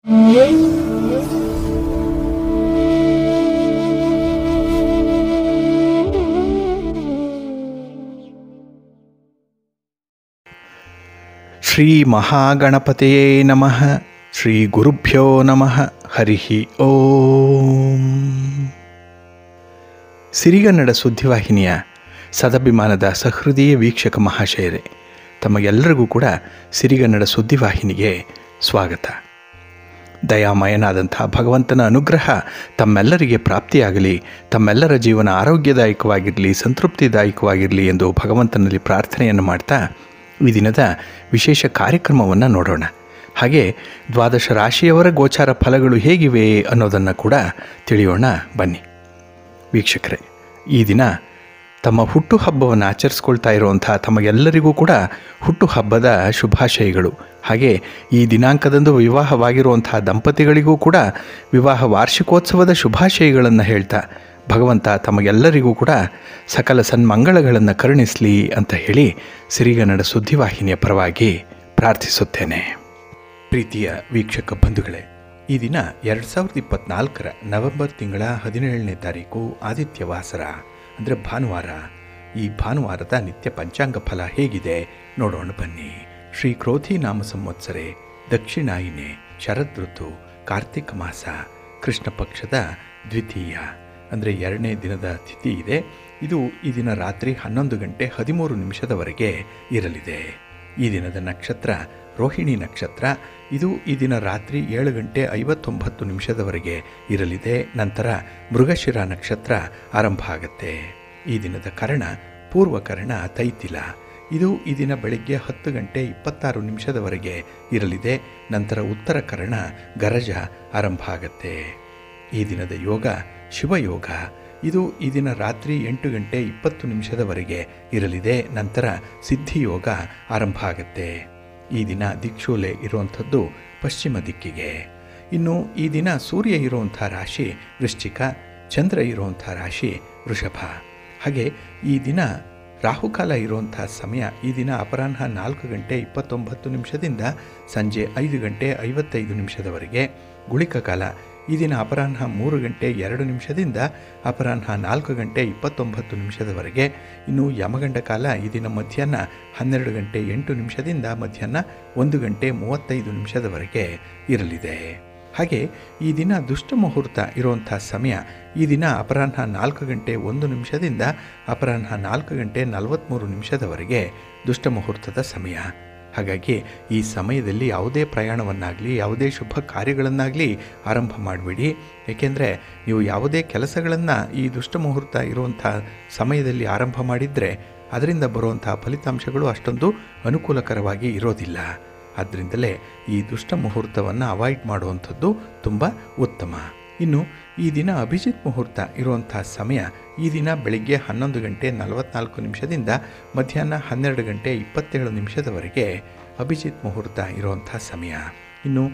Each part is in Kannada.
ಶ್ರೀ ಮಹಾಗಣಪತಿಯೇ ನಮಃ. ಶ್ರೀ ಗುರುಭ್ಯೋ ನಮಃ. ಹರಿ ಓಂ. ಸಿರಿಗನ್ನಡ ಸುದ್ದಿವಾಹಿನಿಯ ಸದಭಿಮಾನದ ಸಹೃದಯ ವೀಕ್ಷಕ ಮಹಾಶಯರೇ, ತಮಗೆಲ್ಲರಿಗೂ ಕೂಡ ಸಿರಿಗನ್ನಡ ಸುದ್ದಿವಾಹಿನಿಗೆ ಸ್ವಾಗತ. ದಯಾಮಯನಾದಂಥ ಭಗವಂತನ ಅನುಗ್ರಹ ತಮ್ಮೆಲ್ಲರಿಗೆ ಪ್ರಾಪ್ತಿಯಾಗಲಿ, ತಮ್ಮೆಲ್ಲರ ಜೀವನ ಆರೋಗ್ಯದಾಯಕವಾಗಿರಲಿ, ಸಂತೃಪ್ತಿದಾಯಕವಾಗಿರಲಿ ಎಂದು ಭಗವಂತನಲ್ಲಿ ಪ್ರಾರ್ಥನೆಯನ್ನು ಮಾಡ್ತಾ ಈ ದಿನದ ವಿಶೇಷ ಕಾರ್ಯಕ್ರಮವನ್ನು ನೋಡೋಣ. ಹಾಗೆ ದ್ವಾದಶ ರಾಶಿಯವರ ಗೋಚಾರ ಫಲಗಳು ಹೇಗಿವೆ ಅನ್ನೋದನ್ನು ಕೂಡ ತಿಳಿಯೋಣ ಬನ್ನಿ. ವೀಕ್ಷಕರೇ, ಈ ದಿನ ತಮ್ಮ ಹುಟ್ಟುಹಬ್ಬವನ್ನು ಆಚರಿಸ್ಕೊಳ್ತಾ ಇರುವಂಥ ತಮಗೆಲ್ಲರಿಗೂ ಕೂಡ ಹುಟ್ಟುಹಬ್ಬದ ಶುಭಾಶಯಗಳು. ಹಾಗೆ ಈ ದಿನಾಂಕದಂದು ವಿವಾಹವಾಗಿರುವಂಥ ದಂಪತಿಗಳಿಗೂ ಕೂಡ ವಿವಾಹ ವಾರ್ಷಿಕೋತ್ಸವದ ಶುಭಾಶಯಗಳನ್ನು ಹೇಳ್ತಾ ಭಗವಂತ ತಮಗೆಲ್ಲರಿಗೂ ಕೂಡ ಸಕಲ ಸನ್ಮಂಗಳಗಳನ್ನು ಕರುಣಿಸಲಿ ಅಂತ ಹೇಳಿ ಸಿರಿಗನ್ನಡ ಸುದ್ದಿವಾಹಿನಿಯ ಪರವಾಗಿ ಪ್ರಾರ್ಥಿಸುತ್ತೇನೆ. ಪ್ರೀತಿಯ ವೀಕ್ಷಕ ಬಂಧುಗಳೇ, ಈ ದಿನ 2024 ನವೆಂಬರ್ ತಿಂಗಳ 17ನೇ ತಾರೀಕು ಆದಿತ್ಯವಾಸರ ಅಂದರೆ ಭಾನುವಾರ. ಈ ಭಾನುವಾರದ ನಿತ್ಯ ಪಂಚಾಂಗ ಫಲ ಹೇಗಿದೆ ನೋಡೋಣ ಬನ್ನಿ. ಶ್ರೀ ಕ್ರೋಧಿ ನಾಮ ಸಂವತ್ಸರೆ, ದಕ್ಷಿಣಾಯಿನೆ, ಶರದ್ ಋತು, ಕಾರ್ತಿಕ ಮಾಸ, ಕೃಷ್ಣ ಪಕ್ಷದ ದ್ವಿತೀಯ ಅಂದರೆ 2ನೇ ದಿನದ ತಿಥಿ ಇದೆ. ಇದು ಈ ದಿನ ರಾತ್ರಿ 11 ಗಂಟೆ 13 ನಿಮಿಷದವರೆಗೆ ಇರಲಿದೆ. ಈ ದಿನದ ನಕ್ಷತ್ರ ರೋಹಿಣಿ ನಕ್ಷತ್ರ. ಇದು ಈ ದಿನ ರಾತ್ರಿ 7 ಗಂಟೆ 59 ನಿಮಿಷದವರೆಗೆ ಇರಲಿದೆ. ನಂತರ ಮೃಗಶಿರ ನಕ್ಷತ್ರ ಆರಂಭ ಆಗುತ್ತೆ. ಈ ದಿನದ ಕರ್ಣ ಪೂರ್ವಕರ್ಣ ತೈತಿಲ. ಇದು ಈ ದಿನ ಬೆಳಗ್ಗೆ 10 ಗಂಟೆ 26 ನಿಮಿಷದವರೆಗೆ ಇರಲಿದೆ. ನಂತರ ಉತ್ತರ ಕರ್ಣ ಗರಜ ಆರಂಭ ಆಗುತ್ತೆ. ಈ ದಿನದ ಯೋಗ ಶಿವಯೋಗ. ಇದು ಈ ದಿನ ರಾತ್ರಿ 8 ಗಂಟೆ 20 ನಿಮಿಷದವರೆಗೆ ಇರಲಿದೆ. ನಂತರ ಸಿದ್ಧಿಯೋಗ ಆರಂಭ ಆಗುತ್ತೆ. ಈ ದಿನ ದಿಕ್ಷೂಲೆ ಇರುವಂಥದ್ದು ಪಶ್ಚಿಮ ದಿಕ್ಕಿಗೆ. ಇನ್ನು ಈ ದಿನ ಸೂರ್ಯ ಇರುವಂಥ ರಾಶಿ ವೃಶ್ಚಿಕ, ಚಂದ್ರ ಇರುವಂಥ ರಾಶಿ ವೃಷಭ. ಹಾಗೆ ಈ ದಿನ ರಾಹುಕಾಲ ಇರುವಂಥ ಸಮಯ ಈ ದಿನ ಅಪರಾಹ್ನ 4 ಗಂಟೆ 29 ನಿಮಿಷದಿಂದ ಸಂಜೆ 5 ಗಂಟೆ 55 ನಿಮಿಷದವರೆಗೆ. ಗುಳಿಕ ಕಾಲ ಈ ದಿನ ಅಪರಾಹ್ನ 3 ಗಂಟೆ 2 ನಿಮಿಷದಿಂದ ಅಪರಾಹ್ನ 4 ಗಂಟೆ 29 ನಿಮಿಷದವರೆಗೆ. ಇನ್ನು ಯಮಗಂಡ ಕಾಲ ಈ ದಿನ ಮಧ್ಯಾಹ್ನ 12 ಗಂಟೆ 8 ನಿಮಿಷದಿಂದ ಮಧ್ಯಾಹ್ನ 1 ಗಂಟೆ 35 ನಿಮಿಷದವರೆಗೆ ಇರಲಿದೆ. ಹಾಗೆ ಈ ದಿನ ದುಷ್ಟ ಮುಹೂರ್ತ ಇರುವಂಥ ಸಮಯ ಈ ದಿನ ಅಪರಾಹ್ನ 4 ಗಂಟೆ 1 ನಿಮಿಷದಿಂದ ಅಪರಾಹ್ನ 4 ಗಂಟೆ 43 ನಿಮಿಷದವರೆಗೆ ದುಷ್ಟ ಮುಹೂರ್ತದ ಸಮಯ. ಹಾಗಾಗಿ ಈ ಸಮಯದಲ್ಲಿ ಯಾವುದೇ ಪ್ರಯಾಣವನ್ನಾಗಲಿ ಯಾವುದೇ ಶುಭ ಕಾರ್ಯಗಳನ್ನಾಗಲಿ ಆರಂಭ ಮಾಡಬೇಡಿ. ಏಕೆಂದರೆ ನೀವು ಯಾವುದೇ ಕೆಲಸಗಳನ್ನು ಈ ದುಷ್ಟ ಮುಹೂರ್ತ ಇರುವಂಥ ಸಮಯದಲ್ಲಿ ಆರಂಭ ಮಾಡಿದರೆ ಅದರಿಂದ ಬರುವಂಥ ಫಲಿತಾಂಶಗಳು ಅಷ್ಟೊಂದು ಅನುಕೂಲಕರವಾಗಿ ಇರೋದಿಲ್ಲ. ಆದ್ದರಿಂದಲೇ ಈ ದುಷ್ಟ ಮುಹೂರ್ತವನ್ನು ಅವಾಯ್ಡ್ ಮಾಡುವಂಥದ್ದು ತುಂಬ ಉತ್ತಮ. ಇನ್ನು ಈ ದಿನ ಅಭಿಜಿತ್ ಮುಹೂರ್ತ ಇರುವಂಥ ಸಮಯ ಈ ದಿನ ಬೆಳಗ್ಗೆ 11 ಗಂಟೆ 44 ನಿಮಿಷದಿಂದ ಮಧ್ಯಾಹ್ನ 12 ಗಂಟೆ 27 ನಿಮಿಷದವರೆಗೆ ಅಭಿಜಿತ್ ಮುಹೂರ್ತ ಇರುವಂಥ ಸಮಯ. ಇನ್ನು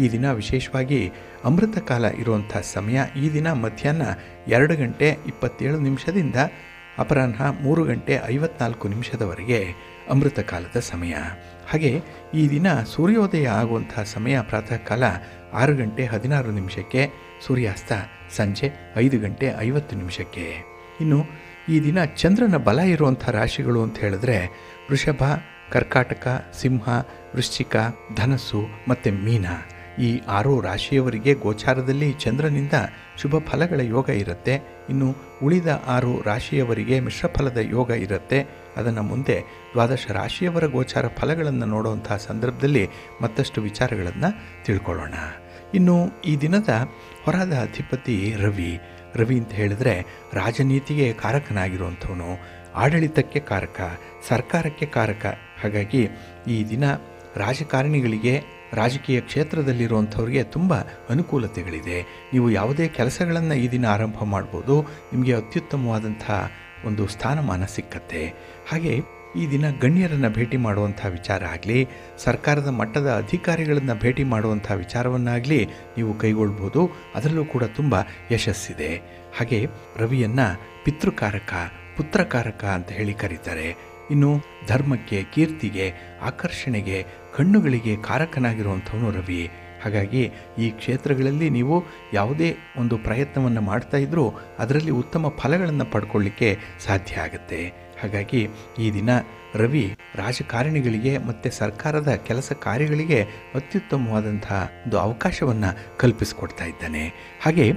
ಈ ದಿನ ವಿಶೇಷವಾಗಿ ಅಮೃತ ಕಾಲ ಇರುವಂಥ ಸಮಯ ಈ ದಿನ ಮಧ್ಯಾಹ್ನ 2 ಗಂಟೆ 27 ನಿಮಿಷದಿಂದ ಅಪರಾಹ್ನ 3 ಗಂಟೆ 54 ನಿಮಿಷದವರೆಗೆ ಅಮೃತ ಕಾಲದ ಸಮಯ. ಹಾಗೆ ಈ ದಿನ ಸೂರ್ಯೋದಯ ಆಗುವಂಥ ಸಮಯ ಪ್ರಾತಃ ಕಾಲ 6 ಗಂಟೆ 16 ನಿಮಿಷಕ್ಕೆ, ಸೂರ್ಯಾಸ್ತ ಸಂಜೆ 5 ಗಂಟೆ 50 ನಿಮಿಷಕ್ಕೆ. ಇನ್ನು ಈ ದಿನ ಚಂದ್ರನ ಬಲ ಇರುವಂಥ ರಾಶಿಗಳು ಅಂತ ಹೇಳಿದ್ರೆ ವೃಷಭ, ಕರ್ಕಾಟಕ, ಸಿಂಹ, ವೃಶ್ಚಿಕ, ಧನಸ್ಸು ಮತ್ತು ಮೀನ. ಈ 6 ರಾಶಿಯವರಿಗೆ ಗೋಚಾರದಲ್ಲಿ ಚಂದ್ರನಿಂದ ಶುಭ ಫಲಗಳ ಯೋಗ ಇರುತ್ತೆ. ಇನ್ನು ಉಳಿದ 6 ರಾಶಿಯವರಿಗೆ ಮಿಶ್ರಫಲದ ಯೋಗ ಇರುತ್ತೆ. ಅದನ್ನು ಮುಂದೆ ದ್ವಾದಶ ರಾಶಿಯವರ ಗೋಚಾರ ಫಲಗಳನ್ನು ನೋಡುವಂಥ ಸಂದರ್ಭದಲ್ಲಿ ಮತ್ತಷ್ಟು ವಿಚಾರಗಳನ್ನು ತಿಳ್ಕೊಳ್ಳೋಣ. ಇನ್ನು ಈ ದಿನದ ಹೊರದ ಅಧಿಪತಿ ರವಿ. ರವಿ ಅಂತ ಹೇಳಿದ್ರೆ ರಾಜನೀತಿಗೆ ಕಾರಕನಾಗಿರುವಂಥವನು, ಆಡಳಿತಕ್ಕೆ ಕಾರಕ, ಸರ್ಕಾರಕ್ಕೆ ಕಾರಕ. ಹಾಗಾಗಿ ಈ ದಿನ ರಾಜಕಾರಣಿಗಳಿಗೆ, ರಾಜಕೀಯ ಕ್ಷೇತ್ರದಲ್ಲಿರುವಂಥವ್ರಿಗೆ ತುಂಬ ಅನುಕೂಲತೆಗಳಿದೆ. ನೀವು ಯಾವುದೇ ಕೆಲಸಗಳನ್ನು ಈ ದಿನ ಆರಂಭ ಮಾಡ್ಬೋದು. ನಿಮಗೆ ಅತ್ಯುತ್ತಮವಾದಂಥ ಒಂದು ಸ್ಥಾನಮಾನ ಸಿಕ್ಕತ್ತೆ. ಹಾಗೆ ಈ ದಿನ ಗಣ್ಯರನ್ನು ಭೇಟಿ ಮಾಡುವಂಥ ವಿಚಾರ ಆಗಲಿ, ಸರ್ಕಾರದ ಮಟ್ಟದ ಅಧಿಕಾರಿಗಳನ್ನು ಭೇಟಿ ಮಾಡುವಂಥ ವಿಚಾರವನ್ನಾಗಲಿ ನೀವು ಕೈಗೊಳ್ಬೋದು. ಅದರಲ್ಲೂ ಕೂಡ ತುಂಬ ಯಶಸ್ಸಿದೆ. ಹಾಗೆ ರವಿಯನ್ನು ಪಿತೃಕಾರಕ, ಪುತ್ರಕಾರಕ ಅಂತ ಹೇಳಿ ಕರೀತಾರೆ. ಇನ್ನು ಧರ್ಮಕ್ಕೆ, ಕೀರ್ತಿಗೆ, ಆಕರ್ಷಣೆಗೆ, ಕಣ್ಣುಗಳಿಗೆ ಕಾರಕನಾಗಿರುವಂಥವನು ರವಿ. ಹಾಗಾಗಿ ಈ ಕ್ಷೇತ್ರಗಳಲ್ಲಿ ನೀವು ಯಾವುದೇ ಒಂದು ಪ್ರಯತ್ನವನ್ನು ಮಾಡ್ತಾ ಇದ್ದರೂ ಅದರಲ್ಲಿ ಉತ್ತಮ ಫಲಗಳನ್ನು ಪಡ್ಕೊಳ್ಳಿಕ್ಕೆ ಸಾಧ್ಯ ಆಗುತ್ತೆ. ಹಾಗಾಗಿ ಈ ದಿನ ರವಿ ರಾಜಕಾರಣಿಗಳಿಗೆ ಮತ್ತು ಸರ್ಕಾರದ ಕೆಲಸ ಕಾರ್ಯಗಳಿಗೆ ಅತ್ಯುತ್ತಮವಾದಂತಹ ಒಂದು ಅವಕಾಶವನ್ನು ಕಲ್ಪಿಸಿಕೊಡ್ತಾ ಇದ್ದಾನೆ. ಹಾಗೆ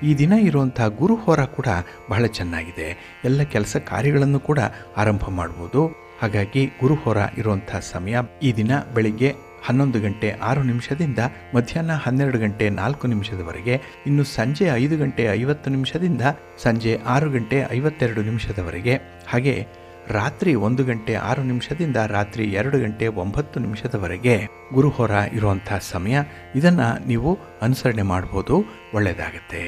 ಈ ದಿನ ಇರುವಂಥ ಗುರುಹೋರ ಕೂಡ ಬಹಳ ಚೆನ್ನಾಗಿದೆ. ಎಲ್ಲ ಕೆಲಸ ಕಾರ್ಯಗಳನ್ನು ಕೂಡ ಆರಂಭ ಮಾಡ್ಬೋದು. ಹಾಗಾಗಿ ಗುರುಹೋರ ಇರುವಂಥ ಸಮಯ ಈ ದಿನ ಬೆಳಿಗ್ಗೆ 11 ಗಂಟೆ 6 ನಿಮಿಷದಿಂದ ಮಧ್ಯಾಹ್ನ 12 ಗಂಟೆ 4 ನಿಮಿಷದವರೆಗೆ, ಇನ್ನು ಸಂಜೆ 5 ಗಂಟೆ 50 ನಿಮಿಷದಿಂದ ಸಂಜೆ 6 ಗಂಟೆ 52 ನಿಮಿಷದವರೆಗೆ, ಹಾಗೆ ರಾತ್ರಿ 1 ಗಂಟೆ 6 ನಿಮಿಷದಿಂದ ರಾತ್ರಿ 2 ಗಂಟೆ 9 ನಿಮಿಷದವರೆಗೆ ಗುರುಹೋರ ಇರುವಂಥ ಸಮಯ. ಇದನ್ನು ನೀವು ಅನುಸರಣೆ ಮಾಡ್ಬೋದು, ಒಳ್ಳೆಯದಾಗತ್ತೆ.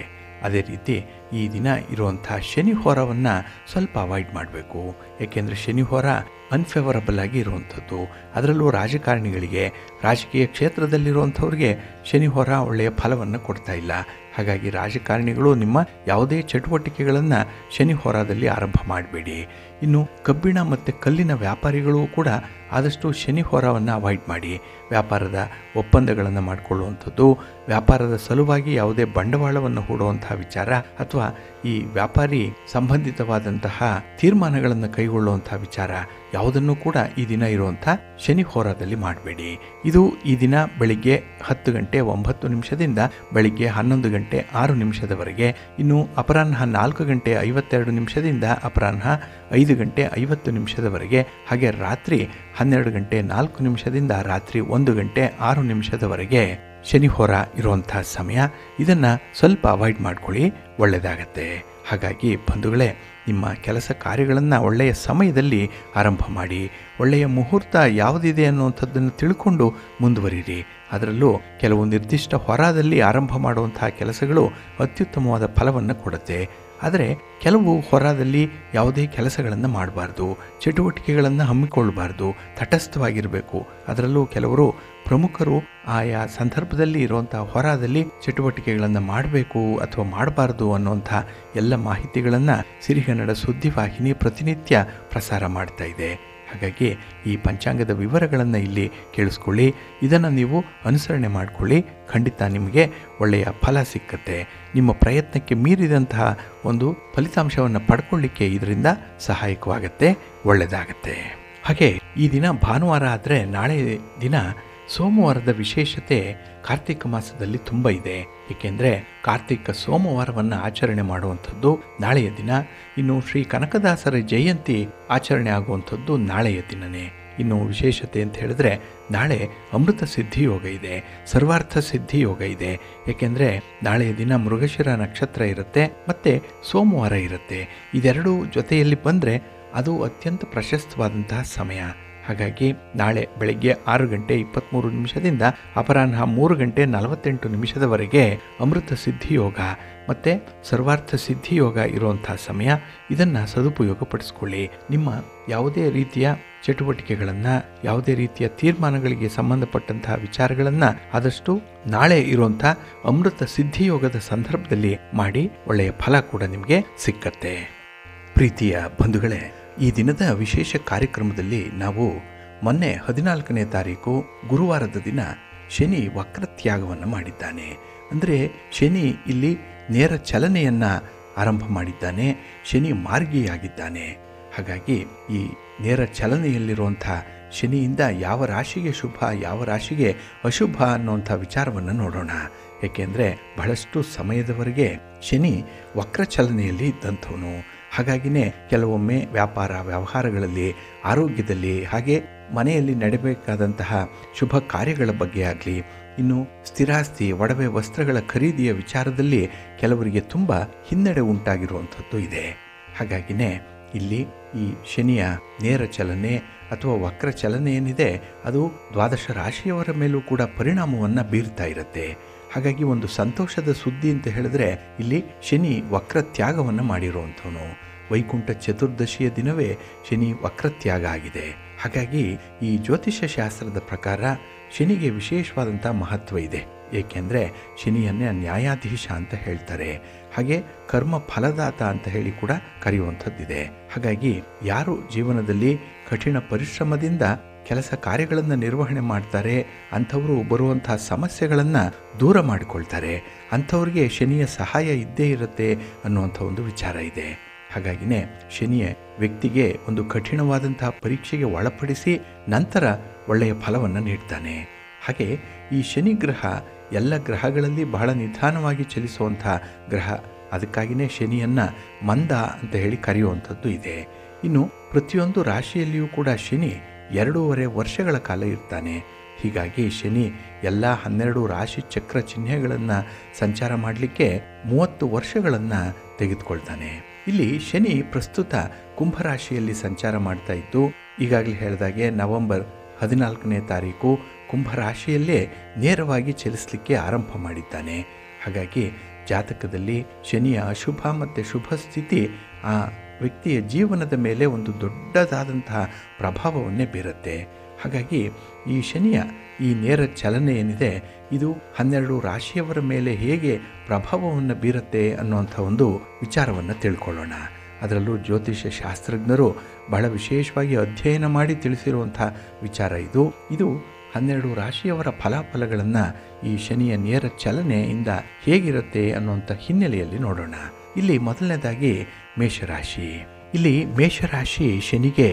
ಅದೇ ರೀತಿ ಈ ದಿನ ಇರುವಂಥ ಶನಿ ಹೋರವನ್ನು ಸ್ವಲ್ಪ ಅವಾಯ್ಡ್ ಮಾಡಬೇಕು. ಏಕೆಂದರೆ ಶನಿ ಹೋರ ಅನ್ಫೇವರಬಲ್ ಆಗಿ ಇರುವಂಥದ್ದು. ಅದರಲ್ಲೂ ರಾಜಕಾರಣಿಗಳಿಗೆ, ರಾಜಕೀಯ ಕ್ಷೇತ್ರದಲ್ಲಿರುವಂಥವ್ರಿಗೆ ಶನಿ ಹೋರ ಒಳ್ಳೆಯ ಫಲವನ್ನು ಕೊಡ್ತಾ ಇಲ್ಲ. ಹಾಗಾಗಿ ರಾಜಕಾರಣಿಗಳು ನಿಮ್ಮ ಯಾವುದೇ ಚಟುವಟಿಕೆಗಳನ್ನು ಶನಿ ಹೋರಾದಲ್ಲಿ ಆರಂಭ ಮಾಡಬೇಡಿ. ಇನ್ನು ಕಬ್ಬಿಣ ಮತ್ತು ಕಲ್ಲಿನ ವ್ಯಾಪಾರಿಗಳು ಕೂಡ ಆದಷ್ಟು ಶನಿ ಹೋರವನ್ನು ಅವಾಯ್ಡ್ ಮಾಡಿ. ವ್ಯಾಪಾರದ ಒಪ್ಪಂದಗಳನ್ನು ಮಾಡಿಕೊಳ್ಳುವಂಥದ್ದು, ವ್ಯಾಪಾರದ ಸಲುವಾಗಿ ಯಾವುದೇ ಬಂಡವಾಳವನ್ನು ಹೂಡುವಂತಹ ವಿಚಾರ ಅಥವಾ ಈ ವ್ಯಾಪಾರಿ ಸಂಬಂಧಿತವಾದಂತಹ ತೀರ್ಮಾನಗಳನ್ನು ಕೈಗೊಳ್ಳುವಂಥ ವಿಚಾರ ಯಾವುದನ್ನು ಕೂಡ ಈ ದಿನ ಇರುವಂಥ ಶನಿ ಹೋರಾದಲ್ಲಿ ಮಾಡಬೇಡಿ. ಇದು ಈ ದಿನ ಬೆಳಿಗ್ಗೆ 10 ಗಂಟೆ 9 ನಿಮಿಷದಿಂದ ಬೆಳಿಗ್ಗೆ 11 ಗಂಟೆ 6 ನಿಮಿಷದವರೆಗೆ, ಇನ್ನು ಅಪರಾಹ್ನ 4 ಗಂಟೆ 52 ನಿಮಿಷದಿಂದ ಅಪರಾಹ್ನ 5 ಗಂಟೆ 50 ನಿಮಿಷದವರೆಗೆ, ಹಾಗೆ ರಾತ್ರಿ 12 ಗಂಟೆ 4 ನಿಮಿಷದಿಂದ ರಾತ್ರಿ 1 ಗಂಟೆ 6 ನಿಮಿಷದವರೆಗೆ ಶನಿ ಹೋರ ಇರುವಂಥ ಸಮಯ. ಇದನ್ನು ಸ್ವಲ್ಪ ಅವಾಯ್ಡ್ ಮಾಡ್ಕೊಳ್ಳಿ, ಒಳ್ಳೆಯದಾಗತ್ತೆ. ಹಾಗಾಗಿ ಬಂಧುಗಳೇ, ನಿಮ್ಮ ಕೆಲಸ ಕಾರ್ಯಗಳನ್ನು ಒಳ್ಳೆಯ ಸಮಯದಲ್ಲಿ ಆರಂಭ ಮಾಡಿ. ಒಳ್ಳೆಯ ಮುಹೂರ್ತ ಯಾವುದಿದೆ ಅನ್ನುವಂಥದ್ದನ್ನು ತಿಳ್ಕೊಂಡು ಮುಂದುವರಿರಿ. ಅದರಲ್ಲೂ ಕೆಲವು ನಿರ್ದಿಷ್ಟ ಹೊರದಲ್ಲಿ ಆರಂಭ ಮಾಡುವಂತಹ ಕೆಲಸಗಳು ಅತ್ಯುತ್ತಮವಾದ ಫಲವನ್ನು ಕೊಡುತ್ತೆ. ಆದರೆ ಕೆಲವು ಹೊರದಲ್ಲಿ ಯಾವುದೇ ಕೆಲಸಗಳನ್ನು ಮಾಡಬಾರ್ದು, ಚಟುವಟಿಕೆಗಳನ್ನು ಹಮ್ಮಿಕೊಳ್ಳಬಾರ್ದು, ತಟಸ್ಥವಾಗಿರಬೇಕು. ಅದರಲ್ಲೂ ಕೆಲವರು ಪ್ರಮುಖರು ಆಯಾ ಸಂದರ್ಭದಲ್ಲಿ ಇರುವಂಥ ಹೊರದಲ್ಲಿ ಚಟುವಟಿಕೆಗಳನ್ನು ಮಾಡಬೇಕು ಅಥವಾ ಮಾಡಬಾರ್ದು ಅನ್ನುವಂಥ ಎಲ್ಲ ಮಾಹಿತಿಗಳನ್ನು ಸಿರಿಗನ್ನಡ ಸುದ್ದಿವಾಹಿನಿ ಪ್ರತಿನಿತ್ಯ ಪ್ರಸಾರ ಮಾಡ್ತಾ ಇದೆ. ಹಾಗಾಗಿ ಈ ಪಂಚಾಂಗದ ವಿವರಗಳನ್ನು ಇಲ್ಲಿ ಕೇಳಿಸ್ಕೊಳ್ಳಿ, ಇದನ್ನು ನೀವು ಅನುಸರಣೆ ಮಾಡಿಕೊಳ್ಳಿ. ಖಂಡಿತ ನಿಮಗೆ ಒಳ್ಳೆಯ ಫಲ ಸಿಕ್ಕತ್ತೆ. ನಿಮ್ಮ ಪ್ರಯತ್ನಕ್ಕೆ ಮೀರಿದಂತಹ ಒಂದು ಫಲಿತಾಂಶವನ್ನು ಪಡ್ಕೊಳ್ಳಿಕ್ಕೆ ಇದರಿಂದ ಸಹಾಯಕವಾಗುತ್ತೆ, ಒಳ್ಳೆಯದಾಗತ್ತೆ. ಹಾಗೆ ಈ ದಿನ ಭಾನುವಾರ ಆದರೆ ನಾಳೆ ದಿನ ಸೋಮವಾರದ ವಿಶೇಷತೆ ಕಾರ್ತಿಕ ಮಾಸದಲ್ಲಿ ತುಂಬ ಇದೆ. ಏಕೆಂದರೆ ಕಾರ್ತಿಕ ಸೋಮವಾರವನ್ನು ಆಚರಣೆ ಮಾಡುವಂಥದ್ದು ನಾಳೆಯ ದಿನ. ಇನ್ನು ಶ್ರೀ ಕನಕದಾಸರ ಜಯಂತಿ ಆಚರಣೆ ಆಗುವಂಥದ್ದು ನಾಳೆಯ ದಿನವೇ. ಇನ್ನು ವಿಶೇಷತೆ ಅಂತ ಹೇಳಿದ್ರೆ ನಾಳೆ ಅಮೃತ ಸಿದ್ಧಿ ಯೋಗ ಇದೆ, ಸರ್ವಾರ್ಥ ಸಿದ್ಧಿ ಯೋಗ ಇದೆ. ಏಕೆಂದರೆ ನಾಳೆಯ ದಿನ ಮೃಗಶಿರ ನಕ್ಷತ್ರ ಇರುತ್ತೆ ಮತ್ತು ಸೋಮವಾರ ಇರುತ್ತೆ. ಇದೆರಡೂ ಜೊತೆಯಲ್ಲಿ ಬಂದರೆ ಅದು ಅತ್ಯಂತ ಪ್ರಶಸ್ತವಾದಂತಹ ಸಮಯ. ಹಾಗಾಗಿ ನಾಳೆ ಬೆಳಗ್ಗೆ 6 ಗಂಟೆ 23 ನಿಮಿಷದಿಂದ ಅಪರಾಹ್ನ 3 ಗಂಟೆ 48 ನಿಮಿಷದವರೆಗೆ ಅಮೃತ ಸಿದ್ಧಿ ಯೋಗ ಮತ್ತು ಸರ್ವಾರ್ಥ ಸಿದ್ಧಿ ಯೋಗ ಇರುವಂಥ ಸಮಯ. ಇದನ್ನು ಸದುಪಯೋಗಪಡಿಸ್ಕೊಳ್ಳಿ. ನಿಮ್ಮ ಯಾವುದೇ ರೀತಿಯ ಚಟುವಟಿಕೆಗಳನ್ನು, ಯಾವುದೇ ರೀತಿಯ ತೀರ್ಮಾನಗಳಿಗೆ ಸಂಬಂಧಪಟ್ಟಂತಹ ವಿಚಾರಗಳನ್ನು ಆದಷ್ಟು ನಾಳೆ ಇರುವಂಥ ಅಮೃತ ಸಿದ್ಧಿಯೋಗದ ಸಂದರ್ಭದಲ್ಲಿ ಮಾಡಿ. ಒಳ್ಳೆಯ ಫಲ ಕೂಡ ನಿಮಗೆ ಸಿಕ್ಕತ್ತೆ. ಪ್ರೀತಿಯ ಬಂಧುಗಳೇ, ಈ ದಿನದ ವಿಶೇಷ ಕಾರ್ಯಕ್ರಮದಲ್ಲಿ ನಾವು ಮೊನ್ನೆ 14ನೇ ತಾರೀಕು ಗುರುವಾರದ ದಿನ ಶನಿ ವಕ್ರತ್ಯಾಗವನ್ನು ಮಾಡಿದ್ದಾನೆ. ಅಂದರೆ ಶನಿ ಇಲ್ಲಿ ನೇರ ಚಲನೆಯನ್ನು ಆರಂಭ ಮಾಡಿದ್ದಾನೆ, ಶನಿ ಮಾರ್ಗಿಯಾಗಿದ್ದಾನೆ. ಹಾಗಾಗಿ ಈ ನೇರ ಚಲನೆಯಲ್ಲಿರುವಂಥ ಶನಿಯಿಂದ ಯಾವ ರಾಶಿಗೆ ಶುಭ, ಯಾವ ರಾಶಿಗೆ ಅಶುಭ ಅನ್ನುವಂಥ ವಿಚಾರವನ್ನು ನೋಡೋಣ. ಏಕೆಂದರೆ ಬಹಳಷ್ಟು ಸಮಯದವರೆಗೆ ಶನಿ ವಕ್ರ ಚಲನೆಯಲ್ಲಿ ಇದ್ದಂಥವನು. ಹಾಗಾಗಿನೇ ಕೆಲವೊಮ್ಮೆ ವ್ಯಾಪಾರ ವ್ಯವಹಾರಗಳಲ್ಲಿ, ಆರೋಗ್ಯದಲ್ಲಿ, ಹಾಗೆ ಮನೆಯಲ್ಲಿ ನಡೆಯಬೇಕಾದಂತಹ ಶುಭ ಕಾರ್ಯಗಳ ಬಗ್ಗೆ ಆಗಲಿ, ಇನ್ನು ಸ್ಥಿರಾಸ್ತಿ, ಒಡವೆ, ವಸ್ತ್ರಗಳ ಖರೀದಿಯ ವಿಚಾರದಲ್ಲಿ ಕೆಲವರಿಗೆ ತುಂಬ ಹಿನ್ನಡೆ ಉಂಟಾಗಿರುವಂಥದ್ದು ಇದೆ. ಹಾಗಾಗಿನೇ ಇಲ್ಲಿ ಈ ಶನಿಯ ನೇರ ಚಲನೆ ಅಥವಾ ವಕ್ರ ಚಲನೆ ಏನಿದೆ ಅದು 12 ರಾಶಿಯವರ ಮೇಲೂ ಕೂಡ ಪರಿಣಾಮವನ್ನು ಬೀರ್ತಾ ಇರುತ್ತೆ. ಹಾಗಾಗಿ ಒಂದು ಸಂತೋಷದ ಸುದ್ದಿ ಅಂತ ಹೇಳಿದ್ರೆ ಇಲ್ಲಿ ಶನಿ ವಕ್ರತ್ಯಾಗವನ್ನು ಮಾಡಿರುವಂಥವನು. ವೈಕುಂಠ ಚತುರ್ದಶಿಯ ದಿನವೇ ಶನಿ ವಕ್ರತ್ಯಾಗ ಆಗಿದೆ. ಹಾಗಾಗಿ ಈ ಜ್ಯೋತಿಷ್ಯ ಶಾಸ್ತ್ರದ ಪ್ರಕಾರ ಶನಿಗೆ ವಿಶೇಷವಾದಂಥ ಮಹತ್ವ ಇದೆ. ಏಕೆಂದರೆ ಶನಿಯನ್ನೇ ನ್ಯಾಯಾಧೀಶ ಅಂತ ಹೇಳ್ತಾರೆ, ಹಾಗೆ ಕರ್ಮ ಫಲದಾತ ಅಂತ ಹೇಳಿ ಕೂಡ ಕರೆಯುವಂಥದ್ದಿದೆ. ಹಾಗಾಗಿ ಯಾರು ಜೀವನದಲ್ಲಿ ಕಠಿಣ ಪರಿಶ್ರಮದಿಂದ ಕೆಲಸ ಕಾರ್ಯಗಳನ್ನು ನಿರ್ವಹಣೆ ಮಾಡ್ತಾರೆ ಅಂಥವರು ಬರುವಂಥ ಸಮಸ್ಯೆಗಳನ್ನು ದೂರ ಮಾಡಿಕೊಳ್ತಾರೆ. ಅಂಥವ್ರಿಗೆ ಶನಿಯ ಸಹಾಯ ಇದ್ದೇ ಇರುತ್ತೆ ಅನ್ನುವಂಥ ಒಂದು ವಿಚಾರ ಇದೆ. ಹಾಗಾಗಿನೇ ಶನಿಯ ವ್ಯಕ್ತಿಗೆ ಒಂದು ಕಠಿಣವಾದಂತಹ ಪರೀಕ್ಷೆಗೆ ಒಳಪಡಿಸಿ ನಂತರ ಒಳ್ಳೆಯ ಫಲವನ್ನು ನೀಡ್ತಾನೆ. ಹಾಗೆ ಈ ಶನಿ ಗ್ರಹ ಎಲ್ಲ ಗ್ರಹಗಳಲ್ಲಿ ಬಹಳ ನಿಧಾನವಾಗಿ ಚಲಿಸುವಂಥ ಗ್ರಹ. ಅದಕ್ಕಾಗಿಯೇ ಶನಿಯನ್ನು ಮಂದ ಅಂತ ಹೇಳಿ ಕರೆಯುವಂಥದ್ದು ಇದೆ. ಇನ್ನು ಪ್ರತಿಯೊಂದು ರಾಶಿಯಲ್ಲಿಯೂ ಕೂಡ ಶನಿ 2.5 ವರ್ಷಗಳ ಕಾಲ ಇರ್ತಾನೆ. ಹೀಗಾಗಿ ಶನಿ ಎಲ್ಲ 12 ರಾಶಿ ಚಕ್ರ ಚಿಹ್ನೆಗಳನ್ನು ಸಂಚಾರ ಮಾಡಲಿಕ್ಕೆ 30 ವರ್ಷಗಳನ್ನು ತೆಗೆದುಕೊಳ್ತಾನೆ. ಇಲ್ಲಿ ಶನಿ ಪ್ರಸ್ತುತ ಕುಂಭರಾಶಿಯಲ್ಲಿ ಸಂಚಾರ ಮಾಡ್ತಾ ಇದ್ದು, ಈಗಾಗಲೇ ಹೇಳಿದಾಗೆ ನವೆಂಬರ್ 14ನೇ ತಾರೀಕು ಕುಂಭರಾಶಿಯಲ್ಲೇ ನೇರವಾಗಿ ಚಲಿಸಲಿಕ್ಕೆ ಆರಂಭ ಮಾಡಿದ್ದಾನೆ. ಹಾಗಾಗಿ ಜಾತಕದಲ್ಲಿ ಶನಿಯ ಅಶುಭ ಮತ್ತು ಶುಭ ಸ್ಥಿತಿ ಆ ವ್ಯಕ್ತಿಯ ಜೀವನದ ಮೇಲೆ ಒಂದು ದೊಡ್ಡದಾದಂತಹ ಪ್ರಭಾವವನ್ನೇ ಬೀರುತ್ತೆ. ಹಾಗಾಗಿ ಈ ಶನಿಯ ಈ ನೇರ ಚಲನೆ ಏನಿದೆ ಇದು 12 ರಾಶಿಯವರ ಮೇಲೆ ಹೇಗೆ ಪ್ರಭಾವವನ್ನು ಬೀರುತ್ತೆ ಅನ್ನುವಂಥ ಒಂದು ವಿಚಾರವನ್ನು ತಿಳ್ಕೊಳ್ಳೋಣ. ಅದರಲ್ಲೂ ಜ್ಯೋತಿಷ್ಯ ಶಾಸ್ತ್ರಜ್ಞರು ಬಹಳ ವಿಶೇಷವಾಗಿ ಅಧ್ಯಯನ ಮಾಡಿ ತಿಳಿಸಿರುವಂಥ ವಿಚಾರ ಇದು. 12 ರಾಶಿಯವರ ಫಲಾಫಲಗಳನ್ನು ಈ ಶನಿಯ ನೇರ ಚಲನೆಯಿಂದ ಹೇಗಿರುತ್ತೆ ಅನ್ನುವಂಥ ಹಿನ್ನೆಲೆಯಲ್ಲಿ ನೋಡೋಣ. ಇಲ್ಲಿ ಮೊದಲನೇದಾಗಿ ಮೇಷರಾಶಿ. ಇಲ್ಲಿ ಮೇಷರಾಶಿ ಶನಿಗೆ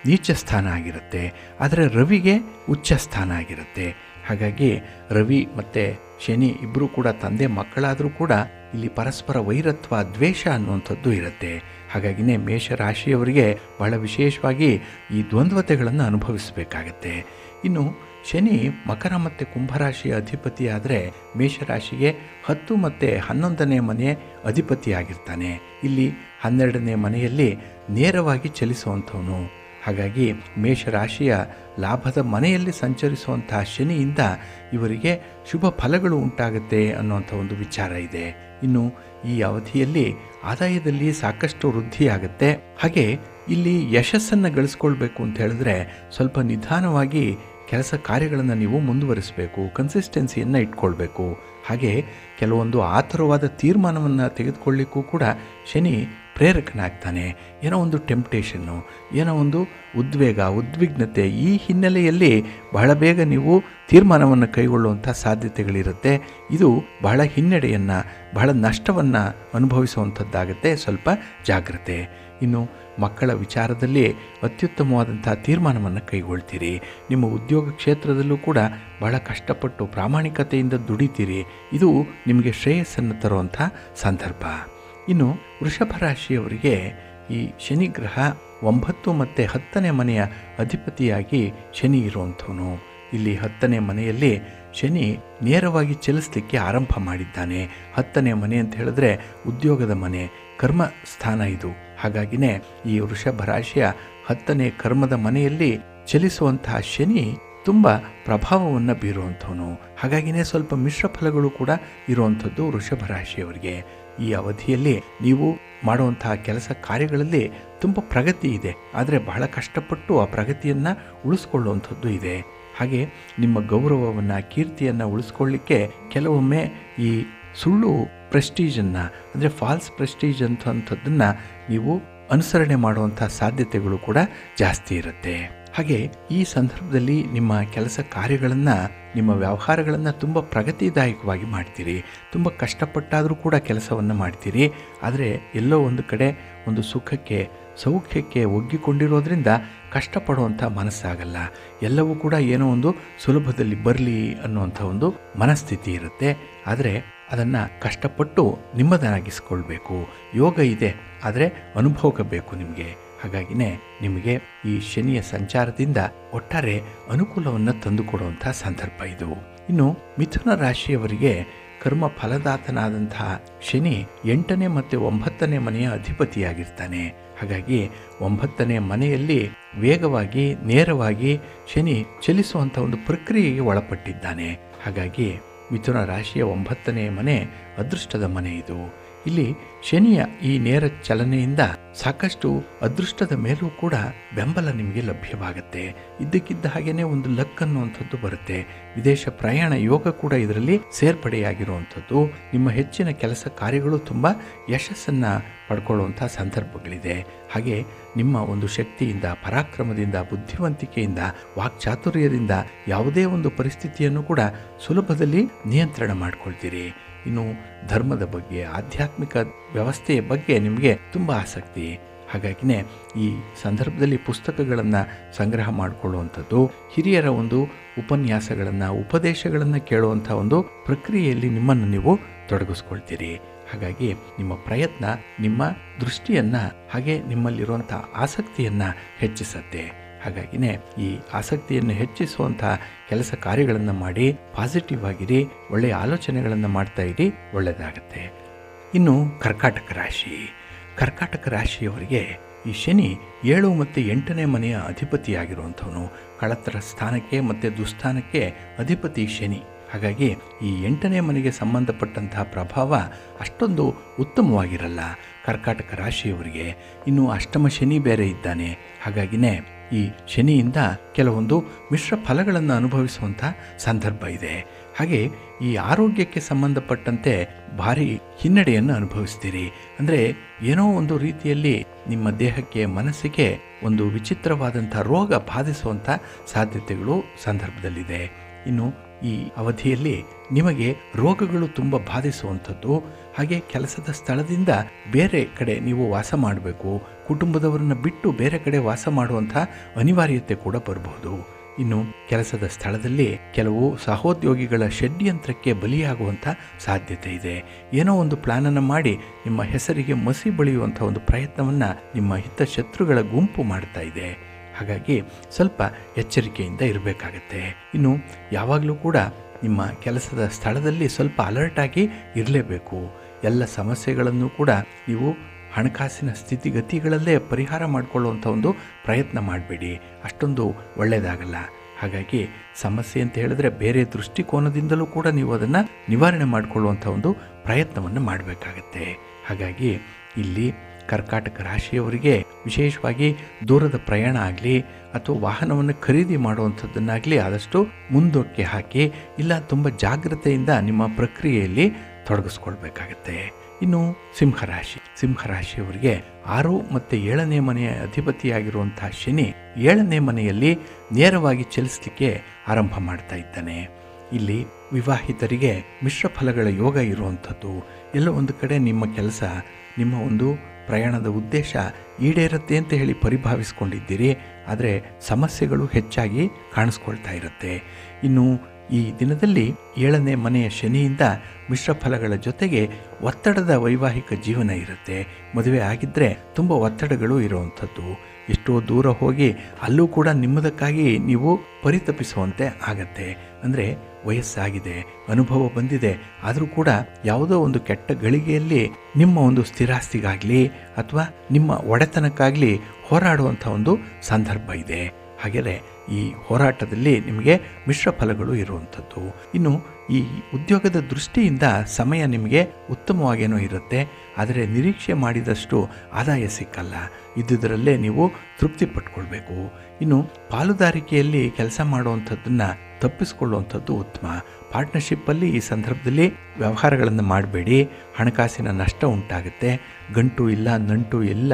ನೀಚ ಸ್ಥಾನ ಆಗಿರುತ್ತೆ, ಆದರೆ ರವಿಗೆ ಉಚ್ಚ ಸ್ಥಾನ ಆಗಿರುತ್ತೆ. ಹಾಗಾಗಿ ರವಿ ಮತ್ತು ಶನಿ ಇಬ್ಬರೂ ಕೂಡ ತಂದೆ ಮಕ್ಕಳಾದರೂ ಕೂಡ ಇಲ್ಲಿ ಪರಸ್ಪರ ವೈರತ್ವ ದ್ವೇಷ ಅನ್ನುವಂಥದ್ದು ಇರುತ್ತೆ. ಹಾಗಾಗಿನೇ ಮೇಷರಾಶಿಯವರಿಗೆ ಬಹಳ ವಿಶೇಷವಾಗಿ ಈ ದ್ವಂದ್ವತೆಗಳನ್ನು ಅನುಭವಿಸಬೇಕಾಗತ್ತೆ. ಇನ್ನು ಶನಿ ಮಕರ ಮತ್ತು ಕುಂಭರಾಶಿಯ ಅಧಿಪತಿ ಆದರೆ ಮೇಷರಾಶಿಗೆ 10 ಮತ್ತು 11ನೇ ಮನೆ ಅಧಿಪತಿಯಾಗಿರ್ತಾನೆ. ಇಲ್ಲಿ 12ನೇ ಮನೆಯಲ್ಲಿ ನೇರವಾಗಿ ಚಲಿಸುವಂಥವನು. ಹಾಗಾಗಿ ಮೇಷರಾಶಿಯ ಲಾಭದ ಮನೆಯಲ್ಲಿ ಸಂಚರಿಸುವಂತಹ ಶನಿಯಿಂದ ಇವರಿಗೆ ಶುಭ ಫಲಗಳು ಉಂಟಾಗುತ್ತೆ ಅನ್ನುವಂಥ ಒಂದು ವಿಚಾರ ಇದೆ. ಇನ್ನು ಈ ಅವಧಿಯಲ್ಲಿ ಆದಾಯದಲ್ಲಿ ಸಾಕಷ್ಟು ವೃದ್ಧಿಯಾಗುತ್ತೆ. ಹಾಗೆ ಇಲ್ಲಿ ಯಶಸ್ಸನ್ನು ಗಳಿಸ್ಕೊಳ್ಬೇಕು ಅಂತ ಹೇಳಿದ್ರೆ ಸ್ವಲ್ಪ ನಿಧಾನವಾಗಿ ಕೆಲಸ ಕಾರ್ಯಗಳನ್ನು ನೀವು ಮುಂದುವರಿಸಬೇಕು, ಕನ್ಸಿಸ್ಟೆನ್ಸಿಯನ್ನು ಇಟ್ಕೊಳ್ಬೇಕು. ಹಾಗೆ ಕೆಲವೊಂದು ಆತುರವಾದ ತೀರ್ಮಾನವನ್ನು ತೆಗೆದುಕೊಳ್ಳಿಕ್ಕೂ ಕೂಡ ಶನಿ ಪ್ರೇರಕನಾಗ್ತಾನೆ. ಏನೋ ಒಂದು ಟೆಂಪ್ಟೇಷನ್ನು, ಏನೋ ಒಂದು ಉದ್ವಿಗ್ನತೆ, ಈ ಹಿನ್ನೆಲೆಯಲ್ಲಿ ಬಹಳ ಬೇಗ ನೀವು ತೀರ್ಮಾನವನ್ನು ಕೈಗೊಳ್ಳುವಂಥ ಸಾಧ್ಯತೆಗಳಿರುತ್ತೆ. ಇದು ಬಹಳ ಹಿನ್ನಡೆಯನ್ನು, ಬಹಳ ನಷ್ಟವನ್ನು ಅನುಭವಿಸುವಂಥದ್ದಾಗುತ್ತೆ. ಸ್ವಲ್ಪ ಜಾಗ್ರತೆ. ಇನ್ನು ಮಕ್ಕಳ ವಿಚಾರದಲ್ಲಿ ಅತ್ಯುತ್ತಮವಾದಂಥ ತೀರ್ಮಾನವನ್ನು ಕೈಗೊಳ್ತೀರಿ. ನಿಮ್ಮ ಉದ್ಯೋಗ ಕ್ಷೇತ್ರದಲ್ಲೂ ಕೂಡ ಬಹಳ ಕಷ್ಟಪಟ್ಟು ಪ್ರಾಮಾಣಿಕತೆಯಿಂದ ದುಡಿತೀರಿ. ಇದು ನಿಮಗೆ ಶ್ರೇಯಸ್ಸನ್ನು ತರುವಂಥ ಸಂದರ್ಭ. ಇನ್ನು ವೃಷಭ ರಾಶಿಯವರಿಗೆ ಈ ಶನಿ ಗ್ರಹ 9 ಮತ್ತು 10ನೇ ಮನೆಯ ಅಧಿಪತಿಯಾಗಿ ಶನಿ ಇರುವಂಥವನು. ಇಲ್ಲಿ 10ನೇ ಮನೆಯಲ್ಲಿ ಶನಿ ನೇರವಾಗಿ ಚಲಿಸಲಿಕ್ಕೆ ಆರಂಭ ಮಾಡಿದ್ದಾನೆ. 10ನೇ ಮನೆ ಅಂತ ಹೇಳಿದ್ರೆ ಉದ್ಯೋಗದ ಮನೆ, ಕರ್ಮ ಸ್ಥಾನ ಇದು. ಹಾಗಾಗಿನೇ ಈ ವೃಷಭ ರಾಶಿಯ 10ನೇ ಕರ್ಮದ ಮನೆಯಲ್ಲಿ ಚಲಿಸುವಂತಹ ಶನಿ ತುಂಬ ಪ್ರಭಾವವನ್ನು ಬೀರುವಂಥವನು. ಹಾಗಾಗಿನೇ ಸ್ವಲ್ಪ ಮಿಶ್ರ ಫಲಗಳು ಕೂಡ ಇರುವಂಥದ್ದು ವೃಷಭ ರಾಶಿಯವರಿಗೆ. ಈ ಅವಧಿಯಲ್ಲಿ ನೀವು ಮಾಡುವಂತಹ ಕೆಲಸ ಕಾರ್ಯಗಳಲ್ಲಿ ತುಂಬ ಪ್ರಗತಿ ಇದೆ, ಆದರೆ ಬಹಳ ಕಷ್ಟಪಟ್ಟು ಆ ಪ್ರಗತಿಯನ್ನು ಉಳಿಸ್ಕೊಳ್ಳುವಂಥದ್ದು ಇದೆ. ಹಾಗೆ ನಿಮ್ಮ ಗೌರವವನ್ನು, ಕೀರ್ತಿಯನ್ನು ಉಳಿಸ್ಕೊಳ್ಳಿಕ್ಕೆ ಕೆಲವೊಮ್ಮೆ ಈ ಸುಳ್ಳು ಪ್ರೆಸ್ಟೀಜನ್ನು, ಅಂದರೆ ಫಾಲ್ಸ್ ಪ್ರೆಸ್ಟೀಜ್ ಅಂಥದ್ದನ್ನು ನೀವು ಅನುಸರಣೆ ಮಾಡುವಂಥ ಸಾಧ್ಯತೆಗಳು ಕೂಡ ಜಾಸ್ತಿ ಇರುತ್ತೆ. ಹಾಗೆ ಈ ಸಂದರ್ಭದಲ್ಲಿ ನಿಮ್ಮ ಕೆಲಸ ಕಾರ್ಯಗಳನ್ನು, ನಿಮ್ಮ ವ್ಯವಹಾರಗಳನ್ನು ತುಂಬ ಪ್ರಗತಿದಾಯಕವಾಗಿ ಮಾಡ್ತೀರಿ. ತುಂಬ ಕಷ್ಟಪಟ್ಟಾದರೂ ಕೂಡ ಕೆಲಸವನ್ನು ಮಾಡ್ತೀರಿ. ಆದರೆ ಎಲ್ಲೋ ಒಂದು ಕಡೆ ಒಂದು ಸುಖಕ್ಕೆ, ಸೌಖ್ಯಕ್ಕೆ ಒಗ್ಗಿಕೊಂಡಿರೋದ್ರಿಂದ ಕಷ್ಟಪಡುವಂಥ ಮನಸ್ಸಾಗಲ್ಲ. ಎಲ್ಲವೂ ಕೂಡ ಏನೋ ಒಂದು ಸುಲಭದಲ್ಲಿ ಬರಲಿ ಅನ್ನುವಂಥ ಒಂದು ಮನಸ್ಥಿತಿ ಇರುತ್ತೆ. ಆದರೆ ಅದನ್ನು ಕಷ್ಟಪಟ್ಟು ನಿಮ್ಮದನ್ನಾಗಿಸ್ಕೊಳ್ಬೇಕು. ಯೋಗ ಇದೆ, ಆದರೆ ಅನುಭವ ಬೇಕು ನಿಮಗೆ. ಹಾಗಾಗಿನೇ ನಿಮಗೆ ಈ ಶನಿಯ ಸಂಚಾರದಿಂದ ಒಟ್ಟಾರೆ ಅನುಕೂಲವನ್ನು ತಂದುಕೊಡುವಂಥ ಸಂದರ್ಭ ಇದು. ಇನ್ನು ಮಿಥುನ ರಾಶಿಯವರಿಗೆ ಕರ್ಮ ಫಲದಾತನಾದಂತಹ ಶನಿ 8ನೇ ಮತ್ತು 9ನೇ ಮನೆಯ ಅಧಿಪತಿಯಾಗಿರ್ತಾನೆ. ಹಾಗಾಗಿ 9ನೇ ಮನೆಯಲ್ಲಿ ವೇಗವಾಗಿ, ನೇರವಾಗಿ ಶನಿ ಚಲಿಸುವಂಥ ಒಂದು ಪ್ರಕ್ರಿಯೆಗೆ ಒಳಪಟ್ಟಿದ್ದಾನೆ. ಹಾಗಾಗಿ ಮಿಥುನ ರಾಶಿಯ 9ನೇ ಮನೆ ಅದೃಷ್ಟದ ಮನೆ ಇದು. ಇಲ್ಲಿ ಶನಿಯ ಈ ನೇರ ಚಲನೆಯಿಂದ ಸಾಕಷ್ಟು ಅದೃಷ್ಟದ ಮೇಲೂ ಕೂಡ ಬೆಂಬಲ ನಿಮಗೆ ಲಭ್ಯವಾಗುತ್ತೆ. ಇದ್ದಕ್ಕಿದ್ದ ಹಾಗೇನೆ ಒಂದು ಲಕ್ ಅನ್ನುವಂಥದ್ದು ಬರುತ್ತೆ. ವಿದೇಶ ಪ್ರಯಾಣ ಯೋಗ ಕೂಡ ಇದರಲ್ಲಿ ಸೇರ್ಪಡೆಯಾಗಿರುವಂಥದ್ದು. ನಿಮ್ಮ ಹೆಚ್ಚಿನ ಕೆಲಸ ಕಾರ್ಯಗಳು ತುಂಬ ಯಶಸ್ಸನ್ನು ಪಡ್ಕೊಳ್ಳುವಂಥ ಸಂದರ್ಭಗಳಿದೆ. ಹಾಗೆ ನಿಮ್ಮ ಒಂದು ಶಕ್ತಿಯಿಂದ, ಪರಾಕ್ರಮದಿಂದ, ಬುದ್ಧಿವಂತಿಕೆಯಿಂದ, ವಾಕ್ಚಾತುರ್ಯದಿಂದ ಯಾವುದೇ ಒಂದು ಪರಿಸ್ಥಿತಿಯನ್ನು ಕೂಡ ಸುಲಭದಲ್ಲಿ ನಿಯಂತ್ರಣ ಮಾಡ್ಕೊಳ್ತೀರಿ. ಇನ್ನು ಧರ್ಮದ ಬಗ್ಗೆ, ಆಧ್ಯಾತ್ಮಿಕ ವ್ಯವಸ್ಥೆಯ ಬಗ್ಗೆ ನಿಮಗೆ ತುಂಬ ಆಸಕ್ತಿ. ಹಾಗಾಗಿನೇ ಈ ಸಂದರ್ಭದಲ್ಲಿ ಪುಸ್ತಕಗಳನ್ನು ಸಂಗ್ರಹ ಮಾಡಿಕೊಳ್ಳುವಂಥದ್ದು, ಹಿರಿಯರ ಒಂದು ಉಪನ್ಯಾಸಗಳನ್ನು, ಉಪದೇಶಗಳನ್ನು ಕೇಳುವಂಥ ಒಂದು ಪ್ರಕ್ರಿಯೆಯಲ್ಲಿ ನಿಮ್ಮನ್ನು ನೀವು ತೊಡಗಿಸ್ಕೊಳ್ತೀರಿ. ಹಾಗಾಗಿ ನಿಮ್ಮ ಪ್ರಯತ್ನ ನಿಮ್ಮ ದೃಷ್ಟಿಯನ್ನು ಹಾಗೆ ನಿಮ್ಮಲ್ಲಿರುವಂಥ ಆಸಕ್ತಿಯನ್ನು ಹೆಚ್ಚಿಸುತ್ತೆ. ಹಾಗಾಗಿನೇ ಈ ಆಸಕ್ತಿಯನ್ನು ಹೆಚ್ಚಿಸುವಂಥ ಕೆಲಸ ಕಾರ್ಯಗಳನ್ನು ಮಾಡಿ ಪಾಸಿಟಿವ್ ಆಗಿರಿ, ಒಳ್ಳೆಯ ಆಲೋಚನೆಗಳನ್ನು ಮಾಡ್ತಾ ಇರಿ, ಒಳ್ಳೆಯದಾಗತ್ತೆ. ಇನ್ನು ಕರ್ಕಾಟಕ ರಾಶಿ. ಕರ್ಕಾಟಕ ರಾಶಿಯವರಿಗೆ ಈ ಶನಿ 7 ಮತ್ತು 8ನೇ ಮನೆಯ ಅಧಿಪತಿಯಾಗಿರುವಂಥವನು. ಕಳತ್ರ ಸ್ಥಾನಕ್ಕೆ ಮತ್ತು ದುಸ್ಥಾನಕ್ಕೆ ಅಧಿಪತಿ ಶನಿ. ಹಾಗಾಗಿ ಈ 8ನೇ ಮನೆಗೆ ಸಂಬಂಧಪಟ್ಟಂತಹ ಪ್ರಭಾವ ಅಷ್ಟೊಂದು ಉತ್ತಮವಾಗಿರಲ್ಲ ಕರ್ಕಾಟಕ ರಾಶಿಯವರಿಗೆ. ಇನ್ನು ಅಷ್ಟಮ ಶನಿ ಬೇರೆ ಇದ್ದಾನೆ. ಹಾಗಾಗಿನೇ ಈ ಶನಿಯಿಂದ ಕೆಲವೊಂದು ಮಿಶ್ರ ಫಲಗಳನ್ನು ಅನುಭವಿಸುವಂಥ ಸಂದರ್ಭ ಇದೆ. ಹಾಗೆ ಈ ಆರೋಗ್ಯಕ್ಕೆ ಸಂಬಂಧಪಟ್ಟಂತೆ ಭಾರಿ ಹಿನ್ನಡೆಯನ್ನು ಅನುಭವಿಸ್ತೀರಿ. ಅಂದರೆ ಏನೋ ಒಂದು ರೀತಿಯಲ್ಲಿ ನಿಮ್ಮ ದೇಹಕ್ಕೆ, ಮನಸ್ಸಿಗೆ ಒಂದು ವಿಚಿತ್ರವಾದಂಥ ರೋಗ ಬಾಧಿಸುವಂಥ ಸಾಧ್ಯತೆಗಳು ಸಂದರ್ಭದಲ್ಲಿದೆ. ಇನ್ನು ಈ ಅವಧಿಯಲ್ಲಿ ನಿಮಗೆ ರೋಗಗಳು ತುಂಬ ಬಾಧಿಸುವಂಥದ್ದು, ಹಾಗೆ ಕೆಲಸದ ಸ್ಥಳದಿಂದ ಬೇರೆ ಕಡೆ ನೀವು ವಾಸ ಮಾಡಬೇಕು, ಕುಟುಂಬದವರನ್ನು ಬಿಟ್ಟು ಬೇರೆ ಕಡೆ ವಾಸ ಮಾಡುವಂಥ ಅನಿವಾರ್ಯತೆ ಕೂಡ ಬರಬಹುದು. ಇನ್ನು ಕೆಲಸದ ಸ್ಥಳದಲ್ಲಿ ಕೆಲವು ಸಹೋದ್ಯೋಗಿಗಳ ಷಡ್ಯಂತ್ರಕ್ಕೆ ಬಲಿಯಾಗುವಂಥ ಸಾಧ್ಯತೆ ಇದೆ. ಏನೋ ಒಂದು ಪ್ಲಾನನ್ನು ಮಾಡಿ ನಿಮ್ಮ ಹೆಸರಿಗೆ ಮಸಿ ಬಳಿಯುವಂಥ ಒಂದು ಪ್ರಯತ್ನವನ್ನು ನಿಮ್ಮ ಹಿತಶತ್ರುಗಳ ಗುಂಪು ಮಾಡ್ತಾ ಇದೆ. ಹಾಗಾಗಿ ಸ್ವಲ್ಪ ಎಚ್ಚರಿಕೆಯಿಂದ ಇರಬೇಕಾಗತ್ತೆ. ಇನ್ನು ಯಾವಾಗಲೂ ಕೂಡ ನಿಮ್ಮ ಕೆಲಸದ ಸ್ಥಳದಲ್ಲಿ ಸ್ವಲ್ಪ ಅಲರ್ಟಾಗಿ ಇರಲೇಬೇಕು. ಎಲ್ಲ ಸಮಸ್ಯೆಗಳನ್ನು ಕೂಡ ನೀವು ಹಣಕಾಸಿನ ಸ್ಥಿತಿಗತಿಗಳಲ್ಲೇ ಪರಿಹಾರ ಮಾಡಿಕೊಳ್ಳುವಂಥ ಒಂದು ಪ್ರಯತ್ನ ಮಾಡಬೇಡಿ, ಅಷ್ಟೊಂದು ಒಳ್ಳೆಯದಾಗಲ್ಲ. ಹಾಗಾಗಿ ಸಮಸ್ಯೆ ಅಂತ ಹೇಳಿದ್ರೆ ಬೇರೆ ದೃಷ್ಟಿಕೋನದಿಂದಲೂ ಕೂಡ ನೀವು ಅದನ್ನು ನಿವಾರಣೆ ಮಾಡಿಕೊಳ್ಳುವಂಥ ಒಂದು ಪ್ರಯತ್ನವನ್ನು ಮಾಡಬೇಕಾಗತ್ತೆ. ಹಾಗಾಗಿ ಇಲ್ಲಿ ಕರ್ಕಾಟಕ ರಾಶಿಯವರಿಗೆ ವಿಶೇಷವಾಗಿ ದೂರದ ಪ್ರಯಾಣ ಆಗಲಿ ಅಥವಾ ವಾಹನವನ್ನು ಖರೀದಿ ಮಾಡುವಂಥದ್ದನ್ನಾಗಲಿ ಆದಷ್ಟು ಮುಂದಕ್ಕೆ ಹಾಕಿ, ಇಲ್ಲ ತುಂಬ ಜಾಗ್ರತೆಯಿಂದ ನಿಮ್ಮ ಪ್ರಕ್ರಿಯೆಯಲ್ಲಿ ತೊಡಗಿಸ್ಕೊಳ್ಬೇಕಾಗತ್ತೆ. ಇನ್ನು ಸಿಂಹರಾಶಿ. ಸಿಂಹರಾಶಿಯವರಿಗೆ 6 ಮತ್ತು 7ನೇ ಮನೆಯ ಅಧಿಪತಿಯಾಗಿರುವಂಥ ಶನಿ 7ನೇ ಮನೆಯಲ್ಲಿ ನೇರವಾಗಿ ಚಲಿಸಲಿಕ್ಕೆ ಆರಂಭ ಮಾಡ್ತಾ ಇದ್ದಾನೆ. ಇಲ್ಲಿ ವಿವಾಹಿತರಿಗೆ ಮಿಶ್ರ ಫಲಗಳ ಯೋಗ ಇರುವಂಥದ್ದು. ಎಲ್ಲೋ ಒಂದು ಕಡೆ ನಿಮ್ಮ ಕೆಲಸ, ನಿಮ್ಮ ಒಂದು ಪ್ರಯಾಣದ ಉದ್ದೇಶ ಈಡೇರುತ್ತೆ ಅಂತ ಹೇಳಿ ಪರಿಭಾವಿಸ್ಕೊಂಡಿದ್ದೀರಿ, ಆದರೆ ಸಮಸ್ಯೆಗಳು ಹೆಚ್ಚಾಗಿ ಕಾಣಿಸ್ಕೊಳ್ತಾ ಇರುತ್ತೆ. ಇನ್ನು ಈ ದಿನದಲ್ಲಿ 7ನೇ ಮನೆಯ ಶನಿಯಿಂದ ಮಿಶ್ರ ಫಲಗಳ ಜೊತೆಗೆ ಒತ್ತಡದ ವೈವಾಹಿಕ ಜೀವನ ಇರುತ್ತೆ. ಮದುವೆ ಆಗಿದ್ದರೆ ತುಂಬ ಒತ್ತಡಗಳು ಇರುವಂಥದ್ದು. ಎಷ್ಟೋ ದೂರ ಹೋಗಿ ಅಲ್ಲೂ ಕೂಡ ನಿಮ್ಮದಕ್ಕಾಗಿ ನೀವು ಪರಿತಪಿಸುವಂತೆ ಆಗತ್ತೆ. ಅಂದರೆ ವಯಸ್ಸಾಗಿದೆ, ಅನುಭವ ಬಂದಿದೆ, ಆದರೂ ಕೂಡ ಯಾವುದೋ ಒಂದು ಕೆಟ್ಟ ಗಳಿಗೆಯಲ್ಲಿ ನಿಮ್ಮ ಒಂದು ಸ್ಥಿರಾಸ್ತಿಗಾಗಲಿ ಅಥವಾ ನಿಮ್ಮ ಒಡೆತನಕ್ಕಾಗಲಿ ಹೋರಾಡುವಂಥ ಒಂದು ಸಂದರ್ಭ ಇದೆ. ಹಾಗೆಯೇ ಈ ಹೋರಾಟದಲ್ಲಿ ನಿಮಗೆ ಮಿಶ್ರ ಫಲಗಳು ಇರುವಂಥದ್ದು. ಇನ್ನು ಈ ಉದ್ಯೋಗದ ದೃಷ್ಟಿಯಿಂದ ಸಮಯ ನಿಮಗೆ ಉತ್ತಮವಾಗೇನೋ ಇರುತ್ತೆ, ಆದರೆ ನಿರೀಕ್ಷೆ ಮಾಡಿದಷ್ಟು ಆದಾಯ ಸಿಕ್ಕಲ್ಲ. ಇದ್ದುದರಲ್ಲೇ ನೀವು ತೃಪ್ತಿ ಪಟ್ಕೊಳ್ಬೇಕು. ಇನ್ನು ಪಾಲುದಾರಿಕೆಯಲ್ಲಿ ಕೆಲಸ ಮಾಡುವಂಥದ್ದನ್ನು ತಪ್ಪಿಸ್ಕೊಳ್ಳುವಂಥದ್ದು ಉತ್ತಮ. ಪಾರ್ಟ್ನರ್ಶಿಪ್ಪಲ್ಲಿ ಈ ಸಂದರ್ಭದಲ್ಲಿ ವ್ಯವಹಾರಗಳನ್ನು ಮಾಡಬೇಡಿ, ಹಣಕಾಸಿನ ನಷ್ಟ ಉಂಟಾಗುತ್ತೆ. ಗಂಟು ಇಲ್ಲ, ನಂಟು ಇಲ್ಲ,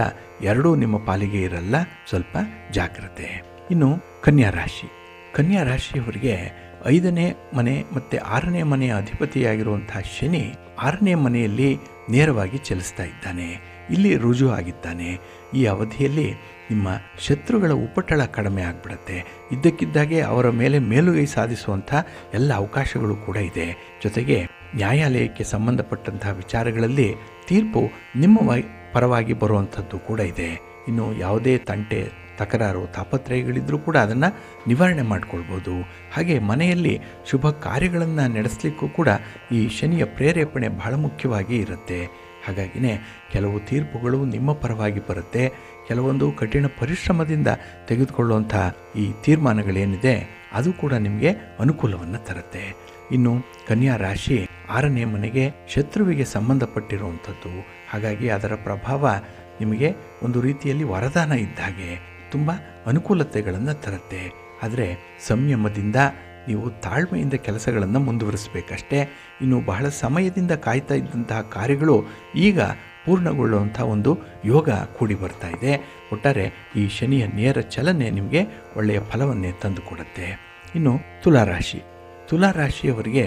ಎರಡೂ ನಿಮ್ಮ ಪಾಲಿಗೆ ಇರಲ್ಲ, ಸ್ವಲ್ಪ ಜಾಗ್ರತೆ. ಇನ್ನು ಕನ್ಯಾ ರಾಶಿ. ಕನ್ಯಾ ರಾಶಿಯವರಿಗೆ 5ನೇ ಮನೆ ಮತ್ತು 6ನೇ ಮನೆಯ ಅಧಿಪತಿಯಾಗಿರುವಂಥ ಶನಿ 6ನೇ ಮನೆಯಲ್ಲಿ ನೇರವಾಗಿ ಚಲಿಸ್ತಾ ಇದ್ದಾನೆ. ಇಲ್ಲಿ ರುಜು ಆಗಿದ್ದಾನೆ. ಈ ಅವಧಿಯಲ್ಲಿ ನಿಮ್ಮ ಶತ್ರುಗಳ ಉಪಟಳ ಕಡಿಮೆ ಆಗಿಬಿಡುತ್ತೆ. ಇದ್ದಕ್ಕಿದ್ದಾಗೆ ಅವರ ಮೇಲೆ ಮೇಲುಗೈ ಸಾಧಿಸುವಂಥ ಎಲ್ಲ ಅವಕಾಶಗಳು ಕೂಡ ಇದೆ. ಜೊತೆಗೆ ನ್ಯಾಯಾಲಯಕ್ಕೆ ಸಂಬಂಧಪಟ್ಟಂಥ ವಿಚಾರಗಳಲ್ಲಿ ತೀರ್ಪು ನಿಮ್ಮ ಪರವಾಗಿ ಬರುವಂಥದ್ದು ಕೂಡ ಇದೆ. ಇನ್ನು ಯಾವುದೇ ತಂಟೆ, ತಕರಾರು, ತಾಪತ್ರಯಗಳಿದ್ರೂ ಕೂಡ ಅದನ್ನು ನಿವಾರಣೆ ಮಾಡಿಕೊಳ್ಬೋದು. ಹಾಗೆ ಮನೆಯಲ್ಲಿ ಶುಭ ಕಾರ್ಯಗಳನ್ನು ನಡೆಸಲಿಕ್ಕೂ ಕೂಡ ಈ ಶನಿಯ ಪ್ರೇರೇಪಣೆ ಬಹಳ ಮುಖ್ಯವಾಗಿ ಇರುತ್ತೆ. ಹಾಗಾಗಿನೇ ಕೆಲವು ತೀರ್ಪುಗಳು ನಿಮ್ಮ ಪರವಾಗಿ ಬರುತ್ತೆ. ಕೆಲವೊಂದು ಕಠಿಣ ಪರಿಶ್ರಮದಿಂದ ತೆಗೆದುಕೊಳ್ಳುವಂಥ ಈ ತೀರ್ಮಾನಗಳೇನಿದೆ ಅದು ಕೂಡ ನಿಮಗೆ ಅನುಕೂಲವನ್ನು ತರುತ್ತೆ. ಇನ್ನು ಕನ್ಯಾ ರಾಶಿ 6ನೇ ಮನೆಗೆ ಶತ್ರುವಿಗೆ ಸಂಬಂಧಪಟ್ಟಿರುವಂಥದ್ದು. ಹಾಗಾಗಿ ಅದರ ಪ್ರಭಾವ ನಿಮಗೆ ಒಂದು ರೀತಿಯಲ್ಲಿ ವರದಾನ ಇದ್ದ ಹಾಗೆ ತುಂಬ ಅನುಕೂಲತೆಗಳನ್ನು ತರುತ್ತೆ. ಆದರೆ ಸಂಯಮದಿಂದ ನೀವು ತಾಳ್ಮೆಯಿಂದ ಕೆಲಸಗಳನ್ನು ಮುಂದುವರಿಸಬೇಕಷ್ಟೇ. ಇನ್ನು ಬಹಳ ಸಮಯದಿಂದ ಕಾಯ್ತಾ ಇದ್ದಂತಹ ಕಾರ್ಯಗಳು ಈಗ ಪೂರ್ಣಗೊಳ್ಳುವಂಥ ಒಂದು ಯೋಗ ಕೂಡಿ ಬರ್ತಾ ಇದೆ. ಒಟ್ಟಾರೆ ಈ ಶನಿಯ ನೇರ ಚಲನೆ ನಿಮಗೆ ಒಳ್ಳೆಯ ಫಲವನ್ನೇ ತಂದುಕೊಡುತ್ತೆ. ಇನ್ನು ತುಲಾರಾಶಿಯವರಿಗೆ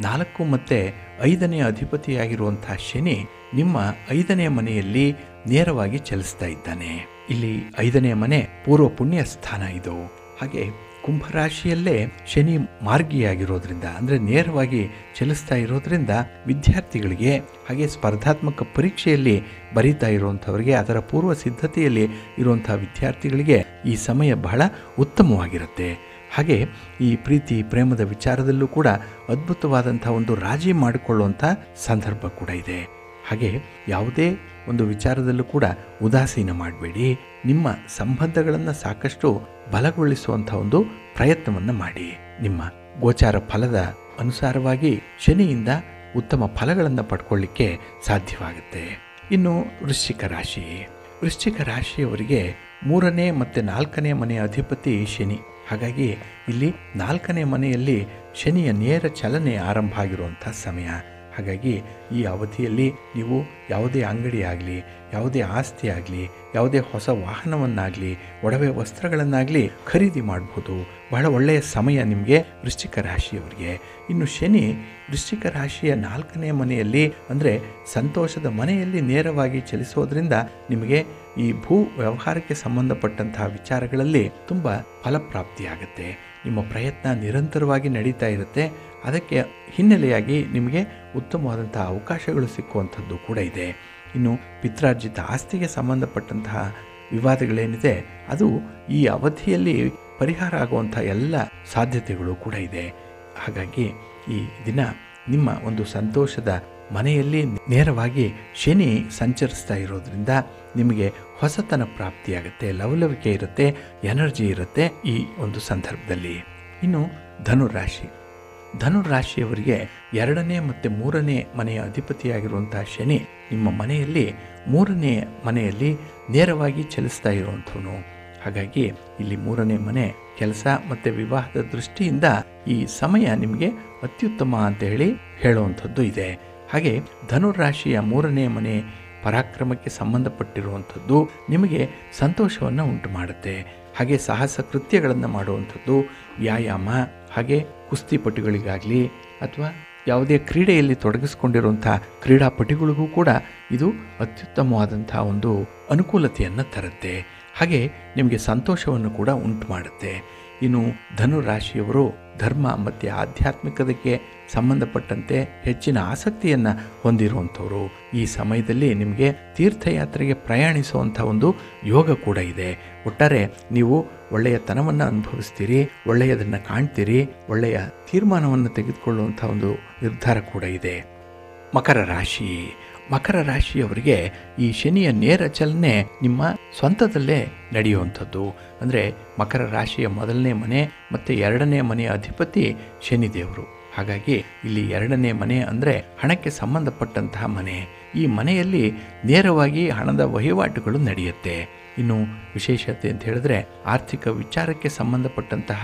4 ಮತ್ತು 5ನೇ ಅಧಿಪತಿಯಾಗಿರುವಂಥ ಶನಿ ನಿಮ್ಮ 5ನೇ ಮನೆಯಲ್ಲಿ ನೇರವಾಗಿ ಚಲಿಸ್ತಾ ಇದ್ದಾನೆ. ಇಲ್ಲಿ 5ನೇ ಮನೆ ಪೂರ್ವ ಪುಣ್ಯ ಸ್ಥಾನ ಇದು. ಹಾಗೆ ಕುಂಭರಾಶಿಯಲ್ಲೇ ಶನಿ ಮಾರ್ಗಿಯಾಗಿರೋದ್ರಿಂದ ಅಂದರೆ ನೇರವಾಗಿ ಚಲಿಸ್ತಾ ಇರೋದ್ರಿಂದ ವಿದ್ಯಾರ್ಥಿಗಳಿಗೆ ಹಾಗೆ ಸ್ಪರ್ಧಾತ್ಮಕ ಪರೀಕ್ಷೆಯಲ್ಲಿ ಬರೀತಾ ಇರುವಂಥವರಿಗೆ ಅದರ ಪೂರ್ವ ಸಿದ್ಧತೆಯಲ್ಲಿ ಇರುವಂಥ ವಿದ್ಯಾರ್ಥಿಗಳಿಗೆ ಈ ಸಮಯ ಬಹಳ ಉತ್ತಮವಾಗಿರುತ್ತೆ. ಹಾಗೆ ಈ ಪ್ರೀತಿ ಪ್ರೇಮದ ವಿಚಾರದಲ್ಲೂ ಕೂಡ ಅದ್ಭುತವಾದಂಥ ಒಂದು ರಾಜಿ ಮಾಡಿಕೊಳ್ಳುವಂಥ ಸಂದರ್ಭ ಕೂಡ ಇದೆ. ಹಾಗೆ ಯಾವುದೇ ಒಂದು ವಿಚಾರದಲ್ಲೂ ಕೂಡ ಉದಾಸೀನ ಮಾಡಬೇಡಿ. ನಿಮ್ಮ ಸಂಬಂಧಗಳನ್ನು ಸಾಕಷ್ಟು ಬಲಗೊಳಿಸುವಂಥ ಒಂದು ಪ್ರಯತ್ನವನ್ನು ಮಾಡಿ. ನಿಮ್ಮ ಗೋಚಾರ ಫಲದ ಅನುಸಾರವಾಗಿ ಶನಿಯಿಂದ ಉತ್ತಮ ಫಲಗಳನ್ನು ಪಡ್ಕೊಳ್ಳಿಕ್ಕೆ ಸಾಧ್ಯವಾಗುತ್ತೆ. ಇನ್ನು ವೃಶ್ಚಿಕ ರಾಶಿಯವರಿಗೆ 3ನೇ ಮತ್ತು 4ನೇ ಮನೆಯ ಅಧಿಪತಿ ಶನಿ. ಹಾಗಾಗಿ ಇಲ್ಲಿ 4ನೇ ಮನೆಯಲ್ಲಿ ಶನಿಯ ನೇರ ಚಲನೆ ಆರಂಭ ಆಗಿರುವಂಥ ಸಮಯ. ಹಾಗಾಗಿ ಈ ಅವಧಿಯಲ್ಲಿ ನೀವು ಯಾವುದೇ ಅಂಗಡಿ ಆಗಲಿ, ಯಾವುದೇ ಆಸ್ತಿ ಆಗಲಿ, ಯಾವುದೇ ಹೊಸ ವಾಹನವನ್ನಾಗಲಿ, ಒಡವೆ ವಸ್ತ್ರಗಳನ್ನಾಗಲಿ ಖರೀದಿ ಮಾಡ್ಬೋದು. ಬಹಳ ಒಳ್ಳೆಯ ಸಮಯ ನಿಮಗೆ ವೃಶ್ಚಿಕ ರಾಶಿಯವರಿಗೆ. ಇನ್ನು ಶನಿ ವೃಶ್ಚಿಕ ರಾಶಿಯ 4ನೇ ಮನೆಯಲ್ಲಿ ಅಂದರೆ ಸಂತೋಷದ ಮನೆಯಲ್ಲಿ ನೇರವಾಗಿ ಚಲಿಸೋದ್ರಿಂದ ನಿಮಗೆ ಈ ಭೂ ವ್ಯವಹಾರಕ್ಕೆ ಸಂಬಂಧಪಟ್ಟಂತಹ ವಿಚಾರಗಳಲ್ಲಿ ತುಂಬ ಫಲಪ್ರಾಪ್ತಿಯಾಗುತ್ತೆ. ನಿಮ್ಮ ಪ್ರಯತ್ನ ನಿರಂತರವಾಗಿ ನಡೀತಾ ಇರುತ್ತೆ. ಅದಕ್ಕೆ ಹಿನ್ನೆಲೆಯಾಗಿ ನಿಮಗೆ ಉತ್ತಮವಾದಂಥ ಅವಕಾಶಗಳು ಸಿಕ್ಕುವಂಥದ್ದು ಕೂಡ ಇದೆ. ಇನ್ನು ಪಿತ್ರಾರ್ಜಿತ ಆಸ್ತಿಗೆ ಸಂಬಂಧಪಟ್ಟಂತಹ ವಿವಾದಗಳೇನಿದೆ ಅದು ಈ ಅವಧಿಯಲ್ಲಿ ಪರಿಹಾರ ಆಗುವಂಥ ಎಲ್ಲ ಸಾಧ್ಯತೆಗಳು ಕೂಡ ಇದೆ. ಹಾಗಾಗಿ ಈ ದಿನ ನಿಮ್ಮ ಒಂದು ಸಂತೋಷದ ಮನೆಯಲ್ಲಿ ನೇರವಾಗಿ ಶನಿ ಸಂಚರಿಸ್ತಾ ಇರೋದ್ರಿಂದ ನಿಮಗೆ ಹೊಸತನ ಪ್ರಾಪ್ತಿಯಾಗುತ್ತೆ, ಲವಲವಿಕೆ ಇರುತ್ತೆ, ಎನರ್ಜಿ ಇರುತ್ತೆ ಈ ಒಂದು ಸಂದರ್ಭದಲ್ಲಿ. ಇನ್ನು ಧನುರಾಶಿಯವರಿಗೆ 2ನೇ ಮತ್ತು 3ನೇ ಮನೆಯ ಅಧಿಪತಿಯಾಗಿರುವಂಥ ಶನಿ ನಿಮ್ಮ ಮನೆಯಲ್ಲಿ 3ನೇ ಮನೆಯಲ್ಲಿ ನೇರವಾಗಿ ಚಲಿಸ್ತಾ ಇರುವಂಥವನು. ಹಾಗಾಗಿ ಇಲ್ಲಿ 3ನೇ ಮನೆ ಕೆಲಸ ಮತ್ತು ವಿವಾಹದ ದೃಷ್ಟಿಯಿಂದ ಈ ಸಮಯ ನಿಮಗೆ ಅತ್ಯುತ್ತಮ ಅಂತ ಹೇಳುವಂಥದ್ದು ಇದೆ. ಹಾಗೆ ಧನುರಾಶಿಯ 3ನೇ ಮನೆ ಪರಾಕ್ರಮಕ್ಕೆ ಸಂಬಂಧಪಟ್ಟಿರುವಂಥದ್ದು ನಿಮಗೆ ಸಂತೋಷವನ್ನು ಉಂಟು ಮಾಡುತ್ತೆ. ಹಾಗೆ ಸಾಹಸ ಕೃತ್ಯಗಳನ್ನು ಮಾಡುವಂಥದ್ದು, ವ್ಯಾಯಾಮ, ಹಾಗೆ ಕುಸ್ತಿಪಟುಗಳಿಗಾಗಲಿ ಅಥವಾ ಯಾವುದೇ ಕ್ರೀಡೆಯಲ್ಲಿ ತೊಡಗಿಸ್ಕೊಂಡಿರುವಂಥ ಕ್ರೀಡಾಪಟುಗಳಿಗೂ ಕೂಡ ಇದು ಅತ್ಯುತ್ತಮವಾದಂಥ ಒಂದು ಅನುಕೂಲತೆಯನ್ನು ತರುತ್ತೆ. ಹಾಗೆ ನಿಮಗೆ ಸಂತೋಷವನ್ನು ಕೂಡ ಉಂಟು ಮಾಡುತ್ತೆ. ಇನ್ನು ಧನುರಾಶಿಯವರು ಧರ್ಮ ಮತ್ತು ಆಧ್ಯಾತ್ಮಿಕತೆಗೆ ಸಂಬಂಧಪಟ್ಟಂತೆ ಹೆಚ್ಚಿನ ಆಸಕ್ತಿಯನ್ನು ಹೊಂದಿರುವಂಥವರು. ಈ ಸಮಯದಲ್ಲಿ ನಿಮಗೆ ತೀರ್ಥಯಾತ್ರೆಗೆ ಪ್ರಯಾಣಿಸುವಂಥ ಒಂದು ಯೋಗ ಕೂಡ ಇದೆ. ಒಟ್ಟಾರೆ ನೀವು ಒಳ್ಳೆಯತನವನ್ನು ಅನುಭವಿಸ್ತೀರಿ, ಒಳ್ಳೆಯದನ್ನು ಕಾಣ್ತೀರಿ, ಒಳ್ಳೆಯ ತೀರ್ಮಾನವನ್ನು ತೆಗೆದುಕೊಳ್ಳುವಂಥ ಒಂದು ನಿರ್ಧಾರ ಕೂಡ ಇದೆ. ಮಕರ ರಾಶಿಯವರಿಗೆ ಈ ಶನಿಯ ನೇರ ಚಲನೆ ನಿಮ್ಮ ಸ್ವಂತದಲ್ಲೇ ನಡೆಯುವಂಥದ್ದು. ಅಂದರೆ ಮಕರ ರಾಶಿಯ 1ನೇ ಮನೆ ಮತ್ತು 2ನೇ ಮನೆಯ ಅಧಿಪತಿ ಶನಿದೇವರು. ಹಾಗಾಗಿ ಇಲ್ಲಿ 2ನೇ ಮನೆ ಅಂದರೆ ಹಣಕ್ಕೆ ಸಂಬಂಧಪಟ್ಟಂತಹ ಮನೆ. ಈ ಮನೆಯಲ್ಲಿ ನೇರವಾಗಿ ಹಣದ ವಹಿವಾಟುಗಳು ನಡೆಯುತ್ತೆ. ಇನ್ನು ವಿಶೇಷತೆ ಅಂತ ಹೇಳಿದ್ರೆ ಆರ್ಥಿಕ ವಿಚಾರಕ್ಕೆ ಸಂಬಂಧಪಟ್ಟಂತಹ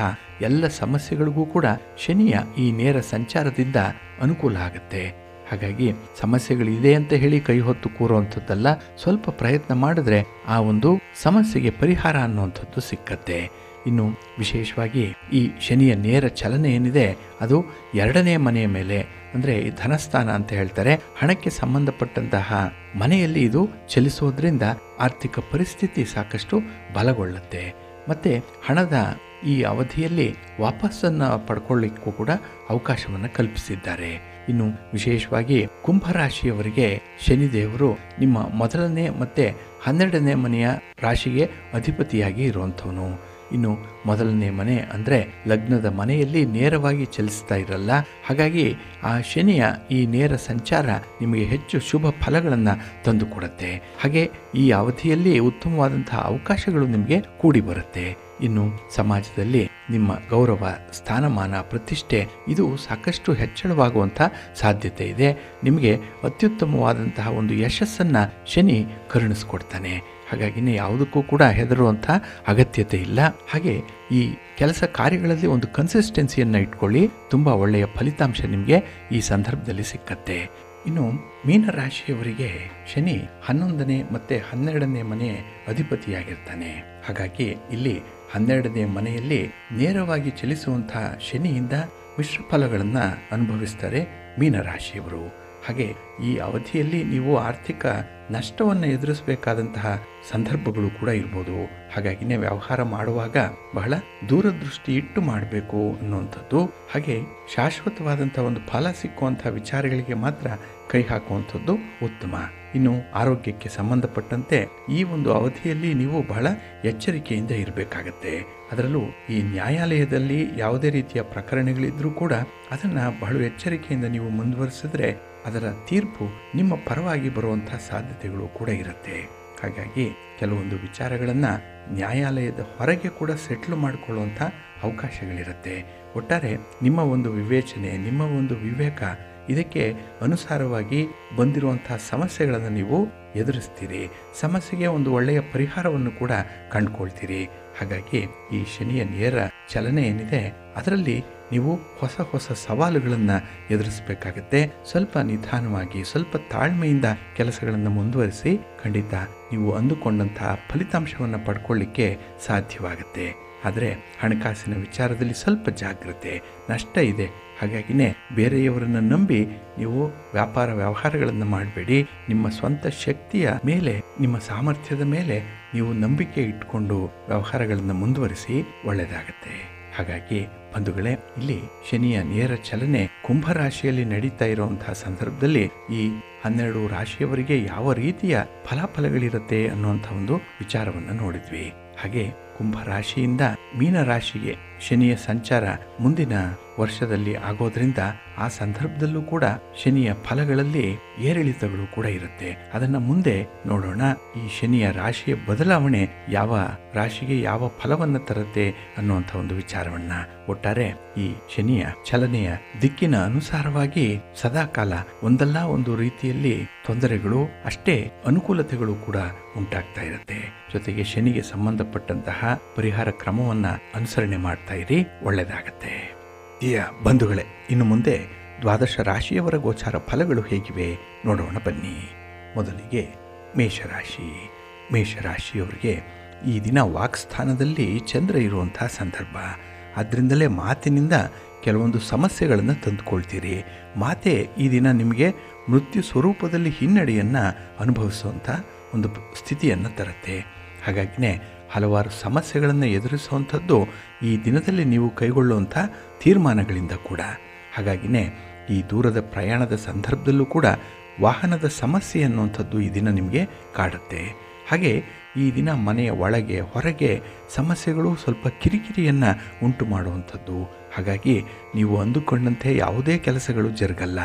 ಎಲ್ಲ ಸಮಸ್ಯೆಗಳಿಗೂ ಕೂಡ ಶನಿಯ ಈ ನೇರ ಸಂಚಾರದಿಂದ ಅನುಕೂಲ ಆಗುತ್ತೆ. ಹಾಗಾಗಿ ಸಮಸ್ಯೆಗಳಿದೆ ಅಂತ ಹೇಳಿ ಕೈ ಹೊತ್ತು ಕೂರುವಂಥದ್ದಲ್ಲ, ಸ್ವಲ್ಪ ಪ್ರಯತ್ನ ಮಾಡಿದ್ರೆ ಆ ಒಂದು ಸಮಸ್ಯೆಗೆ ಪರಿಹಾರ ಅನ್ನುವಂಥದ್ದು ಸಿಕ್ಕತ್ತೆ. ಇನ್ನು ವಿಶೇಷವಾಗಿ ಈ ಶನಿಯ ನೇರ ಚಲನೆ ಏನಿದೆ ಅದು 2ನೇ ಮನೆಯ ಮೇಲೆ ಅಂದರೆ ಧನಸ್ಥಾನ ಅಂತ ಹೇಳ್ತಾರೆ, ಹಣಕ್ಕೆ ಸಂಬಂಧಪಟ್ಟಂತಹ ಮನೆಯಲ್ಲಿ ಇದು ಚಲಿಸೋದ್ರಿಂದ ಆರ್ಥಿಕ ಪರಿಸ್ಥಿತಿ ಸಾಕಷ್ಟು ಬಲಗೊಳ್ಳುತ್ತೆ. ಮತ್ತು ಹಣದ ಈ ಅವಧಿಯಲ್ಲಿ ವಾಪಸ್ಸನ್ನು ಪಡ್ಕೊಳ್ಳಿಕ್ಕೂ ಕೂಡ ಅವಕಾಶವನ್ನು ಕಲ್ಪಿಸಿದ್ದಾರೆ. ಇನ್ನು ವಿಶೇಷವಾಗಿ ಕುಂಭರಾಶಿಯವರಿಗೆ ಶನಿದೇವರು ನಿಮ್ಮ 1ನೇ ಮತ್ತು 12ನೇ ಮನೆಯ ರಾಶಿಗೆ ಅಧಿಪತಿಯಾಗಿ ಇರುವಂಥವನು. ಇನ್ನು 1ನೇ ಮನೆ ಅಂದರೆ ಲಗ್ನದ ಮನೆಯಲ್ಲಿ ನೇರವಾಗಿ ಚಲಿಸ್ತಾ ಇರಲ್ಲ. ಹಾಗಾಗಿ ಆ ಶನಿಯ ಈ ನೇರ ಸಂಚಾರ ನಿಮಗೆ ಹೆಚ್ಚು ಶುಭ ಫಲಗಳನ್ನು ತಂದುಕೊಡುತ್ತೆ. ಹಾಗೆ ಈ ಅವಧಿಯಲ್ಲಿ ಉತ್ತಮವಾದಂತಹ ಅವಕಾಶಗಳು ನಿಮಗೆ ಕೂಡಿ ಬರುತ್ತೆ. ಇನ್ನು ಸಮಾಜದಲ್ಲಿ ನಿಮ್ಮ ಗೌರವ, ಸ್ಥಾನಮಾನ, ಪ್ರತಿಷ್ಠೆ ಇದು ಸಾಕಷ್ಟು ಹೆಚ್ಚಳವಾಗುವಂಥ ಸಾಧ್ಯತೆ ಇದೆ. ನಿಮಗೆ ಅತ್ಯುತ್ತಮವಾದಂತಹ ಒಂದು ಯಶಸ್ಸನ್ನು ಶನಿ ಕರುಣಿಸ್ಕೊಡ್ತಾನೆ. ಹಾಗಾಗಿನೇ ಯಾವುದಕ್ಕೂ ಕೂಡ ಹೆದರುವಂಥ ಅಗತ್ಯತೆ ಇಲ್ಲ. ಹಾಗೆ ಈ ಕೆಲಸ ಕಾರ್ಯಗಳಲ್ಲಿ ಒಂದು ಕನ್ಸಿಸ್ಟೆನ್ಸಿಯನ್ನು ಇಟ್ಕೊಳ್ಳಿ. ತುಂಬ ಒಳ್ಳೆಯ ಫಲಿತಾಂಶ ನಿಮಗೆ ಈ ಸಂದರ್ಭದಲ್ಲಿ ಸಿಕ್ಕತ್ತೆ. ಇನ್ನು ಮೀನರಾಶಿಯವರಿಗೆ ಶನಿ 11ನೇ ಮತ್ತು 12ನೇ ಮನೆ ಅಧಿಪತಿಯಾಗಿರ್ತಾನೆ. ಹಾಗಾಗಿ ಇಲ್ಲಿ 12ನೇ ಮನೆಯಲ್ಲಿ ನೇರವಾಗಿ ಚಲಿಸುವಂಥ ಶನಿಯಿಂದ ಮಿಶ್ರ ಫಲಗಳನ್ನು ಅನುಭವಿಸ್ತಾರೆ ಮೀನರಾಶಿಯವರು. ಹಾಗೆ ಈ ಅವಧಿಯಲ್ಲಿ ನೀವು ಆರ್ಥಿಕ ನಷ್ಟವನ್ನು ಎದುರಿಸಬೇಕಾದಂತಹ ಸಂದರ್ಭಗಳು ಕೂಡ ಇರ್ಬೋದು. ಹಾಗಾಗಿನೇ ವ್ಯವಹಾರ ಮಾಡುವಾಗ ಬಹಳ ದೂರದೃಷ್ಟಿ ಇಟ್ಟು ಮಾಡಬೇಕು ಅನ್ನುವಂಥದ್ದು. ಹಾಗೆ ಶಾಶ್ವತವಾದಂಥ ಒಂದು ಫಲ ಸಿಕ್ಕುವಂಥ ವಿಚಾರಗಳಿಗೆ ಮಾತ್ರ ಕೈ ಹಾಕುವಂಥದ್ದು ಉತ್ತಮ. ಇನ್ನು ಆರೋಗ್ಯಕ್ಕೆ ಸಂಬಂಧಪಟ್ಟಂತೆ ಈ ಒಂದು ಅವಧಿಯಲ್ಲಿ ನೀವು ಬಹಳ ಎಚ್ಚರಿಕೆಯಿಂದ ಇರಬೇಕಾಗತ್ತೆ. ಅದರಲ್ಲೂ ಈ ನ್ಯಾಯಾಲಯದಲ್ಲಿ ಯಾವುದೇ ರೀತಿಯ ಪ್ರಕರಣಗಳಿದ್ರೂ ಕೂಡ ಅದನ್ನು ಬಹಳ ಎಚ್ಚರಿಕೆಯಿಂದ ನೀವು ಮುಂದುವರಿಸಿದ್ರೆ ಅದರ ತೀರ್ಪು ನಿಮ್ಮ ಪರವಾಗಿ ಬರುವಂಥ ಸಾಧ್ಯತೆಗಳು ಕೂಡ ಇರುತ್ತೆ. ಹಾಗಾಗಿ ಕೆಲವೊಂದು ವಿಚಾರಗಳನ್ನು ನ್ಯಾಯಾಲಯದ ಹೊರಗೆ ಕೂಡ ಸೆಟ್ಲ್ ಮಾಡಿಕೊಳ್ಳುವಂಥ ಅವಕಾಶಗಳಿರುತ್ತೆ. ಒಟ್ಟಾರೆ ನಿಮ್ಮ ಒಂದು ವಿವೇಚನೆ, ನಿಮ್ಮ ಒಂದು ವಿವೇಕ ಇದಕ್ಕೆ ಅನುಸಾರವಾಗಿ ಬಂದಿರುವಂಥ ಸಮಸ್ಯೆಗಳನ್ನು ನೀವು ಎದುರಿಸ್ತೀರಿ. ಸಮಸ್ಯೆಗೆ ಒಂದು ಒಳ್ಳೆಯ ಪರಿಹಾರವನ್ನು ಕೂಡ ಕಂಡುಕೊಳ್ತೀರಿ. ಹಾಗಾಗಿ ಈ ಶನಿಯ ನೇರ ಚಲನೆ ಏನಿದೆ ಅದರಲ್ಲಿ ನೀವು ಹೊಸ ಹೊಸ ಸವಾಲುಗಳನ್ನು ಎದುರಿಸಬೇಕಾಗತ್ತೆ. ಸ್ವಲ್ಪ ನಿಧಾನವಾಗಿ, ಸ್ವಲ್ಪ ತಾಳ್ಮೆಯಿಂದ ಕೆಲಸಗಳನ್ನು ಮುಂದುವರಿಸಿ ಖಂಡಿತ ನೀವು ಅಂದುಕೊಂಡಂತಹ ಫಲಿತಾಂಶವನ್ನು ಪಡ್ಕೊಳ್ಳಿಕ್ಕೆ ಸಾಧ್ಯವಾಗುತ್ತೆ. ಆದರೆ ಹಣಕಾಸಿನ ವಿಚಾರದಲ್ಲಿ ಸ್ವಲ್ಪ ಜಾಗ್ರತೆ, ನಷ್ಟ ಇದೆ. ಹಾಗಾಗಿನೇ ಬೇರೆಯವರನ್ನು ನಂಬಿ ನೀವು ವ್ಯವಹಾರಗಳನ್ನು ಮಾಡಬೇಡಿ. ನಿಮ್ಮ ಸ್ವಂತ ಶಕ್ತಿಯ ಮೇಲೆ, ನಿಮ್ಮ ಸಾಮರ್ಥ್ಯದ ಮೇಲೆ ನೀವು ನಂಬಿಕೆ ಇಟ್ಕೊಂಡು ವ್ಯವಹಾರಗಳನ್ನು ಮುಂದುವರಿಸಿ ಒಳ್ಳೆಯದಾಗತ್ತೆ. ಹಾಗಾಗಿ ಬಂಧುಗಳೇ, ಇಲ್ಲಿ ಶನಿಯ ನೇರ ಚಲನೆ ಕುಂಭರಾಶಿಯಲ್ಲಿ ನಡೀತಾ ಇರುವಂತಹ ಸಂದರ್ಭದಲ್ಲಿ ಈ 12 ರಾಶಿಯವರಿಗೆ ಯಾವ ರೀತಿಯ ಫಲಾಫಲಗಳಿರುತ್ತೆ ಅನ್ನುವಂಥ ಒಂದು ವಿಚಾರವನ್ನು ನೋಡಿದ್ವಿ. ಹಾಗೆ ಕುಂಭರಾಶಿಯಿಂದ ಮೀನರಾಶಿಗೆ ಶನಿಯ ಸಂಚಾರ ಮುಂದಿನ ವರ್ಷದಲ್ಲಿ ಆಗೋದ್ರಿಂದ ಆ ಸಂದರ್ಭದಲ್ಲೂ ಕೂಡ ಶನಿಯ ಫಲಗಳಲ್ಲಿ ಏರಿಳಿತಗಳು ಕೂಡ ಇರುತ್ತೆ. ಅದನ್ನ ಮುಂದೆ ನೋಡೋಣ. ಈ ಶನಿಯ ರಾಶಿಯ ಬದಲಾವಣೆ ಯಾವ ರಾಶಿಗೆ ಯಾವ ಫಲವನ್ನು ತರುತ್ತೆ ಅನ್ನುವಂಥ ಒಂದು ವಿಚಾರವನ್ನ. ಒಟ್ಟಾರೆ ಈ ಶನಿಯ ಚಲನೆಯ ದಿಕ್ಕಿನ ಅನುಸಾರವಾಗಿ ಸದಾಕಾಲ ಒಂದಲ್ಲ ಒಂದು ರೀತಿಯಲ್ಲಿ ತೊಂದರೆಗಳು, ಅಷ್ಟೇ ಅನುಕೂಲತೆಗಳು ಕೂಡ ಉಂಟಾಗ್ತಾ ಇರುತ್ತೆ. ಜೊತೆಗೆ ಶನಿಗೆ ಸಂಬಂಧಪಟ್ಟಂತಹ ಪರಿಹಾರ ಕ್ರಮವನ್ನ ಅನುಸರಣೆ ಮಾಡ್ತಾ ಇರಿ, ಒಳ್ಳೆಯದಾಗತ್ತೆ. ಬಂಧುಗಳೇ, ಇನ್ನು ಮುಂದೆ ದ್ವಾದಶ ರಾಶಿಯವರ ಗೋಚಾರ ಫಲಗಳು ಹೇಗಿವೆ ನೋಡೋಣ ಬನ್ನಿ. ಮೊದಲಿಗೆ ಮೇಷರಾಶಿ. ಮೇಷರಾಶಿಯವರಿಗೆ ಈ ದಿನ ವಾಕ್ಸ್ಥಾನದಲ್ಲಿ ಚಂದ್ರ ಇರುವಂತಹ ಸಂದರ್ಭ. ಆದ್ದರಿಂದಲೇ ಮಾತಿನಿಂದ ಕೆಲವೊಂದು ಸಮಸ್ಯೆಗಳನ್ನು ತಂದುಕೊಳ್ತೀರಿ. ಮಾತೆ ಈ ದಿನ ನಿಮಗೆ ಮೃತ್ಯು ಸ್ವರೂಪದಲ್ಲಿ ಹಿನ್ನಡೆಯನ್ನು ಅನುಭವಿಸುವಂಥ ಒಂದು ಸ್ಥಿತಿಯನ್ನು ತರುತ್ತೆ. ಹಾಗಾಗಿನೇ ಹಲವಾರು ಸಮಸ್ಯೆಗಳನ್ನು ಎದುರಿಸುವಂಥದ್ದು ಈ ದಿನದಲ್ಲಿ ನೀವು ಕೈಗೊಳ್ಳುವಂಥ ತೀರ್ಮಾನಗಳಿಂದ ಕೂಡ. ಹಾಗಾಗಿನೇ ಈ ದೂರದ ಪ್ರಯಾಣದ ಸಂದರ್ಭದಲ್ಲೂ ಕೂಡ ವಾಹನದ ಸಮಸ್ಯೆ ಅನ್ನುವಂಥದ್ದು ಈ ದಿನ ನಿಮಗೆ ಕಾಡುತ್ತೆ. ಹಾಗೆ ಈ ದಿನ ಮನೆಯ ಒಳಗೆ ಹೊರಗೆ ಸಮಸ್ಯೆಗಳು ಸ್ವಲ್ಪ ಕಿರಿಕಿರಿಯನ್ನು ಉಂಟು ಮಾಡುವಂಥದ್ದು. ಹಾಗಾಗಿ ನೀವು ಅಂದುಕೊಂಡಂತೆ ಯಾವುದೇ ಕೆಲಸಗಳು ಜರುಗಲ್ಲ.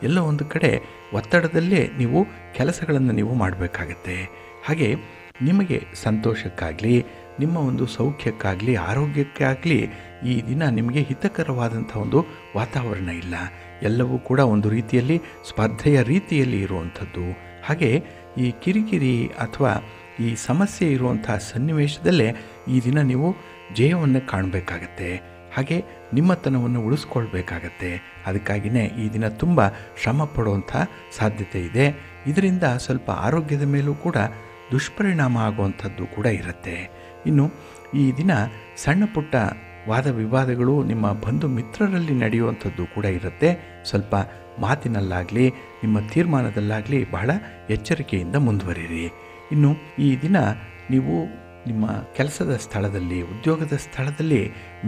ಎಲ್ಲ ಒಂದು ಕಡೆ ಒತ್ತಡದಲ್ಲೇ ನೀವು ಕೆಲಸಗಳನ್ನು ನೀವು ಮಾಡಬೇಕಾಗತ್ತೆ. ಹಾಗೆ ನಿಮಗೆ ಸಂತೋಷಕ್ಕಾಗಲಿ, ನಿಮ್ಮ ಒಂದು ಸೌಖ್ಯಕ್ಕಾಗಲಿ, ಆರೋಗ್ಯಕ್ಕಾಗಲಿ ಈ ದಿನ ನಿಮಗೆ ಹಿತಕರವಾದಂಥ ಒಂದು ವಾತಾವರಣ ಇಲ್ಲ. ಎಲ್ಲವೂ ಕೂಡ ಒಂದು ರೀತಿಯಲ್ಲಿ ಸ್ಪರ್ಧೆಯ ರೀತಿಯಲ್ಲಿ ಇರುವಂಥದ್ದು. ಹಾಗೆ ಈ ಕಿರಿಕಿರಿ ಅಥವಾ ಈ ಸಮಸ್ಯೆ ಇರುವಂಥ ಸನ್ನಿವೇಶದಲ್ಲೇ ಈ ದಿನ ನೀವು ಜಯವನ್ನು ಕಾಣಬೇಕಾಗತ್ತೆ. ಹಾಗೆ ನಿಮ್ಮತನವನ್ನು ಉಳಿಸ್ಕೊಳ್ಬೇಕಾಗತ್ತೆ. ಅದಕ್ಕಾಗಿಯೇ ಈ ದಿನ ತುಂಬ ಶ್ರಮ ಪಡುವಂಥ ಸಾಧ್ಯತೆ ಇದೆ. ಇದರಿಂದ ಸ್ವಲ್ಪ ಆರೋಗ್ಯದ ಮೇಲೂ ಕೂಡ ದುಷ್ಪರಿಣಾಮ ಆಗುವಂಥದ್ದು ಕೂಡ ಇರುತ್ತೆ. ಇನ್ನು ಈ ದಿನ ಸಣ್ಣ ಪುಟ್ಟ ವಾದ ವಿವಾದಗಳು ನಿಮ್ಮ ಬಂಧು ಮಿತ್ರರಲ್ಲಿ ನಡೆಯುವಂಥದ್ದು ಕೂಡ ಇರುತ್ತೆ. ಸ್ವಲ್ಪ ಮಾತಿನಲ್ಲಾಗಲಿ ನಿಮ್ಮ ತೀರ್ಮಾನದಲ್ಲಾಗಲಿ ಬಹಳ ಎಚ್ಚರಿಕೆಯಿಂದ ಮುಂದುವರಿರಿ. ಇನ್ನು ಈ ದಿನ ನೀವು ನಿಮ್ಮ ಕೆಲಸದ ಸ್ಥಳದಲ್ಲಿ, ಉದ್ಯೋಗದ ಸ್ಥಳದಲ್ಲಿ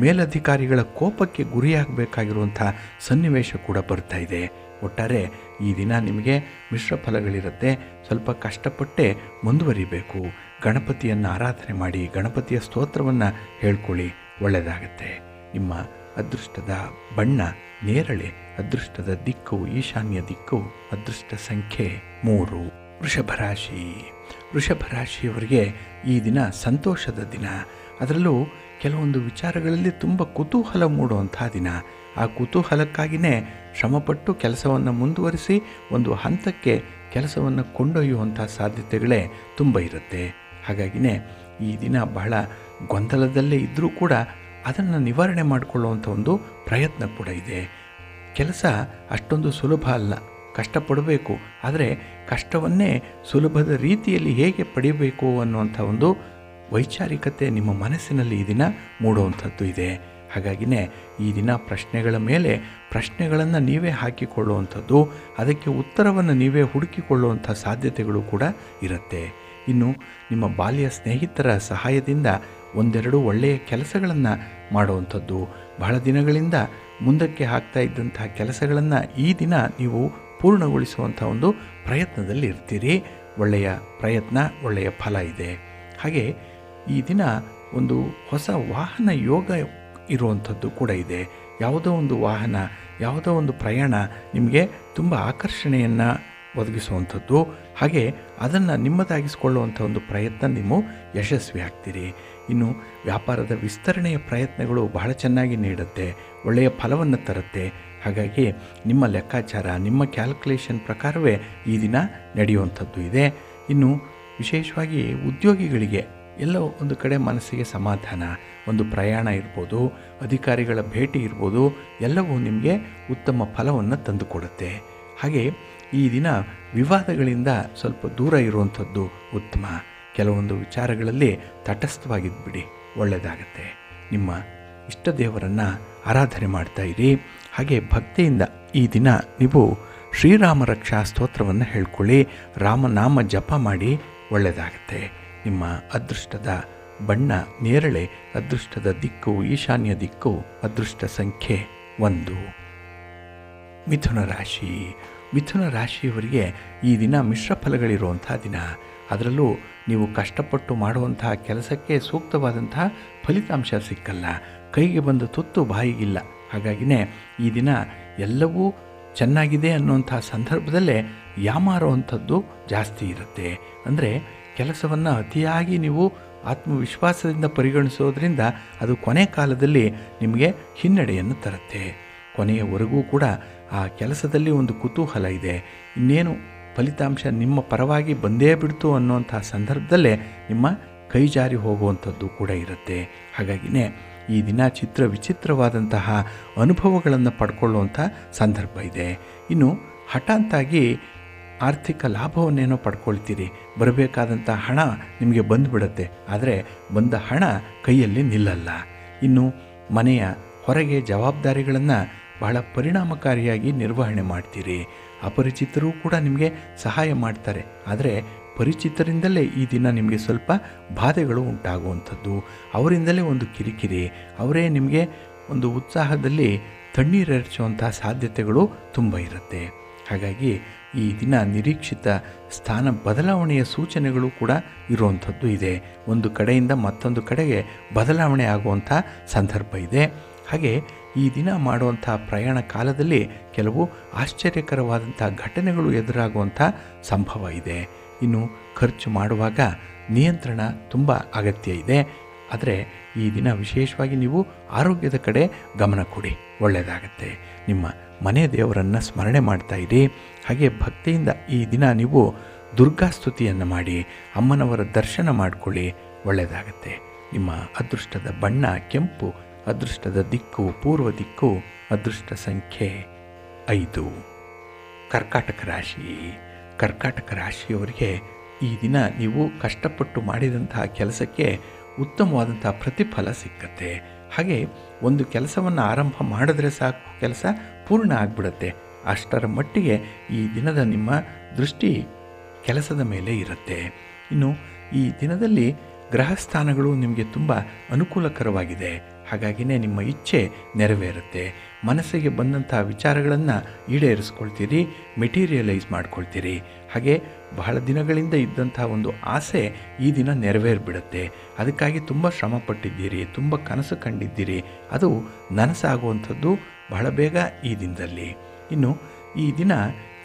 ಮೇಲಧಿಕಾರಿಗಳ ಕೋಪಕ್ಕೆ ಗುರಿಯಾಗಬೇಕಾಗಿರುವಂಥ ಸನ್ನಿವೇಶ ಕೂಡ ಬರ್ತಾ ಇದೆ. ಒಟ್ಟಾರೆ ಈ ದಿನ ನಿಮಗೆ ಮಿಶ್ರ ಫಲಗಳಿರುತ್ತೆ. ಸ್ವಲ್ಪ ಕಷ್ಟಪಟ್ಟೆ ಮುಂದುವರಿಬೇಕು. ಗಣಪತಿಯನ್ನು ಆರಾಧನೆ ಮಾಡಿ, ಗಣಪತಿಯ ಸ್ತೋತ್ರವನ್ನು ಹೇಳ್ಕೊಳ್ಳಿ, ಒಳ್ಳೆಯದಾಗತ್ತೆ. ನಿಮ್ಮ ಅದೃಷ್ಟದ ಬಣ್ಣ ನೇರಳೆ, ಅದೃಷ್ಟದ ದಿಕ್ಕು ಈಶಾನ್ಯ ದಿಕ್ಕು, ಅದೃಷ್ಟ ಸಂಖ್ಯೆ 3. ವೃಷಭರಾಶಿ. ವೃಷಭರಾಶಿಯವರಿಗೆ ಈ ದಿನ ಸಂತೋಷದ ದಿನ. ಅದರಲ್ಲೂ ಕೆಲವೊಂದು ವಿಚಾರಗಳಲ್ಲಿ ತುಂಬ ಕುತೂಹಲ ಮೂಡುವಂಥ ದಿನ. ಆ ಕುತೂಹಲಕ್ಕಾಗಿಯೇ ಶ್ರಮಪಟ್ಟು ಕೆಲಸವನ್ನು ಮುಂದುವರಿಸಿ ಒಂದು ಹಂತಕ್ಕೆ ಕೆಲಸವನ್ನು ಕೊಂಡೊಯ್ಯುವಂಥ ಸಾಧ್ಯತೆಗಳೇ ತುಂಬ ಇರುತ್ತೆ. ಹಾಗಾಗಿಯೇ ಈ ದಿನ ಬಹಳ ಗೊಂದಲದಲ್ಲೇ ಇದ್ದರೂ ಕೂಡ ಅದನ್ನು ನಿವಾರಣೆ ಮಾಡಿಕೊಳ್ಳುವಂಥ ಒಂದು ಪ್ರಯತ್ನ ಕೂಡ ಇದೆ. ಕೆಲಸ ಅಷ್ಟೊಂದು ಸುಲಭ ಅಲ್ಲ, ಕಷ್ಟಪಡಬೇಕು. ಆದರೆ ಕಷ್ಟವನ್ನೇ ಸುಲಭದ ರೀತಿಯಲ್ಲಿ ಹೇಗೆ ಪಡೆಯಬೇಕು ಅನ್ನುವಂಥ ಒಂದು ವೈಚಾರಿಕತೆ ನಿಮ್ಮ ಮನಸ್ಸಿನಲ್ಲಿ ಈ ದಿನ ಮೂಡುವಂಥದ್ದು ಇದೆ. ಹಾಗಾಗಿಯೇ ಈ ದಿನ ಪ್ರಶ್ನೆಗಳ ಮೇಲೆ ಪ್ರಶ್ನೆಗಳನ್ನು ನೀವೇ ಹಾಕಿಕೊಳ್ಳುವಂಥದ್ದು, ಅದಕ್ಕೆ ಉತ್ತರವನ್ನು ನೀವೇ ಹುಡುಕಿಕೊಳ್ಳುವಂಥ ಸಾಧ್ಯತೆಗಳು ಕೂಡ ಇರುತ್ತೆ. ಇನ್ನು ನಿಮ್ಮ ಬಾಲ್ಯ ಸ್ನೇಹಿತರ ಸಹಾಯದಿಂದ ಒಂದೆರಡು ಒಳ್ಳೆಯ ಕೆಲಸಗಳನ್ನು ಮಾಡುವಂಥದ್ದು, ಬಹಳ ದಿನಗಳಿಂದ ಮುಂದಕ್ಕೆ ಆಗ್ತಾ ಇದ್ದಂಥ ಕೆಲಸಗಳನ್ನು ಈ ದಿನ ನೀವು ಪೂರ್ಣಗೊಳಿಸುವಂಥ ಒಂದು ಪ್ರಯತ್ನದಲ್ಲಿ ಇರ್ತೀರಿ. ಒಳ್ಳೆಯ ಪ್ರಯತ್ನ, ಒಳ್ಳೆಯ ಫಲ ಇದೆ. ಹಾಗೆ ಈ ದಿನ ಒಂದು ಹೊಸ ವಾಹನ ಯೋಗ ಇರುವಂಥದ್ದು ಕೂಡ ಇದೆ. ಯಾವುದೋ ಒಂದು ವಾಹನ, ಯಾವುದೋ ಒಂದು ಪ್ರಯಾಣ ನಿಮಗೆ ತುಂಬ ಆಕರ್ಷಣೆಯನ್ನು ಒದಗಿಸುವಂಥದ್ದು. ಹಾಗೆ ಅದನ್ನು ನಿಮ್ಮದಾಗಿಸಿಕೊಳ್ಳುವಂಥ ಒಂದು ಪ್ರಯತ್ನ ನೀವು ಯಶಸ್ವಿ ಆಗ್ತೀರಿ. ಇನ್ನು ವ್ಯಾಪಾರದ ವಿಸ್ತರಣೆಯ ಪ್ರಯತ್ನಗಳು ಬಹಳ ಚೆನ್ನಾಗಿ ನೀಡುತ್ತೆ, ಒಳ್ಳೆಯ ಫಲವನ್ನು ತರುತ್ತೆ. ಹಾಗಾಗಿ ನಿಮ್ಮ ಲೆಕ್ಕಾಚಾರ, ನಿಮ್ಮ ಕ್ಯಾಲ್ಕುಲೇಷನ್ ಪ್ರಕಾರವೇ ಈ ದಿನ ನಡೆಯುವಂಥದ್ದು ಇದೆ. ಇನ್ನು ವಿಶೇಷವಾಗಿ ಉದ್ಯೋಗಿಗಳಿಗೆ ಎಲ್ಲೋ ಒಂದು ಕಡೆ ಮನಸ್ಸಿಗೆ ಸಮಾಧಾನ, ಒಂದು ಪ್ರಯಾಣ ಇರ್ಬೋದು, ಅಧಿಕಾರಿಗಳ ಭೇಟಿ ಇರ್ಬೋದು, ಎಲ್ಲವೂ ನಿಮಗೆ ಉತ್ತಮ ಫಲವನ್ನು ತಂದುಕೊಡುತ್ತೆ. ಹಾಗೆ ಈ ದಿನ ವಿವಾದಗಳಿಂದ ಸ್ವಲ್ಪ ದೂರ ಇರುವಂಥದ್ದು ಉತ್ತಮ. ಕೆಲವೊಂದು ವಿಚಾರಗಳಲ್ಲಿ ತಟಸ್ಥವಾಗಿದ್ದುಬಿಡಿ, ಒಳ್ಳೆಯದಾಗತ್ತೆ. ನಿಮ್ಮ ಇಷ್ಟ ದೇವರನ್ನು ಆರಾಧನೆ ಮಾಡ್ತಾ ಇರಿ. ಹಾಗೆ ಭಕ್ತಿಯಿಂದ ಈ ದಿನ ನೀವು ಶ್ರೀರಾಮ ರಕ್ಷಾ ಸ್ತೋತ್ರವನ್ನು ಹೇಳ್ಕೊಳ್ಳಿ, ರಾಮನಾಮ ಜಪ ಮಾಡಿ, ಒಳ್ಳೆಯದಾಗತ್ತೆ. ನಿಮ್ಮ ಅದೃಷ್ಟದ ಬಣ್ಣ ನೇರಳೆ, ಅದೃಷ್ಟದ ದಿಕ್ಕು ಈಶಾನ್ಯ ದಿಕ್ಕು, ಅದೃಷ್ಟ ಸಂಖ್ಯೆ 1. ಮಿಥುನ ರಾಶಿ. ಮಿಥುನ ರಾಶಿಯವರಿಗೆ ಈ ದಿನ ಮಿಶ್ರ ಫಲಗಳಿರುವಂಥ ದಿನ. ಅದರಲ್ಲೂ ನೀವು ಕಷ್ಟಪಟ್ಟು ಮಾಡುವಂತಹ ಕೆಲಸಕ್ಕೆ ಸೂಕ್ತವಾದಂತಹ ಫಲಿತಾಂಶ ಸಿಕ್ಕಲ್ಲ, ಕೈಗೆ ಬಂದ ತುತ್ತು ಬಾಯಿಗಿಲ್ಲ. ಹಾಗಾಗಿಯೇ ಈ ದಿನ ಎಲ್ಲವೂ ಚೆನ್ನಾಗಿದೆ ಅನ್ನುವಂಥ ಸಂದರ್ಭದಲ್ಲೇ ಯಾಮಾರುವಂಥದ್ದು ಜಾಸ್ತಿ ಇರುತ್ತೆ. ಅಂದರೆ ಕೆಲಸವನ್ನು ಅತಿಯಾಗಿ ನೀವು ಆತ್ಮವಿಶ್ವಾಸದಿಂದ ಪರಿಗಣಿಸೋದ್ರಿಂದ ಅದು ಕೊನೆ ಕಾಲದಲ್ಲಿ ನಿಮಗೆ ಹಿನ್ನಡೆಯನ್ನು ತರುತ್ತೆ. ಕೊನೆಯವರೆಗೂ ಕೂಡ ಆ ಕೆಲಸದಲ್ಲಿ ಒಂದು ಕುತೂಹಲ ಇದೆ, ಇನ್ನೇನು ಫಲಿತಾಂಶ ನಿಮ್ಮ ಪರವಾಗಿ ಬಂದೇ ಬಿಡ್ತು ಅನ್ನುವಂಥ ಸಂದರ್ಭದಲ್ಲೇ ನಿಮ್ಮ ಕೈ ಜಾರಿ ಹೋಗುವಂಥದ್ದು ಕೂಡ ಇರುತ್ತೆ. ಹಾಗಾಗಿಯೇ ಈ ದಿನ ವಿಚಿತ್ರವಾದಂತಹ ಅನುಭವಗಳನ್ನು ಪಡ್ಕೊಳ್ಳುವಂಥ ಸಂದರ್ಭ ಇದೆ. ಇನ್ನು ಹಠಾತ್ತಾಗಿ ಆರ್ಥಿಕ ಲಾಭವನ್ನೇನೋ ಪಡ್ಕೊಳ್ತೀರಿ, ಬರಬೇಕಾದಂಥ ಹಣ ನಿಮಗೆ ಬಂದುಬಿಡುತ್ತೆ, ಆದರೆ ಬಂದ ಹಣ ಕೈಯಲ್ಲಿ ನಿಲ್ಲಲ್ಲ. ಇನ್ನು ಮನೆಯ ಹೊರಗೆ ಜವಾಬ್ದಾರಿಗಳನ್ನು ಬಹಳ ಪರಿಣಾಮಕಾರಿಯಾಗಿ ನಿರ್ವಹಣೆ ಮಾಡ್ತೀರಿ. ಅಪರಿಚಿತರು ಕೂಡ ನಿಮಗೆ ಸಹಾಯ ಮಾಡ್ತಾರೆ, ಆದರೆ ಪರಿಚಿತರಿಂದಲೇ ಈ ದಿನ ನಿಮಗೆ ಸ್ವಲ್ಪ ಬಾಧೆಗಳು ಉಂಟಾಗುವಂಥದ್ದು, ಅವರಿಂದಲೇ ಒಂದು ಕಿರಿಕಿರಿ, ಅವರೇ ನಿಮಗೆ ಒಂದು ಉತ್ಸಾಹದಲ್ಲಿ ತಣ್ಣೀರೆರಚುವಂಥ ಸಾಧ್ಯತೆಗಳು ತುಂಬ ಇರುತ್ತೆ. ಹಾಗಾಗಿ ಈ ದಿನ ನಿರೀಕ್ಷಿತ ಸ್ಥಾನ ಬದಲಾವಣೆಯ ಸೂಚನೆಗಳು ಕೂಡ ಇರುವಂಥದ್ದು ಇದೆ. ಒಂದು ಕಡೆಯಿಂದ ಮತ್ತೊಂದು ಕಡೆಗೆ ಬದಲಾವಣೆ ಆಗುವಂಥ ಸಂದರ್ಭ ಇದೆ. ಹಾಗೆ ಈ ದಿನ ಮಾಡುವಂಥ ಪ್ರಯಾಣ ಕಾಲದಲ್ಲಿ ಕೆಲವು ಆಶ್ಚರ್ಯಕರವಾದಂಥ ಘಟನೆಗಳು ಎದುರಾಗುವಂಥ ಸಂಭವ ಇದೆ. ಇನ್ನು ಖರ್ಚು ಮಾಡುವಾಗ ನಿಯಂತ್ರಣ ತುಂಬ ಅಗತ್ಯ ಇದೆ. ಆದರೆ ಈ ದಿನ ವಿಶೇಷವಾಗಿ ನೀವು ಆರೋಗ್ಯದ ಕಡೆ ಗಮನ ಕೊಡಿ, ಒಳ್ಳೆಯದಾಗತ್ತೆ. ನಿಮ್ಮ ಮನೆ ದೇವರನ್ನು ಸ್ಮರಣೆ ಮಾಡ್ತಾ ಇರಿ. ಹಾಗೆ ಭಕ್ತಿಯಿಂದ ಈ ದಿನ ನೀವು ದುರ್ಗಾಸ್ತುತಿಯನ್ನು ಮಾಡಿ ಅಮ್ಮನವರ ದರ್ಶನ ಮಾಡಿಕೊಳ್ಳಿ, ಒಳ್ಳೆಯದಾಗತ್ತೆ. ನಿಮ್ಮ ಅದೃಷ್ಟದ ಬಣ್ಣ ಕೆಂಪು, ಅದೃಷ್ಟದ ದಿಕ್ಕು ಪೂರ್ವ ದಿಕ್ಕು, ಅದೃಷ್ಟ ಸಂಖ್ಯೆ 5. ಕರ್ಕಾಟಕ ರಾಶಿ. ಕರ್ಕಾಟಕ ರಾಶಿಯವರಿಗೆ ಈ ದಿನ ನೀವು ಕಷ್ಟಪಟ್ಟು ಮಾಡಿದಂತಹ ಕೆಲಸಕ್ಕೆ ಉತ್ತಮವಾದಂಥ ಪ್ರತಿಫಲ ಸಿಕ್ಕತ್ತೆ. ಹಾಗೆ ಒಂದು ಕೆಲಸವನ್ನು ಆರಂಭ ಮಾಡಿದ್ರೆ ಸಾಕು, ಕೆಲಸ ಪೂರ್ಣ ಆಗಿಬಿಡುತ್ತೆ. ಅಷ್ಟರ ಮಟ್ಟಿಗೆ ಈ ದಿನದ ನಿಮ್ಮ ದೃಷ್ಟಿ ಕೆಲಸದ ಮೇಲೆ ಇರುತ್ತೆ. ಇನ್ನು ಈ ದಿನದಲ್ಲಿ ಗ್ರಹಸ್ಥಾನಗಳು ನಿಮಗೆ ತುಂಬ ಅನುಕೂಲಕರವಾಗಿದೆ. ಹಾಗಾಗಿಯೇ ನಿಮ್ಮ ಇಚ್ಛೆ ನೆರವೇರುತ್ತೆ. ಮನಸ್ಸಿಗೆ ಬಂದಂಥ ವಿಚಾರಗಳನ್ನು ಈಡೇರಿಸ್ಕೊಳ್ತೀರಿ, ಮೆಟೀರಿಯಲೈಸ್ ಮಾಡ್ಕೊಳ್ತೀರಿ. ಹಾಗೆ ಬಹಳ ದಿನಗಳಿಂದ ಇದ್ದಂಥ ಒಂದು ಆಸೆ ಈ ದಿನ ನೆರವೇರಿಬಿಡುತ್ತೆ. ಅದಕ್ಕಾಗಿ ತುಂಬ ಶ್ರಮಪಟ್ಟಿದ್ದೀರಿ, ತುಂಬ ಕನಸು ಕಂಡಿದ್ದೀರಿ, ಅದು ನನಸಾಗುವಂಥದ್ದು ಬಹಳ ಬೇಗ ಈ ದಿನದಲ್ಲಿ. ಇನ್ನು ಈ ದಿನ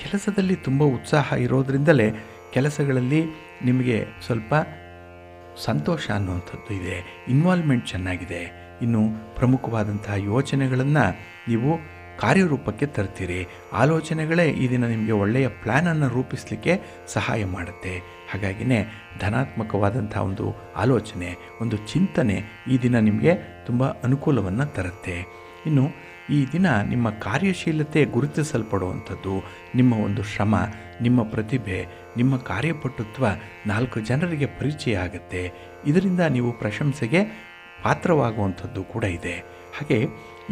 ಕೆಲಸದಲ್ಲಿ ತುಂಬ ಉತ್ಸಾಹ ಇರೋದರಿಂದಲೇ ಕೆಲಸಗಳಲ್ಲಿ ನಿಮಗೆ ಸ್ವಲ್ಪ ಸಂತೋಷ ಅನ್ನುವಂಥದ್ದು ಇದೆ, ಇನ್ವಾಲ್ವ್ಮೆಂಟ್ ಚೆನ್ನಾಗಿದೆ. ಇನ್ನು ಪ್ರಮುಖವಾದಂತಹ ಯೋಚನೆಗಳನ್ನು ನೀವು ಕಾರ್ಯರೂಪಕ್ಕೆ ತರ್ತೀರಿ. ಆಲೋಚನೆಗಳೇ ಈ ದಿನ ನಿಮಗೆ ಒಳ್ಳೆಯ ಪ್ಲ್ಯಾನನ್ನು ರೂಪಿಸಲಿಕ್ಕೆ ಸಹಾಯ ಮಾಡುತ್ತೆ. ಹಾಗಾಗಿನೇ ಧನಾತ್ಮಕವಾದಂಥ ಒಂದು ಆಲೋಚನೆ, ಒಂದು ಚಿಂತನೆ ಈ ದಿನ ನಿಮಗೆ ತುಂಬ ಅನುಕೂಲವನ್ನು ತರುತ್ತೆ. ಇನ್ನು ಈ ದಿನ ನಿಮ್ಮ ಕಾರ್ಯಶೀಲತೆ ಗುರುತಿಸಲ್ಪಡುವಂಥದ್ದು, ನಿಮ್ಮ ಒಂದು ಶ್ರಮ, ನಿಮ್ಮ ಪ್ರತಿಭೆ, ನಿಮ್ಮ ಕಾರ್ಯಪಟುತ್ವ 4 ಜನರಿಗೆ ಪರಿಚಯ ಆಗುತ್ತೆ. ಇದರಿಂದ ನೀವು ಪ್ರಶಂಸೆಗೆ ಪಾತ್ರವಾಗುವಂಥದ್ದು ಕೂಡ ಇದೆ. ಹಾಗೆ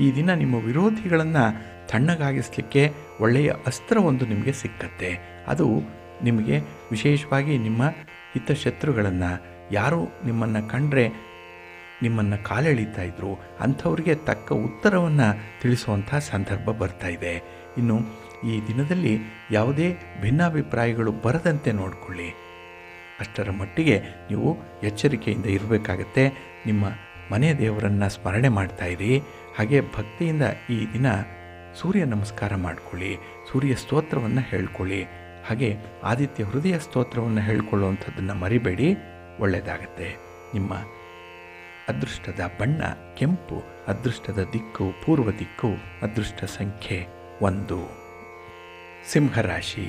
ಈ ದಿನ ನಿಮ್ಮ ವಿರೋಧಿಗಳನ್ನು ತಣ್ಣಗಾಗಿಸಲಿಕ್ಕೆ ಒಳ್ಳೆಯ ಅಸ್ತ್ರವೊಂದು ನಿಮಗೆ ಸಿಕ್ಕತ್ತೆ. ಅದು ನಿಮಗೆ ವಿಶೇಷವಾಗಿ ನಿಮ್ಮ ಹಿತಶತ್ರುಗಳನ್ನು, ಯಾರು ನಿಮ್ಮನ್ನು ಕಂಡ್ರೆ ನಿಮ್ಮನ್ನು ಕಾಲೆಳೀತಾ ಇದ್ರು ಅಂಥವ್ರಿಗೆ ತಕ್ಕ ಉತ್ತರವನ್ನು ತಿಳಿಸುವಂಥ ಸಂದರ್ಭ ಬರ್ತಾ ಇದೆ. ಇನ್ನು ಈ ದಿನದಲ್ಲಿ ಯಾವುದೇ ಭಿನ್ನಾಭಿಪ್ರಾಯಗಳು ಬರದಂತೆ ನೋಡಿಕೊಳ್ಳಿ. ಅಷ್ಟರ ಮಟ್ಟಿಗೆ ನೀವು ಎಚ್ಚರಿಕೆಯಿಂದ ಇರಬೇಕಾಗತ್ತೆ. ನಿಮ್ಮ ಮನೆ ದೇವರನ್ನು ಸ್ಮರಣೆ ಮಾಡ್ತಾಯಿರಿ. ಹಾಗೆ ಭಕ್ತಿಯಿಂದ ಈ ದಿನ ಸೂರ್ಯ ನಮಸ್ಕಾರ ಮಾಡಿಕೊಳ್ಳಿ, ಸೂರ್ಯ ಸ್ತೋತ್ರವನ್ನು ಹೇಳ್ಕೊಳ್ಳಿ. ಹಾಗೆ ಆದಿತ್ಯ ಹೃದಯ ಸ್ತೋತ್ರವನ್ನು ಹೇಳ್ಕೊಳ್ಳುವಂಥದ್ದನ್ನು ಮರಿಬೇಡಿ, ಒಳ್ಳೆಯದಾಗತ್ತೆ. ನಿಮ್ಮ ಅದೃಷ್ಟದ ಬಣ್ಣ ಕೆಂಪು, ಅದೃಷ್ಟದ ದಿಕ್ಕು ಪೂರ್ವ ದಿಕ್ಕು, ಅದೃಷ್ಟ ಸಂಖ್ಯೆ 1. ಸಿಂಹರಾಶಿ.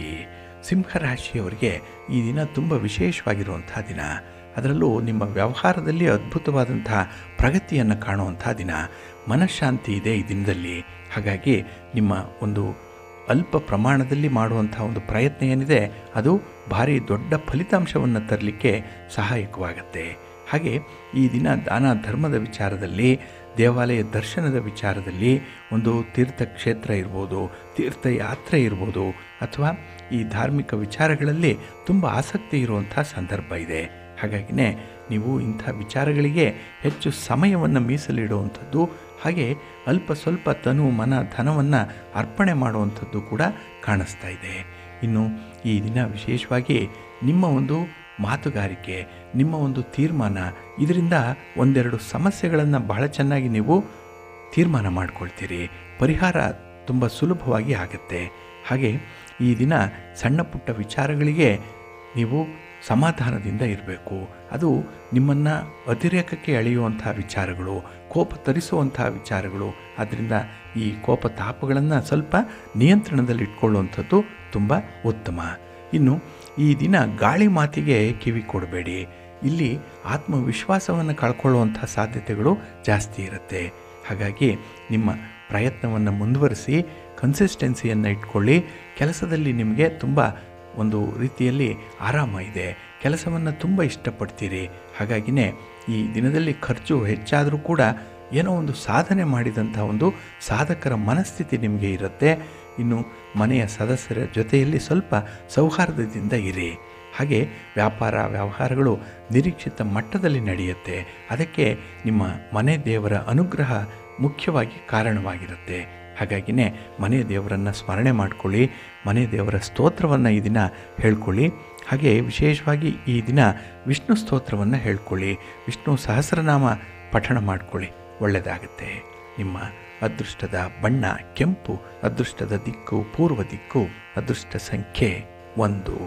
ಸಿಂಹರಾಶಿಯವರಿಗೆ ಈ ದಿನ ತುಂಬ ವಿಶೇಷವಾಗಿರುವಂಥ ದಿನ. ಅದರಲ್ಲೂ ನಿಮ್ಮ ವ್ಯವಹಾರದಲ್ಲಿ ಅದ್ಭುತವಾದಂಥ ಪ್ರಗತಿಯನ್ನು ಕಾಣುವಂಥ ದಿನ. ಮನಃಶಾಂತಿ ಇದೆ ಈ ದಿನದಲ್ಲಿ. ಹಾಗಾಗಿ ನಿಮ್ಮ ಒಂದು ಅಲ್ಪ ಪ್ರಮಾಣದಲ್ಲಿ ಮಾಡುವಂಥ ಒಂದು ಪ್ರಯತ್ನ ಏನಿದೆ ಅದು ಭಾರಿ ದೊಡ್ಡ ಫಲಿತಾಂಶವನ್ನು ತರಲಿಕ್ಕೆ ಸಹಾಯಕವಾಗುತ್ತೆ. ಹಾಗೆ ಈ ದಿನ ದಾನ ಧರ್ಮದ ವಿಚಾರದಲ್ಲಿ, ದೇವಾಲಯ ದರ್ಶನದ ವಿಚಾರದಲ್ಲಿ, ಒಂದು ತೀರ್ಥಕ್ಷೇತ್ರ ಇರ್ಬೋದು, ತೀರ್ಥಯಾತ್ರೆ ಇರ್ಬೋದು, ಅಥವಾ ಈ ಧಾರ್ಮಿಕ ವಿಚಾರಗಳಲ್ಲಿ ತುಂಬ ಆಸಕ್ತಿ ಇರುವಂಥ ಸಂದರ್ಭ ಇದೆ. ಹಾಗಾಗಿನೇ ನೀವು ಇಂಥ ವಿಚಾರಗಳಿಗೆ ಹೆಚ್ಚು ಸಮಯವನ್ನು ಮೀಸಲಿಡುವಂಥದ್ದು, ಹಾಗೆ ಅಲ್ಪ ಸ್ವಲ್ಪ ತನು ಮನ ಧನವನ್ನು ಅರ್ಪಣೆ ಮಾಡುವಂಥದ್ದು ಕೂಡ ಕಾಣಿಸ್ತಾ ಇದೆ. ಇನ್ನು ಈ ದಿನ ವಿಶೇಷವಾಗಿ ನಿಮ್ಮ ಒಂದು ಮಾತುಗಾರಿಕೆ, ನಿಮ್ಮ ಒಂದು ತೀರ್ಮಾನ, ಇದರಿಂದ ಒಂದೆರಡು ಸಮಸ್ಯೆಗಳನ್ನು ಬಹಳ ಚೆನ್ನಾಗಿ ನೀವು ತೀರ್ಮಾನ ಮಾಡ್ಕೊಳ್ತೀರಿ. ಪರಿಹಾರ ತುಂಬ ಸುಲಭವಾಗಿ ಆಗುತ್ತೆ. ಹಾಗೆ ಈ ದಿನ ಸಣ್ಣ ಪುಟ್ಟ ವಿಚಾರಗಳಿಗೆ ನೀವು ಸಮಾಧಾನದಿಂದ ಇರಬೇಕು. ಅದು ನಿಮ್ಮನ್ನು ಅತಿರೇಕಕ್ಕೆ ಎಳೆಯುವಂಥ ವಿಚಾರಗಳು, ಕೋಪ ತರಿಸುವಂಥ ವಿಚಾರಗಳು. ಆದ್ದರಿಂದ ಈ ಕೋಪ ತಾಪಗಳನ್ನು ಸ್ವಲ್ಪ ನಿಯಂತ್ರಣದಲ್ಲಿ ಇಟ್ಕೊಳ್ಳುವಂಥದ್ದು ತುಂಬ ಉತ್ತಮ. ಇನ್ನು ಈ ದಿನ ಗಾಳಿ ಮಾತಿಗೆ ಕಿವಿ ಕೊಡಬೇಡಿ. ಇಲ್ಲಿ ಆತ್ಮವಿಶ್ವಾಸವನ್ನು ಕಳ್ಕೊಳ್ಳುವಂಥ ಸಾಧ್ಯತೆಗಳು ಜಾಸ್ತಿ ಇರುತ್ತೆ. ಹಾಗಾಗಿ ನಿಮ್ಮ ಪ್ರಯತ್ನವನ್ನು ಮುಂದುವರಿಸಿ ಕನ್ಸಿಸ್ಟೆನ್ಸಿಯನ್ನು ಇಟ್ಕೊಳ್ಳಿ. ಕೆಲಸದಲ್ಲಿ ನಿಮಗೆ ತುಂಬ ಒಂದು ರೀತಿಯಲ್ಲಿ ಆರಾಮ ಇದೆ, ಕೆಲಸವನ್ನು ತುಂಬ ಇಷ್ಟಪಡ್ತೀರಿ. ಹಾಗಾಗಿನೇ ಈ ದಿನದಲ್ಲಿ ಖರ್ಚು ಹೆಚ್ಚಾದರೂ ಕೂಡ ಏನೋ ಒಂದು ಸಾಧನೆ ಮಾಡಿದಂಥ ಒಂದು ಸಾಧಕರ ಮನಸ್ಥಿತಿ ನಿಮಗೆ ಇರುತ್ತೆ. ಇನ್ನು ಮನೆಯ ಸದಸ್ಯರ ಜೊತೆಯಲ್ಲಿ ಸ್ವಲ್ಪ ಸೌಹಾರ್ದದಿಂದ ಇರಿ. ಹಾಗೆ ವ್ಯವಹಾರಗಳು ನಿರೀಕ್ಷಿತ ಮಟ್ಟದಲ್ಲಿ ನಡೆಯುತ್ತೆ. ಅದಕ್ಕೆ ನಿಮ್ಮ ಮನೆ ದೇವರ ಅನುಗ್ರಹ ಮುಖ್ಯವಾಗಿ ಕಾರಣವಾಗಿರುತ್ತೆ. ಹಾಗಾಗಿನೇ ಮನೆ ದೇವರನ್ನು ಸ್ಮರಣೆ ಮಾಡಿಕೊಳ್ಳಿ, ಮನೆ ದೇವರ ಸ್ತೋತ್ರವನ್ನು ಈ ದಿನ ಹೇಳ್ಕೊಳ್ಳಿ. ಹಾಗೆ ವಿಶೇಷವಾಗಿ ಈ ದಿನ ವಿಷ್ಣು ಸ್ತೋತ್ರವನ್ನು ಹೇಳ್ಕೊಳ್ಳಿ, ವಿಷ್ಣು ಸಹಸ್ರನಾಮ ಪಠಣ ಮಾಡಿಕೊಳ್ಳಿ, ಒಳ್ಳೆಯದಾಗುತ್ತೆ. ನಿಮ್ಮ ಅದೃಷ್ಟದ ಬಣ್ಣ ಕೆಂಪು, ಅದೃಷ್ಟದ ದಿಕ್ಕು ಪೂರ್ವ ದಿಕ್ಕು, ಅದೃಷ್ಟ ಸಂಖ್ಯೆ 1.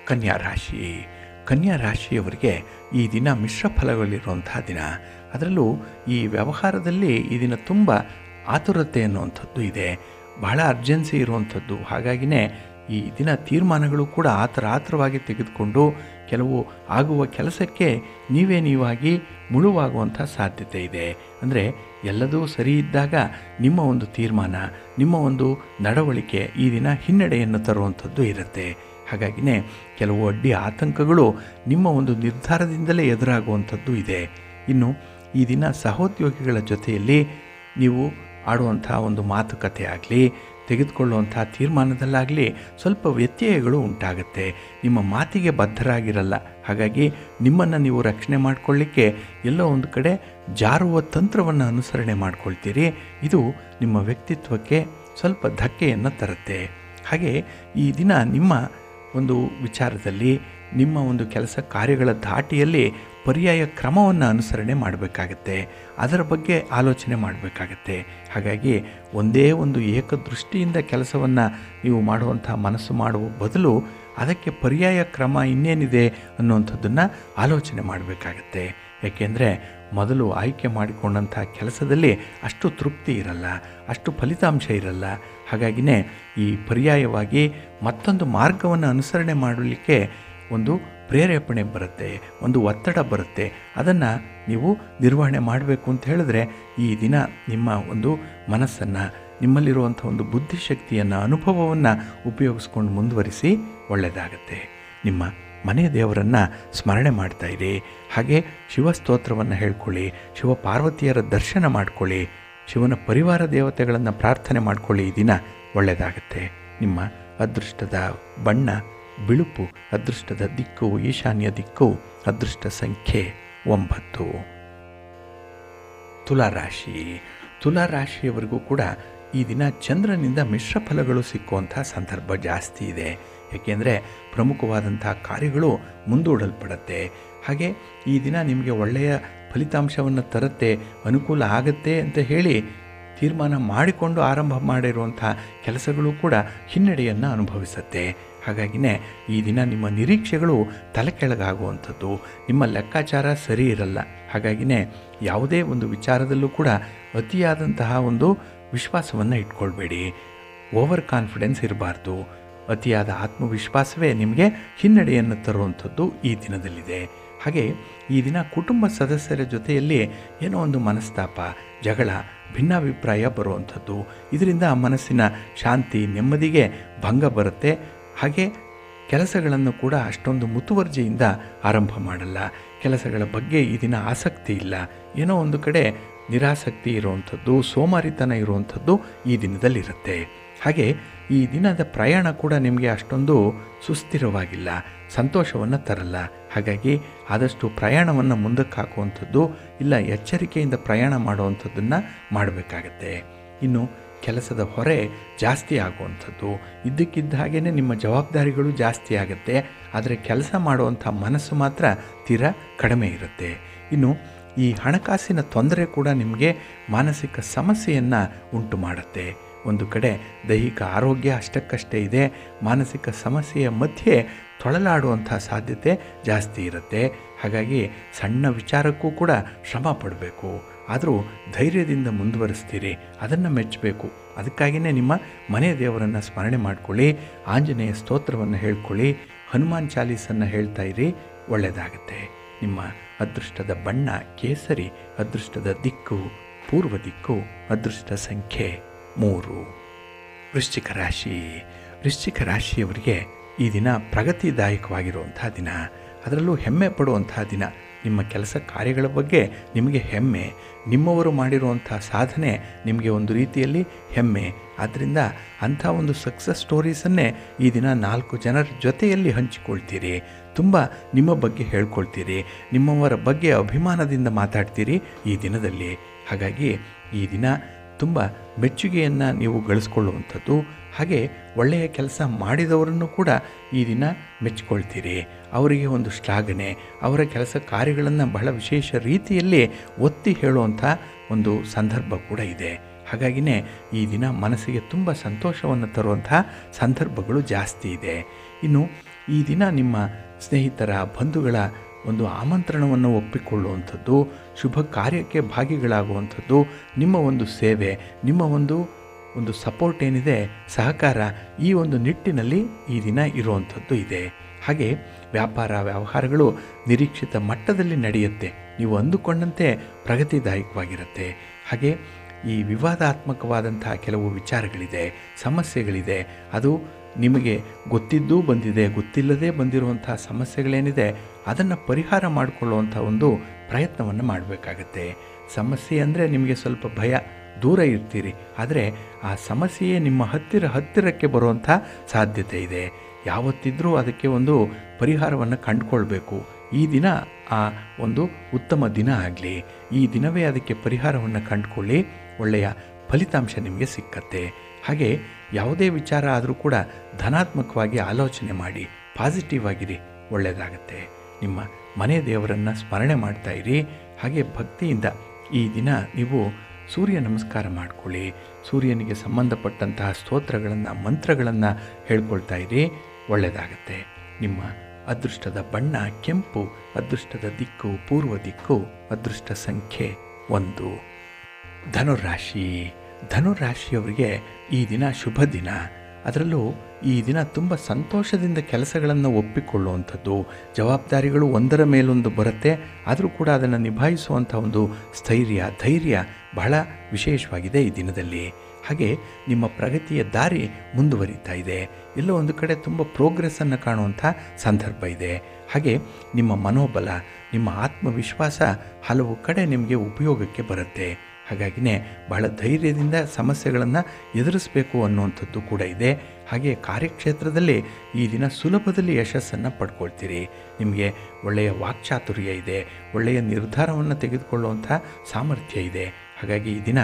ಕನ್ಯಾ ರಾಶಿ. ಕನ್ಯಾ ರಾಶಿಯವರಿಗೆ ಈ ದಿನ ಮಿಶ್ರ ಫಲಗಳಿರುವಂತಹ ದಿನ. ಅದರಲ್ಲೂ ಈ ವ್ಯವಹಾರದಲ್ಲಿ ಈ ದಿನ ತುಂಬ ಆತುರತೆ ಅನ್ನುವಂಥದ್ದು ಇದೆ, ಬಹಳ ಅರ್ಜೆನ್ಸಿ ಇರುವಂಥದ್ದು. ಹಾಗಾಗಿನೇ ಈ ದಿನ ತೀರ್ಮಾನಗಳು ಕೂಡ ಆತರವಾಗಿ ತೆಗೆದುಕೊಂಡು ಕೆಲವು ಆಗುವ ಕೆಲಸಕ್ಕೆ ನೀವಾಗಿ ಮುಳುವಾಗುವಂಥ ಸಾಧ್ಯತೆ ಇದೆ. ಅಂದರೆ ಎಲ್ಲದೂ ಸರಿ ಇದ್ದಾಗ ನಿಮ್ಮ ಒಂದು ತೀರ್ಮಾನ, ನಿಮ್ಮ ಒಂದು ನಡವಳಿಕೆ ಈ ದಿನ ಹಿನ್ನಡೆಯನ್ನು ತರುವಂಥದ್ದು ಇರುತ್ತೆ. ಹಾಗಾಗಿನೇ ಕೆಲವು ಅಡ್ಡಿ ಆತಂಕಗಳು ನಿಮ್ಮ ಒಂದು ನಿರ್ಧಾರದಿಂದಲೇ ಎದುರಾಗುವಂಥದ್ದು ಇದೆ. ಇನ್ನು ಈ ದಿನ ಸಹೋದ್ಯೋಗಿಗಳ ಜೊತೆಯಲ್ಲಿ ನೀವು ಆಡುವಂಥ ಒಂದು ಮಾತುಕತೆ ಆಗಲಿ, ತೆಗೆದುಕೊಳ್ಳುವಂಥ ತೀರ್ಮಾನದಲ್ಲಾಗಲಿ ಸ್ವಲ್ಪ ವ್ಯತ್ಯಯಗಳು ಉಂಟಾಗುತ್ತೆ. ನಿಮ್ಮ ಮಾತಿಗೆ ಬದ್ಧರಾಗಿರಲ್ಲ. ಹಾಗಾಗಿ ನಿಮ್ಮನ್ನು ನೀವು ರಕ್ಷಣೆ ಮಾಡಿಕೊಳ್ಳಿಕ್ಕೆ ಎಲ್ಲೋ ಒಂದು ಕಡೆ ಜಾರುವ ತಂತ್ರವನ್ನು ಅನುಸರಣೆ ಮಾಡಿಕೊಳ್ತೀರಿ. ಇದು ನಿಮ್ಮ ವ್ಯಕ್ತಿತ್ವಕ್ಕೆ ಸ್ವಲ್ಪ ಧಕ್ಕೆಯನ್ನು ತರುತ್ತೆ. ಹಾಗೆ ಈ ದಿನ ನಿಮ್ಮ ಒಂದು ವಿಚಾರದಲ್ಲಿ, ನಿಮ್ಮ ಒಂದು ಕೆಲಸ ಕಾರ್ಯಗಳ ಧಾಟಿಯಲ್ಲಿ ಪರ್ಯಾಯ ಕ್ರಮವನ್ನು ಅನುಸರಣೆ ಮಾಡಬೇಕಾಗತ್ತೆ, ಅದರ ಬಗ್ಗೆ ಆಲೋಚನೆ ಮಾಡಬೇಕಾಗತ್ತೆ. ಹಾಗಾಗಿ ಒಂದೇ ಒಂದು ಏಕದೃಷ್ಟಿಯಿಂದ ಕೆಲಸವನ್ನು ನೀವು ಮಾಡುವಂಥ ಮನಸ್ಸು ಮಾಡುವ ಬದಲು ಅದಕ್ಕೆ ಪರ್ಯಾಯ ಕ್ರಮ ಇನ್ನೇನಿದೆ ಅನ್ನುವಂಥದ್ದನ್ನು ಆಲೋಚನೆ ಮಾಡಬೇಕಾಗತ್ತೆ. ಏಕೆಂದರೆ ಮೊದಲು ಆಯ್ಕೆ ಮಾಡಿಕೊಂಡಂಥ ಕೆಲಸದಲ್ಲಿ ಅಷ್ಟು ತೃಪ್ತಿ ಇರಲ್ಲ, ಅಷ್ಟು ಫಲಿತಾಂಶ ಇರಲ್ಲ. ಹಾಗಾಗಿನೇ ಈ ಪರ್ಯಾಯವಾಗಿ ಮತ್ತೊಂದು ಮಾರ್ಗವನ್ನು ಅನುಸರಣೆ ಮಾಡಲಿಕ್ಕೆ ಒಂದು ಪ್ರೇರೇಪಣೆ ಬರುತ್ತೆ, ಒಂದು ಒತ್ತಡ ಬರುತ್ತೆ. ಅದನ್ನು ನೀವು ನಿರ್ವಹಣೆ ಮಾಡಬೇಕು ಅಂತ ಹೇಳಿದ್ರೆ ಈ ದಿನ ನಿಮ್ಮ ಒಂದು ಮನಸ್ಸನ್ನು, ನಿಮ್ಮಲ್ಲಿರುವಂಥ ಒಂದು ಬುದ್ಧಿಶಕ್ತಿಯನ್ನು, ಅನುಭವವನ್ನು ಉಪಯೋಗಿಸ್ಕೊಂಡು ಮುಂದುವರಿಸಿ ಒಳ್ಳೆಯದಾಗತ್ತೆ. ನಿಮ್ಮ ಮನೆ ದೇವರನ್ನು ಸ್ಮರಣೆ ಮಾಡ್ತಾಯಿರಿ. ಹಾಗೆ ಶಿವಸ್ತೋತ್ರವನ್ನು ಹೇಳ್ಕೊಳ್ಳಿ, ಶಿವ ಪಾರ್ವತಿಯರ ದರ್ಶನ ಮಾಡ್ಕೊಳ್ಳಿ, ಶಿವನ ಪರಿವಾರ ದೇವತೆಗಳನ್ನು ಪ್ರಾರ್ಥನೆ ಮಾಡ್ಕೊಳ್ಳಿ. ಈ ದಿನ ಒಳ್ಳೆಯದಾಗತ್ತೆ. ನಿಮ್ಮ ಅದೃಷ್ಟದ ಬಣ್ಣ ಬಿಳುಪು, ಅದೃಷ್ಟದ ದಿಕ್ಕು ಈಶಾನ್ಯ ದಿಕ್ಕು, ಅದೃಷ್ಟ ಸಂಖ್ಯೆ 9. ತುಲಾರಾಶಿ. ತುಲಾರಾಶಿಯವರಿಗೂ ಕೂಡ ಈ ದಿನ ಚಂದ್ರನಿಂದ ಮಿಶ್ರ ಫಲಗಳು ಸಿಕ್ಕುವಂಥ ಸಂದರ್ಭ ಜಾಸ್ತಿ ಇದೆ. ಏಕೆಂದರೆ ಪ್ರಮುಖವಾದಂಥ ಕಾರ್ಯಗಳು ಮುಂದೂಡಲ್ಪಡುತ್ತೆ. ಹಾಗೆ ಈ ದಿನ ನಿಮಗೆ ಒಳ್ಳೆಯ ಫಲಿತಾಂಶವನ್ನು ತರುತ್ತೆ, ಅನುಕೂಲ ಆಗುತ್ತೆ ಅಂತ ಹೇಳಿ ತೀರ್ಮಾನ ಮಾಡಿಕೊಂಡು ಆರಂಭ ಮಾಡಿರುವಂಥ ಕೆಲಸಗಳು ಕೂಡ ಹಿನ್ನಡೆಯನ್ನು ಅನುಭವಿಸುತ್ತೆ. ಹಾಗಾಗಿನೇ ಈ ದಿನ ನಿಮ್ಮ ನಿರೀಕ್ಷೆಗಳು ತಲೆ ಕೆಳಗಾಗುವಂಥದ್ದು, ನಿಮ್ಮ ಲೆಕ್ಕಾಚಾರ ಸರಿ ಇರಲ್ಲ. ಹಾಗಾಗಿನೇ ಯಾವುದೇ ಒಂದು ವಿಚಾರದಲ್ಲೂ ಕೂಡ ಅತಿಯಾದಂತಹ ಒಂದು ವಿಶ್ವಾಸವನ್ನು ಇಟ್ಕೊಳ್ಬೇಡಿ. ಓವರ್ ಕಾನ್ಫಿಡೆನ್ಸ್ ಇರಬಾರ್ದು. ಅತಿಯಾದ ಆತ್ಮವಿಶ್ವಾಸವೇ ನಿಮಗೆ ಹಿನ್ನಡೆಯನ್ನು ತರುವಂಥದ್ದು ಈ ದಿನದಲ್ಲಿದೆ. ಹಾಗೆ ಈ ದಿನ ಕುಟುಂಬ ಸದಸ್ಯರ ಜೊತೆಯಲ್ಲಿ ಏನೋ ಒಂದು ಮನಸ್ತಾಪ, ಜಗಳ, ಭಿನ್ನಾಭಿಪ್ರಾಯ ಬರುವಂಥದ್ದು. ಇದರಿಂದ ಮನಸ್ಸಿನ ಶಾಂತಿ, ನೆಮ್ಮದಿಗೆ ಭಂಗ ಬರುತ್ತೆ. ಹಾಗೆ ಕೆಲಸಗಳನ್ನು ಕೂಡ ಅಷ್ಟೊಂದು ಮುತುವರ್ಜಿಯಿಂದ ಆರಂಭ ಮಾಡಲ್ಲ. ಕೆಲಸಗಳ ಬಗ್ಗೆ ಈ ದಿನ ಆಸಕ್ತಿ ಇಲ್ಲ. ಏನೋ ಒಂದು ಕಡೆ ನಿರಾಸಕ್ತಿ ಇರುವಂಥದ್ದು, ಸೋಮಾರಿತನ ಇರುವಂಥದ್ದು ಈ ದಿನದಲ್ಲಿರುತ್ತೆ. ಹಾಗೆ ಈ ದಿನದ ಪ್ರಯಾಣ ಕೂಡ ನಿಮಗೆ ಅಷ್ಟೊಂದು ಸುಸ್ಥಿರವಾಗಿಲ್ಲ, ಸಂತೋಷವನ್ನು ತರಲ್ಲ. ಹಾಗಾಗಿ ಆದಷ್ಟು ಪ್ರಯಾಣವನ್ನು ಮುಂದಕ್ಕೆ ಹಾಕುವಂಥದ್ದು ಇಲ್ಲ ಎಚ್ಚರಿಕೆಯಿಂದ ಪ್ರಯಾಣ ಮಾಡುವಂಥದ್ದನ್ನು ಮಾಡಬೇಕಾಗತ್ತೆ. ಇನ್ನು ಕೆಲಸದ ಹೊರೆ ಜಾಸ್ತಿ ಆಗುವಂಥದ್ದು, ಇದ್ದಕ್ಕಿದ್ದ ಹಾಗೇ ನಿಮ್ಮ ಜವಾಬ್ದಾರಿಗಳು ಜಾಸ್ತಿ ಆಗುತ್ತೆ. ಆದರೆ ಕೆಲಸ ಮಾಡುವಂಥ ಮನಸ್ಸು ಮಾತ್ರ ತೀರಾ ಕಡಿಮೆ ಇರುತ್ತೆ. ಇನ್ನು ಈ ಹಣಕಾಸಿನ ತೊಂದರೆ ಕೂಡ ನಿಮಗೆ ಮಾನಸಿಕ ಸಮಸ್ಯೆಯನ್ನು ಉಂಟು ಮಾಡುತ್ತೆ. ಒಂದು ಕಡೆ ದೈಹಿಕ ಆರೋಗ್ಯ ಅಷ್ಟಕ್ಕಷ್ಟೇ ಇದೆ, ಮಾನಸಿಕ ಸಮಸ್ಯೆಯ ಮಧ್ಯೆ ತೊಳಲಾಡುವಂಥ ಸಾಧ್ಯತೆ ಜಾಸ್ತಿ ಇರುತ್ತೆ. ಹಾಗಾಗಿ ಸಣ್ಣ ವಿಚಾರಕ್ಕೂ ಕೂಡ ಶ್ರಮ ಪಡಬೇಕು. ಆದರೂ ಧೈರ್ಯದಿಂದ ಮುಂದುವರಿಸ್ತೀರಿ, ಅದನ್ನು ಮೆಚ್ಚಬೇಕು. ಅದಕ್ಕಾಗಿಯೇ ನಿಮ್ಮ ಮನೆ ದೇವರನ್ನು ಸ್ಮರಣೆ ಮಾಡ್ಕೊಳ್ಳಿ, ಆಂಜನೇಯ ಸ್ತೋತ್ರವನ್ನು ಹೇಳ್ಕೊಳ್ಳಿ, ಹನುಮಾನ್ ಚಾಲೀಸನ್ನು ಹೇಳ್ತಾ ಇರಿ, ಒಳ್ಳೆಯದಾಗುತ್ತೆ. ನಿಮ್ಮ ಅದೃಷ್ಟದ ಬಣ್ಣ ಕೇಸರಿ, ಅದೃಷ್ಟದ ದಿಕ್ಕು ಪೂರ್ವ ದಿಕ್ಕು, ಅದೃಷ್ಟ ಸಂಖ್ಯೆ 3. ವೃಶ್ಚಿಕ ರಾಶಿ. ವೃಶ್ಚಿಕ ರಾಶಿಯವರಿಗೆ ಈ ದಿನ ಪ್ರಗತಿದಾಯಕವಾಗಿರುವಂಥ ದಿನ, ಅದರಲ್ಲೂ ಹೆಮ್ಮೆ ಪಡುವಂಥ ದಿನ. ನಿಮ್ಮ ಕೆಲಸ ಕಾರ್ಯಗಳ ಬಗ್ಗೆ ನಿಮಗೆ ಹೆಮ್ಮೆ, ನಿಮ್ಮವರು ಮಾಡಿರುವಂಥ ಸಾಧನೆ ನಿಮಗೆ ಒಂದು ರೀತಿಯಲ್ಲಿ ಹೆಮ್ಮೆ. ಆದ್ದರಿಂದ ಅಂಥ ಒಂದು ಸಕ್ಸಸ್ ಸ್ಟೋರೀಸನ್ನೇ ಈ ದಿನ 4 ಜನರ ಜೊತೆಯಲ್ಲಿ ಹಂಚಿಕೊಳ್ತೀರಿ. ತುಂಬ ನಿಮ್ಮ ಬಗ್ಗೆ ಹೇಳ್ಕೊಳ್ತೀರಿ, ನಿಮ್ಮವರ ಬಗ್ಗೆ ಅಭಿಮಾನದಿಂದ ಮಾತಾಡ್ತೀರಿ ಈ ದಿನದಲ್ಲಿ. ಹಾಗಾಗಿ ಈ ದಿನ ತುಂಬ ಮೆಚ್ಚುಗೆಯನ್ನು ನೀವು ಗಳಿಸ್ಕೊಳ್ಳುವಂಥದ್ದು. ಹಾಗೆ ಒಳ್ಳೆಯ ಕೆಲಸ ಮಾಡಿದವರನ್ನು ಕೂಡ ಈ ದಿನ ಮೆಚ್ಚಿಕೊಳ್ತೀರಿ. ಅವರಿಗೆ ಒಂದು ಶ್ಲಾಘನೆ, ಅವರ ಕೆಲಸ ಕಾರ್ಯಗಳನ್ನು ಬಹಳ ವಿಶೇಷ ರೀತಿಯಲ್ಲಿ ಒತ್ತಿ ಹೇಳುವಂಥ ಒಂದು ಸಂದರ್ಭ ಕೂಡ ಇದೆ. ಹಾಗಾಗಿನೇ ಈ ದಿನ ಮನಸ್ಸಿಗೆ ತುಂಬ ಸಂತೋಷವನ್ನು ತರುವಂಥ ಸಂದರ್ಭಗಳು ಜಾಸ್ತಿ ಇದೆ. ಇನ್ನು ಈ ದಿನ ನಿಮ್ಮ ಸ್ನೇಹಿತರ, ಬಂಧುಗಳ ಒಂದು ಆಮಂತ್ರಣವನ್ನು ಒಪ್ಪಿಕೊಳ್ಳುವಂಥದ್ದು, ಶುಭ ಕಾರ್ಯಕ್ಕೆ ಭಾಗಿಗಳಾಗುವಂಥದ್ದು, ನಿಮ್ಮ ಒಂದು ಸೇವೆ, ನಿಮ್ಮ ಒಂದು ಸಪೋರ್ಟ್ ಏನಿದೆ, ಸಹಕಾರ, ಈ ಒಂದು ನಿಟ್ಟಿನಲ್ಲಿ ಈ ದಿನ ಇರುವಂಥದ್ದು ಇದೆ. ಹಾಗೆ ವ್ಯಾಪಾರ ವ್ಯವಹಾರಗಳು ನಿರೀಕ್ಷಿತ ಮಟ್ಟದಲ್ಲಿ ನಡೆಯುತ್ತೆ, ನೀವು ಅಂದುಕೊಂಡಂತೆ ಪ್ರಗತಿದಾಯಕವಾಗಿರುತ್ತೆ. ಹಾಗೆ ಈ ವಿವಾದಾತ್ಮಕವಾದಂಥ ಕೆಲವು ವಿಚಾರಗಳಿದೆ, ಸಮಸ್ಯೆಗಳಿದೆ, ಅದು ನಿಮಗೆ ಗೊತ್ತಿದ್ದೂ ಬಂದಿದೆ, ಗೊತ್ತಿಲ್ಲದೆ ಬಂದಿರುವಂಥ ಸಮಸ್ಯೆಗಳೇನಿದೆ ಅದನ್ನು ಪರಿಹಾರ ಮಾಡಿಕೊಳ್ಳುವಂಥ ಒಂದು ಪ್ರಯತ್ನವನ್ನು ಮಾಡಬೇಕಾಗತ್ತೆ. ಸಮಸ್ಯೆ ಅಂದರೆ ನಿಮಗೆ ಸ್ವಲ್ಪ ಭಯ, ದೂರ ಇರ್ತೀರಿ. ಆದರೆ ಆ ಸಮಸ್ಯೆಯೇ ನಿಮ್ಮ ಹತ್ತಿರಕ್ಕೆ ಬರುವಂಥ ಸಾಧ್ಯತೆ ಇದೆ. ಯಾವತ್ತಿದ್ರೂ ಅದಕ್ಕೆ ಒಂದು ಪರಿಹಾರವನ್ನು ಕಂಡುಕೊಳ್ಬೇಕು. ಈ ದಿನ ಆ ಒಂದು ಉತ್ತಮ ದಿನ ಆಗಲಿ, ಈ ದಿನವೇ ಅದಕ್ಕೆ ಪರಿಹಾರವನ್ನು ಕಂಡುಕೊಳ್ಳಿ, ಒಳ್ಳೆಯ ಫಲಿತಾಂಶ ನಿಮಗೆ ಸಿಕ್ಕತ್ತೆ. ಹಾಗೆ ಯಾವುದೇ ವಿಚಾರ ಆದರೂ ಕೂಡ ಧನಾತ್ಮಕವಾಗಿ ಆಲೋಚನೆ ಮಾಡಿ, ಪಾಸಿಟಿವ್ ಆಗಿರಿ, ಒಳ್ಳೆಯದಾಗತ್ತೆ. ನಿಮ್ಮ ಮನೆ ದೇವರನ್ನು ಸ್ಮರಣೆ ಮಾಡ್ತಾ ಇರಿ. ಹಾಗೆ ಭಕ್ತಿಯಿಂದ ಈ ದಿನ ನೀವು ಸೂರ್ಯ ನಮಸ್ಕಾರ ಮಾಡಿಕೊಳ್ಳಿ, ಸೂರ್ಯನಿಗೆ ಸಂಬಂಧಪಟ್ಟಂತಹ ಸ್ತೋತ್ರಗಳನ್ನು, ಮಂತ್ರಗಳನ್ನು ಹೇಳ್ಕೊಳ್ತಾ ಇರಿ. ಒಳ್ಳೆಯದಾಗತ್ತೆ. ನಿಮ್ಮ ಅದೃಷ್ಟದ ಬಣ್ಣ ಕೆಂಪು, ಅದೃಷ್ಟದ ದಿಕ್ಕು ಪೂರ್ವ ದಿಕ್ಕು, ಅದೃಷ್ಟ ಸಂಖ್ಯೆ 1. ಧನುರಾಶಿ. ಧನುರಾಶಿಯವರಿಗೆ ಈ ದಿನ ಶುಭ ದಿನ. ಅದರಲ್ಲೂ ಈ ದಿನ ತುಂಬ ಸಂತೋಷದಿಂದ ಕೆಲಸಗಳನ್ನು ಒಪ್ಪಿಕೊಳ್ಳುವಂಥದ್ದು, ಜವಾಬ್ದಾರಿಗಳು ಒಂದರ ಮೇಲೊಂದು ಬರುತ್ತೆ, ಆದರೂ ಕೂಡ ಅದನ್ನು ನಿಭಾಯಿಸುವಂಥ ಒಂದು ಸ್ಥೈರ್ಯ, ಧೈರ್ಯ ಬಹಳ ವಿಶೇಷವಾಗಿದೆ ಈ ದಿನದಲ್ಲಿ. ಹಾಗೆ ನಿಮ್ಮ ಪ್ರಗತಿಯ ದಾರಿ ಮುಂದುವರಿತಾ ಇದೆ. ಎಲ್ಲೋ ಒಂದು ಕಡೆ ತುಂಬ ಪ್ರೋಗ್ರೆಸ್ಸನ್ನು ಕಾಣುವಂಥ ಸಂದರ್ಭ ಇದೆ. ಹಾಗೆ ನಿಮ್ಮ ಮನೋಬಲ, ನಿಮ್ಮ ಆತ್ಮವಿಶ್ವಾಸ ಹಲವು ಕಡೆ ನಿಮಗೆ ಉಪಯೋಗಕ್ಕೆ ಬರುತ್ತೆ. ಹಾಗಾಗಿನೇ ಬಹಳ ಧೈರ್ಯದಿಂದ ಸಮಸ್ಯೆಗಳನ್ನು ಎದುರಿಸಬೇಕು ಅನ್ನುವಂಥದ್ದು ಕೂಡ ಇದೆ. ಹಾಗೆ ಕಾರ್ಯಕ್ಷೇತ್ರದಲ್ಲಿ ಈ ದಿನ ಸುಲಭದಲ್ಲಿ ಯಶಸ್ಸನ್ನು ಪಡ್ಕೊಳ್ತೀರಿ. ನಿಮಗೆ ಒಳ್ಳೆಯ ವಾಕ್ಚಾತುರ್ಯ ಇದೆ, ಒಳ್ಳೆಯ ನಿರ್ಧಾರವನ್ನು ತೆಗೆದುಕೊಳ್ಳುವಂಥ ಸಾಮರ್ಥ್ಯ ಇದೆ. ಹಾಗಾಗಿ ಈ ದಿನ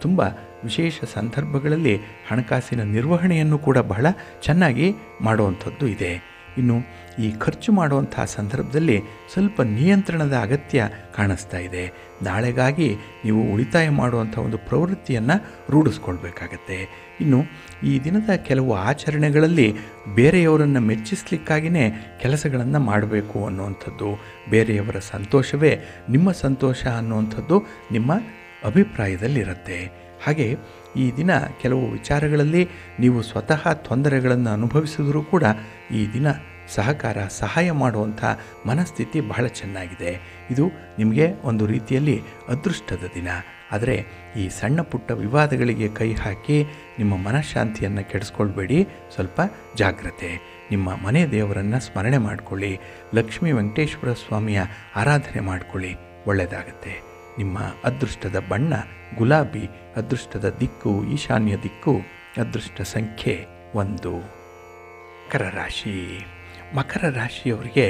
ತುಂಬ ವಿಶೇಷ ಸಂದರ್ಭಗಳಲ್ಲಿ ಹಣಕಾಸಿನ ನಿರ್ವಹಣೆಯನ್ನು ಕೂಡ ಬಹಳ ಚೆನ್ನಾಗಿ ಮಾಡುವಂಥದ್ದು ಇದೆ. ಇನ್ನು ಈ ಖರ್ಚು ಮಾಡುವಂಥ ಸಂದರ್ಭದಲ್ಲಿ ಸ್ವಲ್ಪ ನಿಯಂತ್ರಣದ ಅಗತ್ಯ ಕಾಣಿಸ್ತಾ ಇದೆ. ನಾಳೆಗಾಗಿ ನೀವು ಉಳಿತಾಯ ಮಾಡುವಂಥ ಒಂದು ಪ್ರವೃತ್ತಿಯನ್ನು ರೂಢಿಸ್ಕೊಳ್ಬೇಕಾಗತ್ತೆ. ಇನ್ನು ಈ ದಿನದ ಕೆಲವು ಆಚರಣೆಗಳಲ್ಲಿ ಬೇರೆಯವರನ್ನು ಮೆಚ್ಚಿಸಲಿಕ್ಕಾಗಿಯೇ ಕೆಲಸಗಳನ್ನು ಮಾಡಬೇಕು ಅನ್ನುವಂಥದ್ದು, ಬೇರೆಯವರ ಸಂತೋಷವೇ ನಿಮ್ಮ ಸಂತೋಷ ಅನ್ನುವಂಥದ್ದು ನಿಮ್ಮ ಅಭಿಪ್ರಾಯದಲ್ಲಿರುತ್ತೆ. ಹಾಗೆ ಈ ದಿನ ಕೆಲವು ವಿಚಾರಗಳಲ್ಲಿ ನೀವು ಸ್ವತಃ ತೊಂದರೆಗಳನ್ನು ಅನುಭವಿಸಿದರೂ ಕೂಡ ಈ ದಿನ ಸಹಾಯ ಮಾಡುವಂಥ ಮನಸ್ಥಿತಿ ಬಹಳ ಚೆನ್ನಾಗಿದೆ. ಇದು ನಿಮಗೆ ಒಂದು ರೀತಿಯಲ್ಲಿ ಅದೃಷ್ಟದ ದಿನ. ಆದರೆ ಈ ಸಣ್ಣ ಪುಟ್ಟ ವಿವಾದಗಳಿಗೆ ಕೈ ಹಾಕಿ ನಿಮ್ಮ ಮನಃಶಾಂತಿಯನ್ನು ಕೆಡಿಸ್ಕೊಳ್ಬೇಡಿ, ಸ್ವಲ್ಪ ಜಾಗ್ರತೆ. ನಿಮ್ಮ ಮನೆ ದೇವರನ್ನು ಸ್ಮರಣೆ ಮಾಡಿಕೊಳ್ಳಿ, ಲಕ್ಷ್ಮೀ ವೆಂಕಟೇಶ್ವರ ಸ್ವಾಮಿಯ ಆರಾಧನೆ ಮಾಡಿಕೊಳ್ಳಿ, ಒಳ್ಳೆಯದಾಗತ್ತೆ. ನಿಮ್ಮ ಅದೃಷ್ಟದ ಬಣ್ಣ ಗುಲಾಬಿ, ಅದೃಷ್ಟದ ದಿಕ್ಕು ಈಶಾನ್ಯ ದಿಕ್ಕು, ಅದೃಷ್ಟ ಸಂಖ್ಯೆ 1. ಮಕರ ರಾಶಿ. ಮಕರ ರಾಶಿಯವರಿಗೆ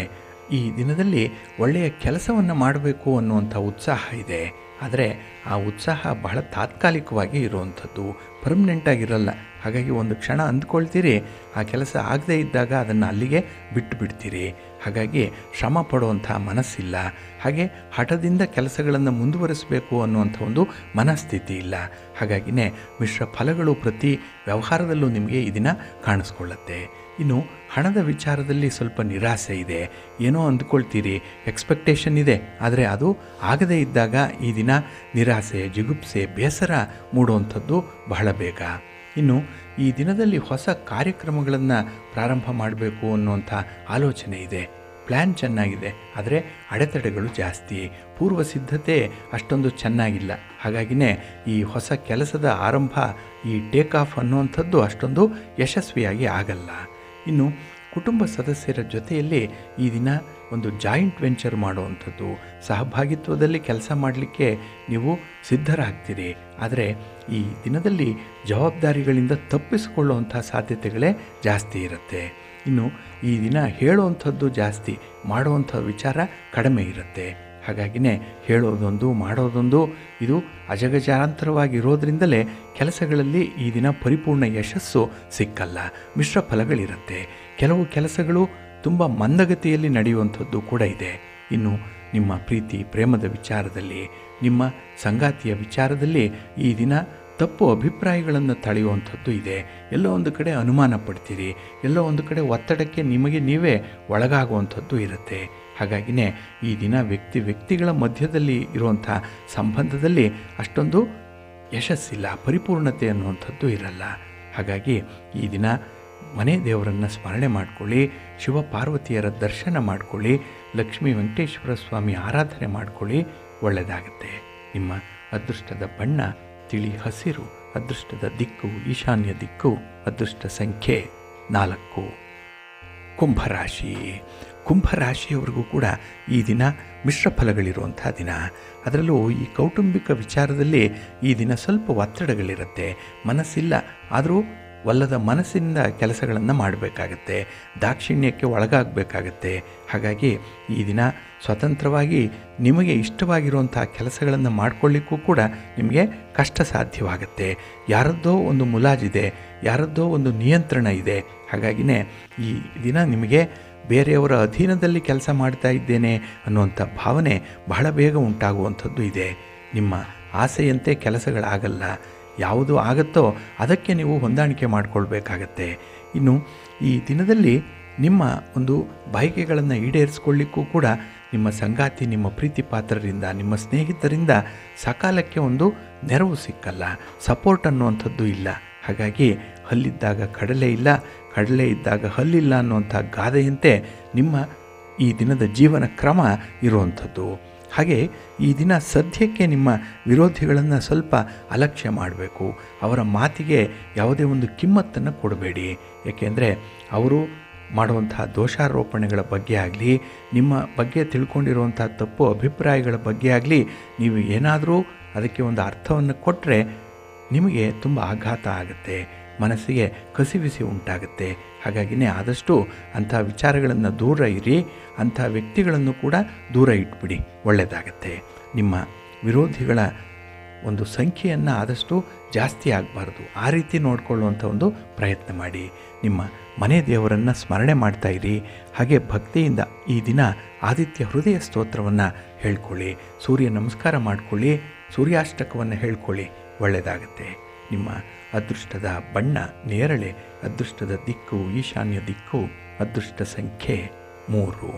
ಈ ದಿನದಲ್ಲಿ ಒಳ್ಳೆಯ ಕೆಲಸವನ್ನು ಮಾಡಬೇಕು ಅನ್ನುವಂಥ ಉತ್ಸಾಹ ಇದೆ. ಆದರೆ ಆ ಉತ್ಸಾಹ ಬಹಳ ತಾತ್ಕಾಲಿಕವಾಗಿ ಇರುವಂಥದ್ದು, ಪರ್ಮನೆಂಟಾಗಿರಲ್ಲ. ಹಾಗಾಗಿ ಒಂದು ಕ್ಷಣ ಅಂದ್ಕೊಳ್ತೀರಿ, ಆ ಕೆಲಸ ಆಗದೇ ಇದ್ದಾಗ ಅದನ್ನು ಅಲ್ಲಿಗೆ ಬಿಟ್ಟು ಬಿಡ್ತೀರಿ. ಹಾಗಾಗಿ ಶ್ರಮ ಪಡುವಂಥ ಮನಸ್ಸಿಲ್ಲ. ಹಾಗೆ ಹಠದಿಂದ ಕೆಲಸಗಳನ್ನು ಮುಂದುವರಿಸಬೇಕು ಅನ್ನುವಂಥ ಒಂದು ಮನಸ್ಥಿತಿ ಇಲ್ಲ. ಹಾಗಾಗಿನೇ ಮಿಶ್ರ ಫಲಗಳು ಪ್ರತಿ ವ್ಯವಹಾರದಲ್ಲೂ ನಿಮಗೆ ಈ ದಿನ ಕಾಣಿಸ್ಕೊಳ್ಳುತ್ತೆ. ಇನ್ನು ಹಣದ ವಿಚಾರದಲ್ಲಿ ಸ್ವಲ್ಪ ನಿರಾಸೆ ಇದೆ. ಏನೋ ಅಂದ್ಕೊಳ್ತೀರಿ, ಎಕ್ಸ್ಪೆಕ್ಟೇಷನ್ ಇದೆ, ಆದರೆ ಅದು ಆಗದೇ ಇದ್ದಾಗ ಈ ದಿನ ನಿರಾಸೆ, ಜಿಗುಪ್ಸೆ, ಬೇಸರ ಮೂಡುವಂಥದ್ದು ಬಹಳ ಬೇಗ. ಇನ್ನು ಈ ದಿನದಲ್ಲಿ ಹೊಸ ಕಾರ್ಯಕ್ರಮಗಳನ್ನು ಪ್ರಾರಂಭ ಮಾಡಬೇಕು ಅನ್ನುವಂಥ ಆಲೋಚನೆ ಇದೆ. ಪ್ಲ್ಯಾನ್ ಚೆನ್ನಾಗಿದೆ, ಆದರೆ ಅಡೆತಡೆಗಳು ಜಾಸ್ತಿ, ಪೂರ್ವ ಸಿದ್ಧತೆ ಅಷ್ಟೊಂದು ಚೆನ್ನಾಗಿಲ್ಲ. ಹಾಗಾಗಿನೇ ಈ ಹೊಸ ಕೆಲಸದ ಆರಂಭ, ಈ ಟೇಕ್ ಆಫ್ ಅನ್ನುವಂಥದ್ದು ಅಷ್ಟೊಂದು ಯಶಸ್ವಿಯಾಗಿ ಆಗಲ್ಲ. ಇನ್ನು ಕುಟುಂಬ ಸದಸ್ಯರ ಜೊತೆಯಲ್ಲಿ ಈ ದಿನ ಒಂದು ಜಾಯಿಂಟ್ ವೆಂಚರ್ ಮಾಡುವಂಥದ್ದು, ಸಹಭಾಗಿತ್ವದಲ್ಲಿ ಕೆಲಸ ಮಾಡಲಿಕ್ಕೆ ನೀವು ಸಿದ್ಧರಾಗ್ತೀರಿ. ಆದರೆ ಈ ದಿನದಲ್ಲಿ ಜವಾಬ್ದಾರಿಗಳಿಂದ ತಪ್ಪಿಸಿಕೊಳ್ಳುವಂಥ ಸಾಧ್ಯತೆಗಳೇ ಜಾಸ್ತಿ ಇರುತ್ತೆ. ಇನ್ನು ಈ ದಿನ ಹೇಳುವಂಥದ್ದು ಜಾಸ್ತಿ, ಮಾಡುವಂಥ ವಿಚಾರ ಕಡಿಮೆ ಇರುತ್ತೆ. ಹಾಗಾಗಿನೇ ಹೇಳೋದೊಂದು ಮಾಡೋದೊಂದು ಇದು ಅಜಗಜಾಂತರವಾಗಿರೋದ್ರಿಂದಲೇ ಕೆಲಸಗಳಲ್ಲಿ ಈ ದಿನ ಪರಿಪೂರ್ಣ ಯಶಸ್ಸು ಸಿಕ್ಕಲ್ಲ, ಮಿಶ್ರ ಫಲಗಳಿರುತ್ತೆ. ಕೆಲವು ಕೆಲಸಗಳು ತುಂಬ ಮಂದಗತಿಯಲ್ಲಿ ನಡೆಯುವಂಥದ್ದು ಕೂಡ ಇದೆ. ಇನ್ನು ನಿಮ್ಮ ಪ್ರೀತಿ ಪ್ರೇಮದ ವಿಚಾರದಲ್ಲಿ, ನಿಮ್ಮ ಸಂಗಾತಿಯ ವಿಚಾರದಲ್ಲಿ ಈ ದಿನ ತಪ್ಪು ಅಭಿಪ್ರಾಯಗಳನ್ನು ತಳೆಯುವಂಥದ್ದು ಇದೆ. ಎಲ್ಲೋ ಒಂದು ಕಡೆ ಅನುಮಾನ ಪಡ್ತೀರಿ, ಎಲ್ಲೋ ಒಂದು ಕಡೆ ಒತ್ತಡಕ್ಕೆ ನಿಮಗೆ ನೀವೇ ಒಳಗಾಗುವಂಥದ್ದು ಇರುತ್ತೆ. ಹಾಗಾಗಿನೇ ಈ ದಿನ ವ್ಯಕ್ತಿಗಳ ಮಧ್ಯದಲ್ಲಿ ಇರುವಂಥ ಸಂಬಂಧದಲ್ಲಿ ಅಷ್ಟೊಂದು ಯಶಸ್ಸಿಲ್ಲ, ಪರಿಪೂರ್ಣತೆ ಅನ್ನುವಂಥದ್ದು ಇರಲ್ಲ. ಹಾಗಾಗಿ ಈ ದಿನ ಮನೆ ದೇವರನ್ನು ಸ್ಮರಣೆ ಮಾಡಿಕೊಳ್ಳಿ, ಶಿವ ಪಾರ್ವತಿಯರ ದರ್ಶನ ಮಾಡಿಕೊಳ್ಳಿ, ಲಕ್ಷ್ಮೀ ವೆಂಕಟೇಶ್ವರ ಸ್ವಾಮಿ ಆರಾಧನೆ ಮಾಡಿಕೊಳ್ಳಿ, ಒಳ್ಳೆಯದಾಗುತ್ತೆ. ನಿಮ್ಮ ಅದೃಷ್ಟದ ಬಣ್ಣ ತಿಳಿ ಹಸಿರು, ಅದೃಷ್ಟದ ದಿಕ್ಕು ಈಶಾನ್ಯ ದಿಕ್ಕು, ಅದೃಷ್ಟ ಸಂಖ್ಯೆ 4. ಕುಂಭರಾಶಿ. ಕುಂಭರಾಶಿಯವರಿಗೂ ಕೂಡ ಈ ದಿನ ಮಿಶ್ರ ಫಲಗಳಿರುವಂಥ ದಿನ. ಅದರಲ್ಲೂ ಈ ಕೌಟುಂಬಿಕ ವಿಚಾರದಲ್ಲಿ ಈ ದಿನ ಸ್ವಲ್ಪ ಒತ್ತಡಗಳಿರುತ್ತೆ. ಮನಸ್ಸಿಲ್ಲ, ಆದರೂ ಒಲ್ಲದ ಮನಸ್ಸಿನಿಂದ ಕೆಲಸಗಳನ್ನು ಮಾಡಬೇಕಾಗತ್ತೆ, ದಾಕ್ಷಿಣ್ಯಕ್ಕೆ ಒಳಗಾಗಬೇಕಾಗತ್ತೆ. ಹಾಗಾಗಿ ಈ ದಿನ ಸ್ವತಂತ್ರವಾಗಿ ನಿಮಗೆ ಇಷ್ಟವಾಗಿರುವಂಥ ಕೆಲಸಗಳನ್ನು ಮಾಡಿಕೊಳ್ಳಿಕ್ಕೂ ಕೂಡ ನಿಮಗೆ ಕಷ್ಟ ಸಾಧ್ಯವಾಗುತ್ತೆ. ಯಾರದ್ದೋ ಒಂದು ಮುಲಾಜಿದೆ, ಯಾರದ್ದೋ ಒಂದು ನಿಯಂತ್ರಣ ಇದೆ. ಹಾಗಾಗಿನೇ ಈ ದಿನ ನಿಮಗೆ ಬೇರೆಯವರ ಅಧೀನದಲ್ಲಿ ಕೆಲಸ ಮಾಡ್ತಾ ಇದ್ದೇನೆ ಅನ್ನುವಂಥ ಭಾವನೆ ಬಹಳ ಬೇಗ ಉಂಟಾಗುವಂಥದ್ದು ಇದೆ. ನಿಮ್ಮ ಆಸೆಯಂತೆ ಕೆಲಸಗಳಾಗಲ್ಲ, ಯಾವುದು ಆಗುತ್ತೋ ಅದಕ್ಕೆ ನೀವು ಹೊಂದಾಣಿಕೆ ಮಾಡಿಕೊಳ್ಬೇಕಾಗತ್ತೆ. ಇನ್ನು ಈ ದಿನದಲ್ಲಿ ನಿಮ್ಮ ಒಂದು ಬಯಕೆಗಳನ್ನು ಈಡೇರಿಸ್ಕೊಳ್ಳಿಕ್ಕೂ ಕೂಡ ನಿಮ್ಮ ಸಂಗಾತಿ, ನಿಮ್ಮ ಪ್ರೀತಿ ಪಾತ್ರರಿಂದ, ನಿಮ್ಮ ಸ್ನೇಹಿತರಿಂದ ಸಕಾಲಕ್ಕೆ ಒಂದು ನೆರವು ಸಿಕ್ಕಲ್ಲ, ಸಪೋರ್ಟ್ ಅನ್ನುವಂಥದ್ದು ಇಲ್ಲ. ಹಾಗಾಗಿ ಹಲ್ಲಿದ್ದಾಗ ಕಡಲೆ ಇಲ್ಲ, ಕಡಲೆ ಇದ್ದಾಗ ಹಲ್ಲಿಲ್ಲ ಅನ್ನುವಂಥ ಗಾದೆಯಂತೆ ನಿಮ್ಮ ಈ ದಿನದ ಜೀವನ ಕ್ರಮ ಇರುವಂಥದ್ದು. ಹಾಗೆ ಈ ದಿನ ಸದ್ಯಕ್ಕೆ ನಿಮ್ಮ ವಿರೋಧಿಗಳನ್ನು ಸ್ವಲ್ಪ ಅಲಕ್ಷ್ಯ ಮಾಡಬೇಕು. ಅವರ ಮಾತಿಗೆ ಯಾವುದೇ ಒಂದು ಕಿಮ್ಮತ್ತನ್ನು ಕೊಡಬೇಡಿ. ಏಕೆಂದರೆ ಅವರು ಮಾಡುವಂತಹ ದೋಷಾರೋಪಣೆಗಳ ಬಗ್ಗೆ ಆಗಲಿ, ನಿಮ್ಮ ಬಗ್ಗೆ ತಿಳ್ಕೊಂಡಿರುವಂಥ ತಪ್ಪು ಅಭಿಪ್ರಾಯಗಳ ಬಗ್ಗೆ ಆಗಲಿ ನೀವು ಏನಾದರೂ ಅದಕ್ಕೆ ಒಂದು ಅರ್ಥವನ್ನು ಕೊಟ್ಟರೆ ನಿಮಗೆ ತುಂಬ ಆಘಾತ ಆಗುತ್ತೆ, ಮನಸ್ಸಿಗೆ ಕಸಿವಿಸಿ ಉಂಟಾಗುತ್ತೆ. ಹಾಗಾಗಿಯೇ ಆದಷ್ಟು ಅಂಥ ವಿಚಾರಗಳನ್ನು ದೂರ ಇರಿ, ಅಂಥ ವ್ಯಕ್ತಿಗಳನ್ನು ಕೂಡ ದೂರ ಇಟ್ಬಿಡಿ, ಒಳ್ಳೆಯದಾಗತ್ತೆ. ನಿಮ್ಮ ವಿರೋಧಿಗಳ ಒಂದು ಸಂಖ್ಯೆಯನ್ನು ಆದಷ್ಟು ಜಾಸ್ತಿ ಆಗಬಾರ್ದು, ಆ ರೀತಿ ನೋಡಿಕೊಳ್ಳುವಂಥ ಒಂದು ಪ್ರಯತ್ನ ಮಾಡಿ. ನಿಮ್ಮ ಮನೆ ದೇವರನ್ನು ಸ್ಮರಣೆ ಮಾಡ್ತಾ ಇರಿ. ಹಾಗೆ ಭಕ್ತಿಯಿಂದ ಈ ದಿನ ಆದಿತ್ಯ ಹೃದಯ ಸ್ತೋತ್ರವನ್ನು ಹೇಳ್ಕೊಳ್ಳಿ, ಸೂರ್ಯ ನಮಸ್ಕಾರ ಮಾಡಿಕೊಳ್ಳಿ, ಸೂರ್ಯಾಷ್ಟಕವನ್ನು ಹೇಳ್ಕೊಳ್ಳಿ, ಒಳ್ಳೆಯದಾಗತ್ತೆ. ನಿಮ್ಮ ಅದೃಷ್ಟದ ಬಣ್ಣ ನೇರಳೆ, ಅದೃಷ್ಟದ ದಿಕ್ಕು ಈಶಾನ್ಯ ದಿಕ್ಕು, ಅದೃಷ್ಟ ಸಂಖ್ಯೆ 3.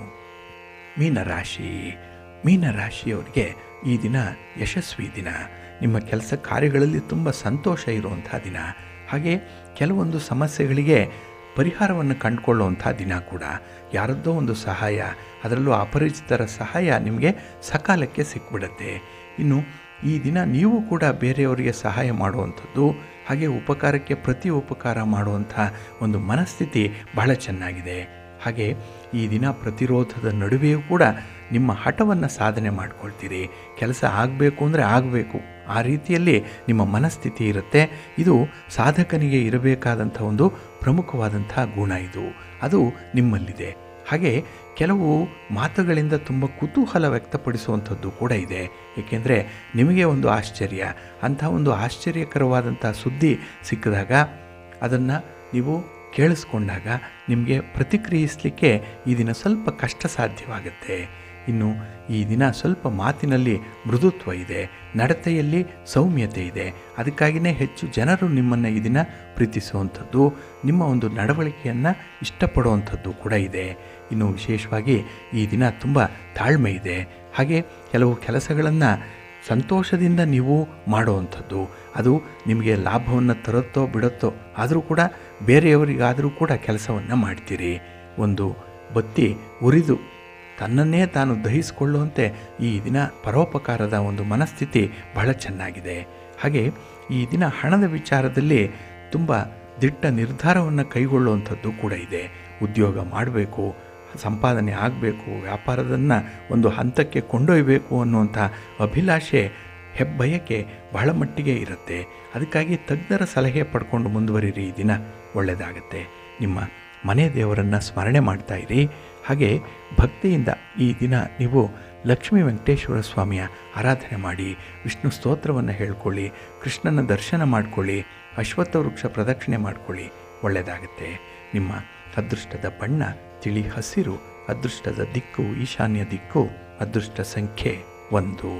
ಮೀನರಾಶಿ. ಮೀನರಾಶಿಯವರಿಗೆ ಈ ದಿನ ಯಶಸ್ವಿ ದಿನ. ನಿಮ್ಮ ಕೆಲಸ ಕಾರ್ಯಗಳಲ್ಲಿ ತುಂಬ ಸಂತೋಷ ಇರುವಂಥ ದಿನ. ಹಾಗೆ ಕೆಲವೊಂದು ಸಮಸ್ಯೆಗಳಿಗೆ ಪರಿಹಾರವನ್ನು ಕಂಡುಕೊಳ್ಳುವಂಥ ದಿನ ಕೂಡ. ಯಾರದ್ದೋ ಒಂದು ಸಹಾಯ, ಅದರಲ್ಲೂ ಅಪರಿಚಿತರ ಸಹಾಯ ನಿಮಗೆ ಸಕಾಲಕ್ಕೆ ಸಿಕ್ಬಿಡುತ್ತೆ. ಇನ್ನು ಈ ದಿನ ನೀವು ಕೂಡ ಬೇರೆಯವರಿಗೆ ಸಹಾಯ ಮಾಡುವಂಥದ್ದು, ಹಾಗೆ ಉಪಕಾರಕ್ಕೆ ಪ್ರತಿ ಉಪಕಾರ ಮಾಡುವಂಥ ಒಂದು ಮನಸ್ಥಿತಿ ಬಹಳ ಚೆನ್ನಾಗಿದೆ. ಹಾಗೆ ಈ ದಿನ ಪ್ರತಿರೋಧದ ನಡುವೆಯೂ ಕೂಡ ನಿಮ್ಮ ಹಠವನ್ನು ಸಾಧನೆ ಮಾಡ್ಕೊಳ್ತೀರಿ. ಕೆಲಸ ಆಗಬೇಕು ಅಂದರೆ ಆಗಬೇಕು, ಆ ರೀತಿಯಲ್ಲಿ ನಿಮ್ಮ ಮನಸ್ಥಿತಿ ಇರುತ್ತೆ. ಇದು ಸಾಧಕನಿಗೆ ಇರಬೇಕಾದಂಥ ಒಂದು ಪ್ರಮುಖವಾದಂಥ ಗುಣ ಇದು, ಅದು ನಿಮ್ಮಲ್ಲಿದೆ. ಹಾಗೆ ಕೆಲವು ಮಾತುಗಳಿಂದ ತುಂಬ ಕುತೂಹಲ ವ್ಯಕ್ತಪಡಿಸುವಂಥದ್ದು ಕೂಡ ಇದೆ. ಏಕೆಂದರೆ ನಿಮಗೆ ಒಂದು ಆಶ್ಚರ್ಯ, ಅಂಥ ಒಂದು ಆಶ್ಚರ್ಯಕರವಾದಂಥ ಸುದ್ದಿ ಸಿಕ್ಕಿದಾಗ ಅದನ್ನು ನೀವು ಕೇಳಿಸ್ಕೊಂಡಾಗ ನಿಮಗೆ ಪ್ರತಿಕ್ರಿಯಿಸಲಿಕ್ಕೆ ಈ ದಿನ ಸ್ವಲ್ಪ ಕಷ್ಟ ಸಾಧ್ಯವಾಗುತ್ತೆ. ಇನ್ನು ಈ ದಿನ ಸ್ವಲ್ಪ ಮಾತಿನಲ್ಲಿ ಮೃದುತ್ವ ಇದೆ, ನಡತೆಯಲ್ಲಿ ಸೌಮ್ಯತೆ ಇದೆ. ಅದಕ್ಕಾಗಿಯೇ ಹೆಚ್ಚು ಜನರು ನಿಮ್ಮನ್ನು ಈ ದಿನ ಪ್ರೀತಿಸುವಂಥದ್ದು, ನಿಮ್ಮ ಒಂದು ನಡವಳಿಕೆಯನ್ನು ಇಷ್ಟಪಡುವಂಥದ್ದು ಕೂಡ ಇದೆ. ಇನ್ನು ವಿಶೇಷವಾಗಿ ಈ ದಿನ ತುಂಬ ತಾಳ್ಮೆ ಇದೆ. ಹಾಗೆ ಕೆಲವು ಕೆಲಸಗಳನ್ನು ಸಂತೋಷದಿಂದ ನೀವು ಮಾಡುವಂಥದ್ದು, ಅದು ನಿಮಗೆ ಲಾಭವನ್ನು ತರುತ್ತೋ ಬಿಡುತ್ತೋ, ಆದರೂ ಕೂಡ ಬೇರೆಯವರಿಗಾದರೂ ಕೂಡ ಕೆಲಸವನ್ನು ಮಾಡ್ತೀರಿ. ಒಂದು ಬತ್ತಿ ಉರಿದು ತನ್ನನ್ನೇ ತಾನು ದಹಿಸಿಕೊಳ್ಳುವಂತೆ ಈ ದಿನ ಪರೋಪಕಾರದ ಒಂದು ಮನಸ್ಥಿತಿ ಬಹಳ ಚೆನ್ನಾಗಿದೆ. ಹಾಗೆ ಈ ದಿನ ಹಣದ ವಿಚಾರದಲ್ಲಿ ತುಂಬ ದಿಟ್ಟ ನಿರ್ಧಾರವನ್ನು ಕೈಗೊಳ್ಳುವಂಥದ್ದು ಕೂಡ ಇದೆ. ಉದ್ಯೋಗ ಮಾಡಬೇಕು, ಸಂಪಾದನೆ ಆಗಬೇಕು, ವ್ಯಾಪಾರದನ್ನು ಒಂದು ಹಂತಕ್ಕೆ ಕೊಂಡೊಯ್ಯಬೇಕು ಅನ್ನುವಂಥ ಅಭಿಲಾಷೆ, ಹೆಬ್ಬಯಕೆ ಬಹಳ ಮಟ್ಟಿಗೆ ಇರುತ್ತೆ. ಅದಕ್ಕಾಗಿ ತಜ್ಞರ ಸಲಹೆ ಪಡ್ಕೊಂಡು ಮುಂದುವರಿರಿ. ಈ ದಿನ ಒಳ್ಳೆಯದಾಗತ್ತೆ. ನಿಮ್ಮ ಮನೆ ದೇವರನ್ನು ಸ್ಮರಣೆ ಮಾಡ್ತಾ ಇರಿ. ಹಾಗೆ ಭಕ್ತಿಯಿಂದ ಈ ದಿನ ನೀವು ಲಕ್ಷ್ಮೀ ವೆಂಕಟೇಶ್ವರ ಸ್ವಾಮಿಯ ಆರಾಧನೆ ಮಾಡಿ, ವಿಷ್ಣು ಸ್ತೋತ್ರವನ್ನು ಹೇಳ್ಕೊಳ್ಳಿ, ಕೃಷ್ಣನ ದರ್ಶನ ಮಾಡಿಕೊಳ್ಳಿ, ಅಶ್ವತ್ಥ ವೃಕ್ಷ ಪ್ರದಕ್ಷಿಣೆ ಮಾಡಿಕೊಳ್ಳಿ, ಒಳ್ಳೆಯದಾಗುತ್ತೆ. ನಿಮ್ಮ ಅದೃಷ್ಟದ ಬಣ್ಣ ತಿಳಿ ಹಸಿರು, ಅದೃಷ್ಟದ ದಿಕ್ಕು ಈಶಾನ್ಯ ದಿಕ್ಕು, ಅದೃಷ್ಟ ಸಂಖ್ಯೆ 1.